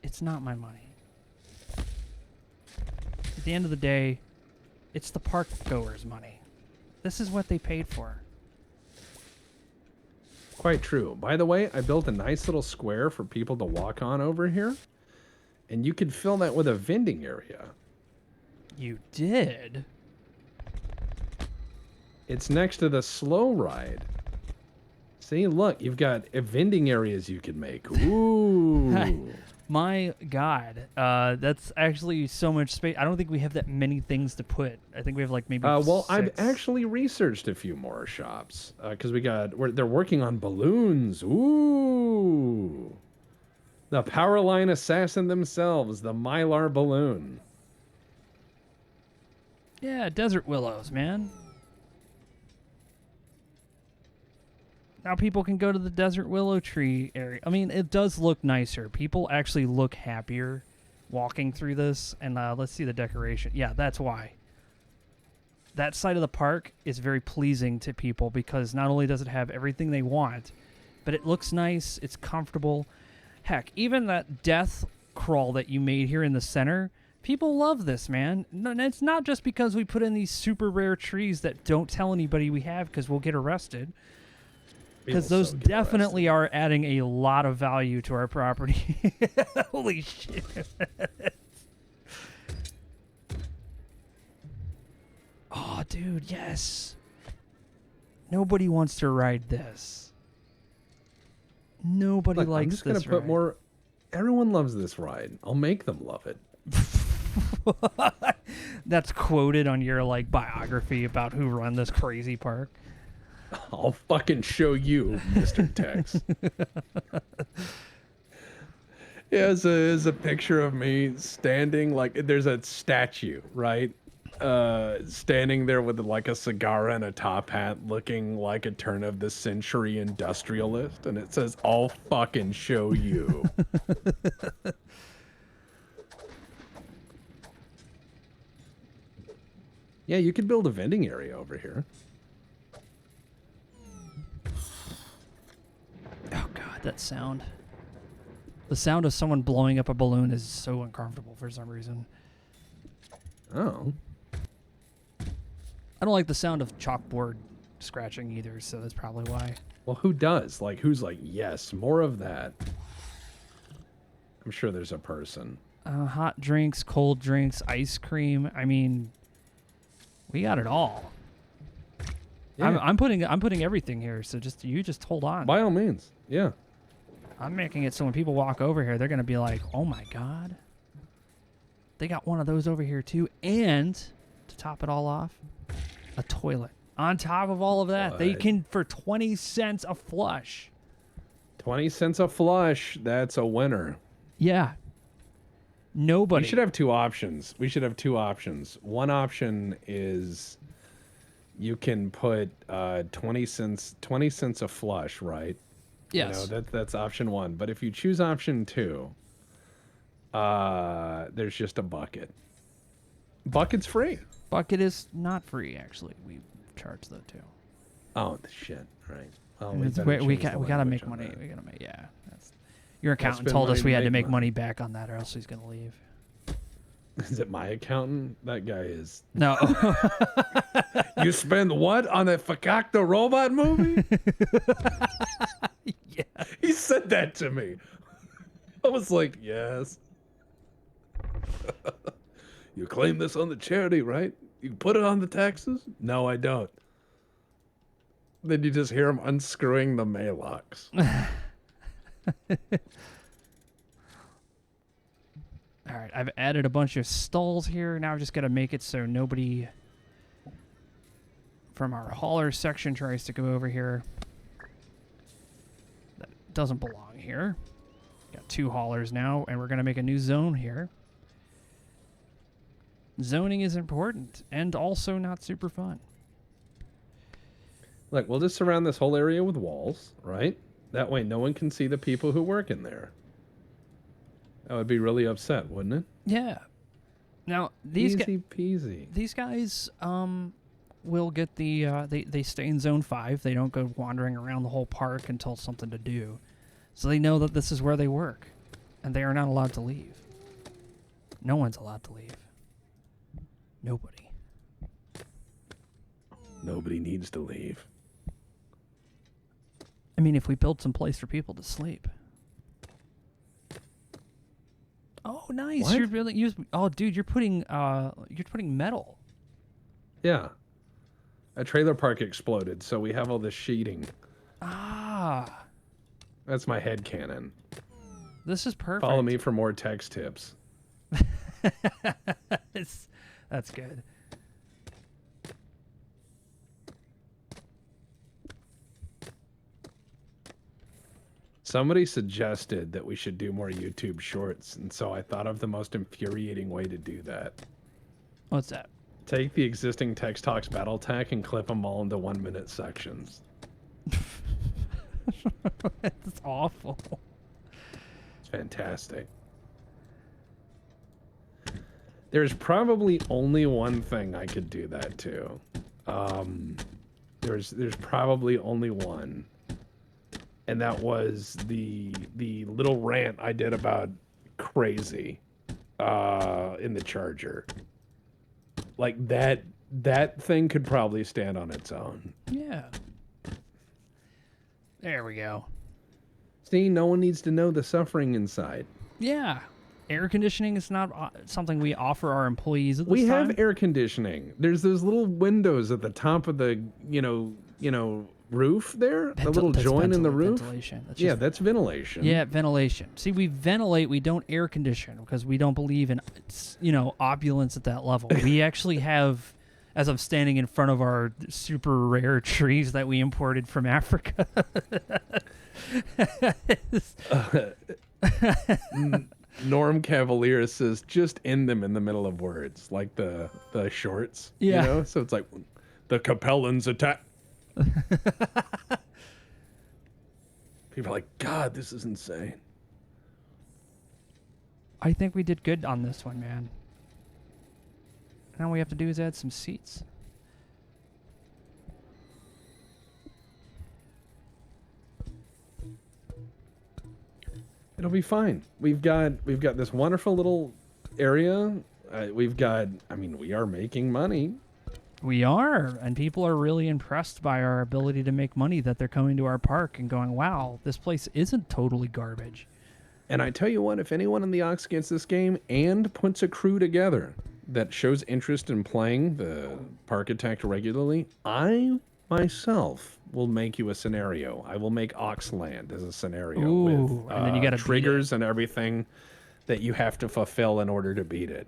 It's not my money. At the end of the day, it's the park goers' money. This is what they paid for. Quite true. By the way, I built a nice little square for people to walk on over here. And you could fill that with a vending area. You did? It's next to the slow ride. See, look, you've got vending areas you could make. Ooh. My God, that's actually so much space. I don't think we have that many things to put. I think we have like maybe. Well, I've 6. actually researched a few more shops because they're working on balloons. Ooh. The Powerline assassin themselves, the Mylar balloon. Yeah, desert willows, man. Now people can go to the desert willow tree area. I mean, it does look nicer. People actually look happier walking through this. And let's see the decoration. Yeah, that's why. That side of the park is very pleasing to people because not only does it have everything they want, but it looks nice. It's comfortable. Heck, even that death crawl that you made here in the center, people love this, man. No, and it's not just because we put in these super rare trees that don't tell anybody we have because we'll get arrested. Because People those so get definitely are adding a lot of value to our property. Holy shit. Oh, dude, yes. Nobody wants to ride this. Nobody Look, likes I'm just this gonna put ride. more. Everyone loves this ride. I'll make them love it. That's quoted on your like biography about who run this crazy park. I'll fucking show you, Mr. Tex. Yeah, it's a picture of me standing like there's a statue, right? Standing there with like a cigar and a top hat, looking like a turn of the century industrialist, and it says, "I'll fucking show you." Yeah, you could build a vending area over here. Oh god, that sound. The sound of someone blowing up a balloon is so uncomfortable for some reason. Oh. I don't like the sound of chalkboard scratching either, so that's probably why. Well, who does? Like, who's like, yes, more of that? I'm sure there's a person. Hot drinks, cold drinks, ice cream. I mean, we got it all. Yeah. I'm putting everything here, so just hold on. By all means, yeah. I'm making it so when people walk over here, they're gonna be like, "Oh my god, they got one of those over here too." And to top it all off, a toilet. On top of all of that, they What? can for 20 cents a flush. 20 cents a flush. That's a winner. Yeah. Nobody. We should have two options. One option is you can put 20 cents a flush, right? Yes. You know, that's option one. But if you choose option two, there's just a bucket. Bucket's free. Bucket is not free, actually. We charge though too. Oh shit! Right. Well, And we gotta make money. We gotta make That's your accountant spend told us money we to had to make make money money. back on that, or else he's gonna leave. Is it my accountant? That guy is. No. You spend what on a Fakakta robot movie? Yeah. He said that to me. I was like, yes. You claim this on the charity, right? You put it on the taxes? No, I don't. Then you just hear him unscrewing the maylocks. All right, I've added a bunch of stalls here. Now I've just got to make it so nobody from our hauler section tries to go over here. That doesn't belong here. Got 2 haulers now, and we're going to make a new zone here. Zoning is important and also not super fun. Look, we'll just surround this whole area with walls, right? That way no one can see the people who work in there. That would be really upset, wouldn't it? Yeah. Now these Easy peasy. these guys will get the they stay in zone 5. They don't go wandering around the whole park until something to do. So they know that this is where they work, and they are not allowed to leave. No one's allowed to leave. Nobody. Nobody needs to leave. I mean, if we build some place for people to sleep. Oh, nice! What? You're really oh, dude, you're putting metal. Yeah. A trailer park exploded, so we have all this sheeting. Ah, That's my headcanon. this is perfect. Follow me for more text tips. That's good. Somebody suggested that we should do more YouTube shorts, and so I thought of the most infuriating way to do that. What's that? Take the existing Text Talks battle tech and clip them all into 1-minute sections. That's awful. It's fantastic. There's probably only one thing I could do that to. There's probably only one. And that was the little rant I did about crazy in the Charger. Like that thing could probably stand on its own. Yeah. There we go. See, no one needs to know the suffering inside. Yeah. Air conditioning is not something we offer our employees at this We time. have air conditioning. There's those little windows at the top of the, roof there. The little That's joint in the roof. ventilation. That's Yeah, just- that's ventilation. Yeah, ventilation. See, we ventilate, we don't air condition because we don't believe in, opulence at that level. We actually have, as I'm standing in front of our super rare trees that we imported from Africa. Norm Cavalier says just end them in the middle of words, like the shorts. Yeah. So it's like the Capellans attack. People are like, God, this is insane. I think we did good on this one, man. Now all we have to do is add some seats. It'll be fine. We've got this wonderful little area. We are making money. We are, and people are really impressed by our ability to make money, that they're coming to our park and going, wow, this place isn't totally garbage. And I tell you what, if anyone in the Ox gets this game and puts a crew together that shows interest in playing the Parkitect regularly, I myself will make you a scenario. I will make Oxland as a scenario with and then you gotta beat triggers and everything that you have to fulfill in order to beat it.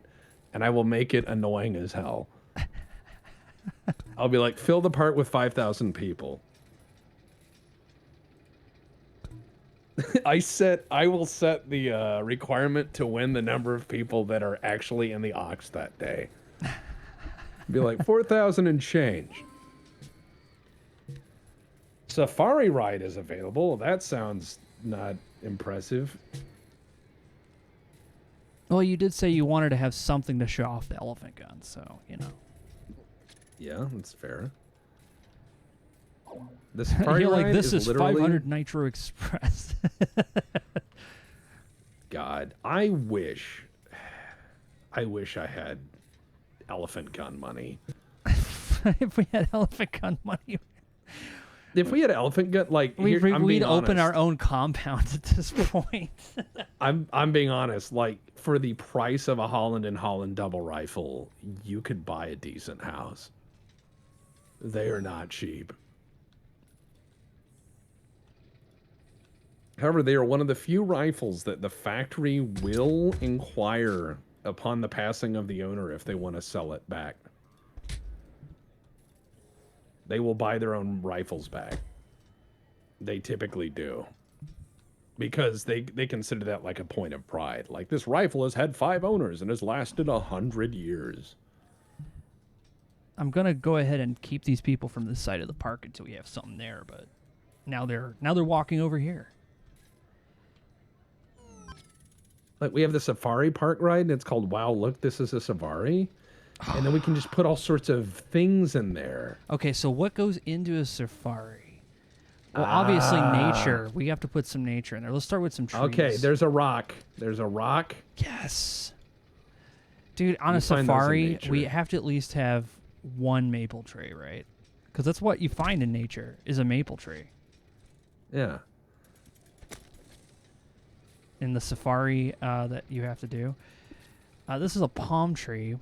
And I will make it annoying as hell. I'll be like, fill the part with 5,000 people. I will set the requirement to win the number of people that are actually in the ox that day. Be like 4,000 and change. Safari ride is available. That sounds not impressive. Well, you did say you wanted to have something to show off the elephant gun, so, you know. Yeah, that's fair. The Safari You're like, ride this is literally 500 Nitro Express. God, I wish I had elephant gun money. If we had elephant gun money, If we had elephant gun, like we'd I'm being open our honest. own compound at this point. I'm being honest. Like for the price of a Holland and Holland double rifle, you could buy a decent house. They are not cheap. However, they are one of the few rifles that the factory will inquire upon the passing of the owner if they want to sell it back. They will buy their own rifles back. They typically do. Because they consider that like a point of pride. Like, this rifle has had 5 owners and has lasted 100 years. I'm gonna go ahead and keep these people from this side of the park until we have something there, but now they're walking over here. Like, we have the safari park ride, and it's called Wow, Look, This is a Safari. And then we can just put all sorts of things in there. Okay, so what goes into a safari? Well, obviously nature. We have to put some nature in there. Let's start with some trees. Okay, there's a rock. There's a rock. Yes. Dude, on You a find those in safari, nature. we have to at least have one maple tree, right? Because that's what you find in nature, is a maple tree. Yeah. In the safari that you have to do. This is a palm tree.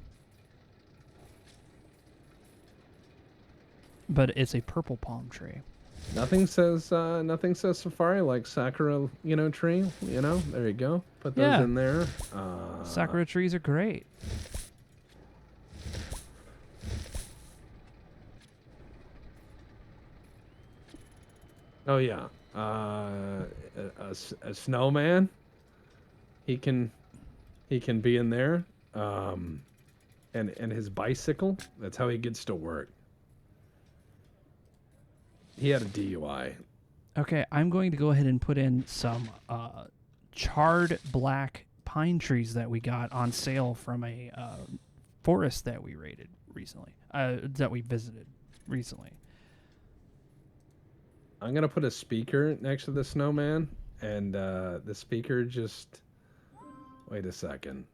But it's a purple palm tree. Nothing says safari like sakura, tree. There you go. Put those Yeah. in there. Sakura trees are great. Oh yeah. A snowman. He can be in there. And his bicycle. That's how he gets to work. He had a DUI. Okay, I'm going to go ahead and put in some charred black pine trees that we got on sale from a forest that we raided recently. That we visited recently. I'm gonna put a speaker next to the snowman, and the speaker just... Wait a second.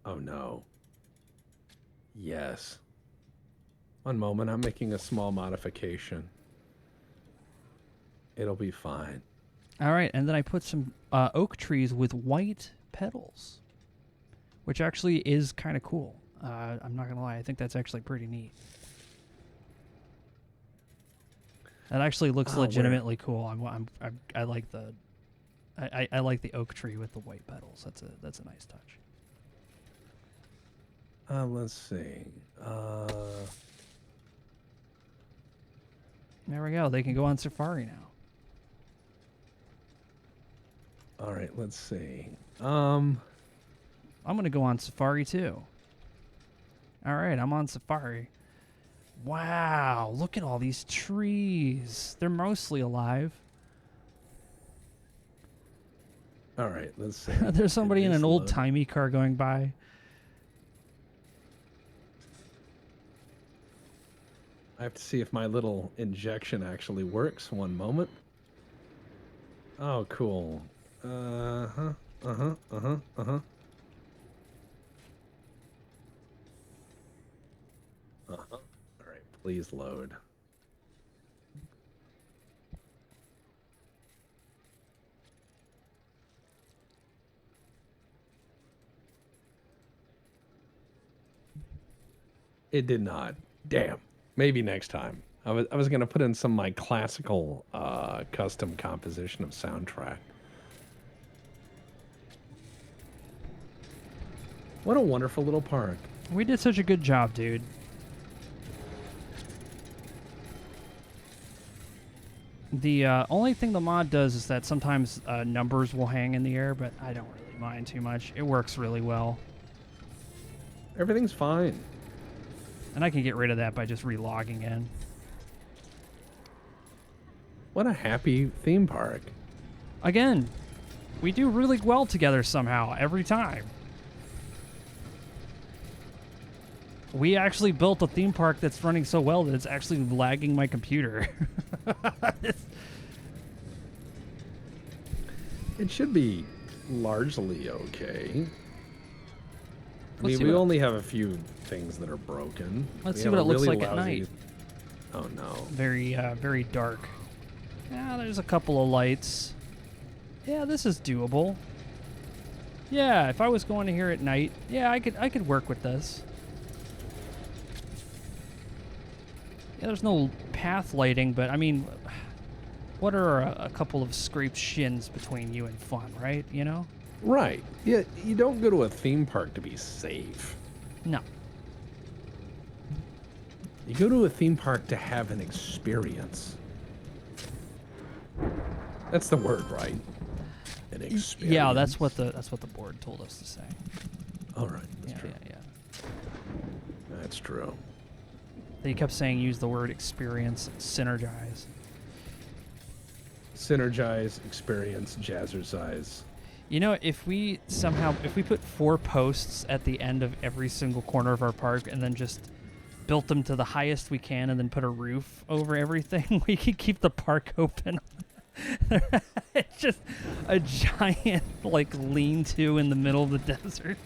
Oh no. Yes. One moment, I'm making a small modification. It'll be fine. All right, and then I put some oak trees with white petals, which actually is kind of cool. I'm not gonna lie, I think that's actually pretty neat. That actually looks legitimately cool. I like the I like the oak tree with the white petals. That's a nice touch. Let's see. There we go. They can go on safari now. All right, let's see. I'm gonna go on safari too. All right, I'm on safari. Wow, look at all these trees. They're mostly alive. All right, let's see. There's somebody in It is an loaded. old-timey car going by. I have to see if my little injection actually works. One moment. Oh, cool. Uh-huh. Uh-huh. Uh-huh. Uh-huh. Uh-huh. All right, please load. It did not. Damn. Maybe next time. I was gonna put in some of my classical custom composition of soundtrack. What a wonderful little park. We did such a good job, dude. The only thing the mod does is that sometimes numbers will hang in the air, but I don't really mind too much. It works really well. Everything's fine. And I can get rid of that by just relogging in. What a happy theme park. Again, we do really well together somehow every time. We actually built a theme park that's running so well that it's actually lagging my computer. It should be largely okay. I Let's mean, see we what- only have a few things that are broken. Let's We see have what a it looks really like at lousy- night. Oh no. Very dark. Yeah, there's a couple of lights. Yeah, this is doable. Yeah, if I was going to here at night, yeah, I could work with this. Yeah, there's no path lighting, but I mean, what are a couple of scraped shins between you and fun, right? You know? Right. Yeah, you don't go to a theme park to be safe. No. You go to a theme park to have an experience. That's the word, right? An experience. Yeah, that's what the board told us to say. All right, that's Yeah, true. yeah. That's true. They kept saying use the word experience, synergize. Synergize, experience, jazzercise. You know, if we put 4 posts at the end of every single corner of our park and then just built them to the highest we can and then put a roof over everything, we could keep the park open. It's just a giant, like, lean-to in the middle of the desert.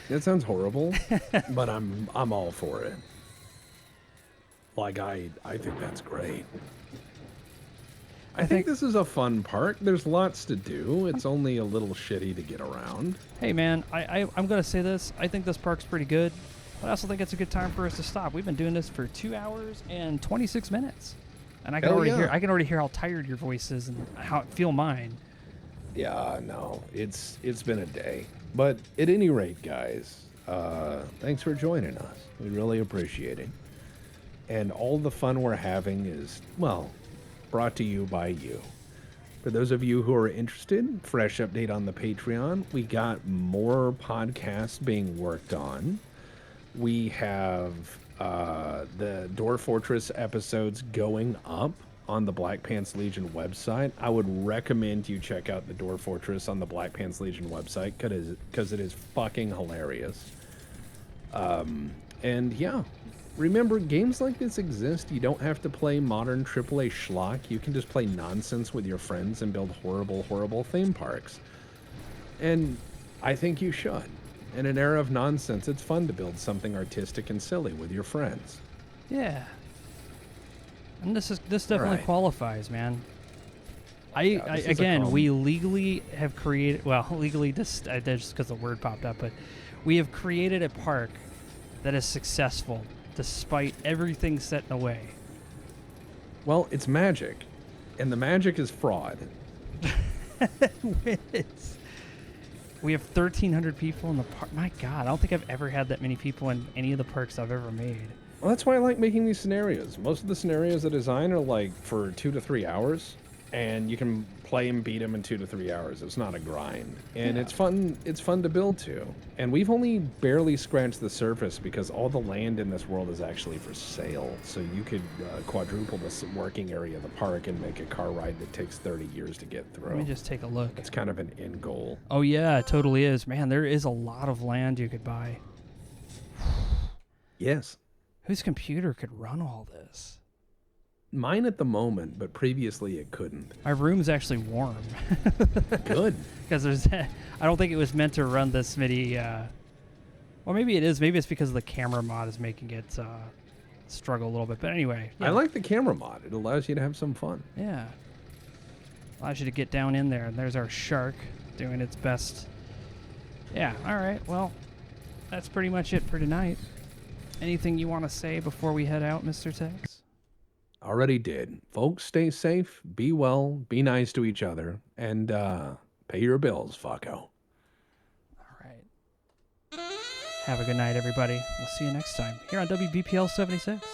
That sounds horrible, but I'm all for it. Like, I think that's great. I think this is a fun park. There's lots to do. It's only a little shitty to get around. Hey, man, I'm going to say this. I think this park's pretty good, but I also think it's a good time for us to stop. We've been doing this for 2 hours and 26 minutes. And I can already hear how tired your voice is and how I feel mine. Yeah, no, it's been a day. But at any rate, guys, thanks for joining us. We really appreciate it. And all the fun we're having is, well, brought to you by you. For those of you who are interested, fresh update on the Patreon. We got more podcasts being worked on. We have the Door Fortress episodes going up on the Black Pants Legion website. I would recommend you check out the Door Fortress on the Black Pants Legion website because it is fucking hilarious. And yeah, remember, games like this exist. You don't have to play modern AAA schlock. You can just play nonsense with your friends and build horrible, horrible theme parks. And I think you should. In an era of nonsense, it's fun to build something artistic and silly with your friends. Yeah. And this definitely right. qualifies, man. this is a Again, calm- we legally have created, well, legally just because the word popped up, but we have created a park that is successful despite everything set in the way. Well, it's magic. And the magic is fraud. We have 1,300 people in the park. My God, I don't think I've ever had that many people in any of the parks I've ever made. Well, that's why I like making these scenarios. Most of the scenarios I design are like for 2 to 3 hours, and you can play and beat them in 2 to 3 hours. It's not a grind, and Yeah. it's fun. It's fun to build to. And we've only barely scratched the surface because all the land in this world is actually for sale. So you could quadruple the working area of the park and make a car ride that takes 30 years to get through. Let me just take a look. It's kind of an end goal. Oh, yeah, it totally is. Man, there is a lot of land you could buy. Yes. Whose computer could run all this? Mine at the moment, but previously it couldn't. My room's actually warm. Good. Because there's, I don't think it was meant to run this many. Well, maybe it is. Maybe it's because the camera mod is making it struggle a little bit. But anyway, yeah. I like the camera mod. It allows you to have some fun. Yeah, allows you to get down in there. And there's our shark doing its best. Yeah. All right. Well, that's pretty much it for tonight. Anything you want to say before we head out, Mr. Tex? Already did. Folks, stay safe, be well, be nice to each other, and pay your bills, fucko. All right. Have a good night, everybody. We'll see you next time here on WBPL 76.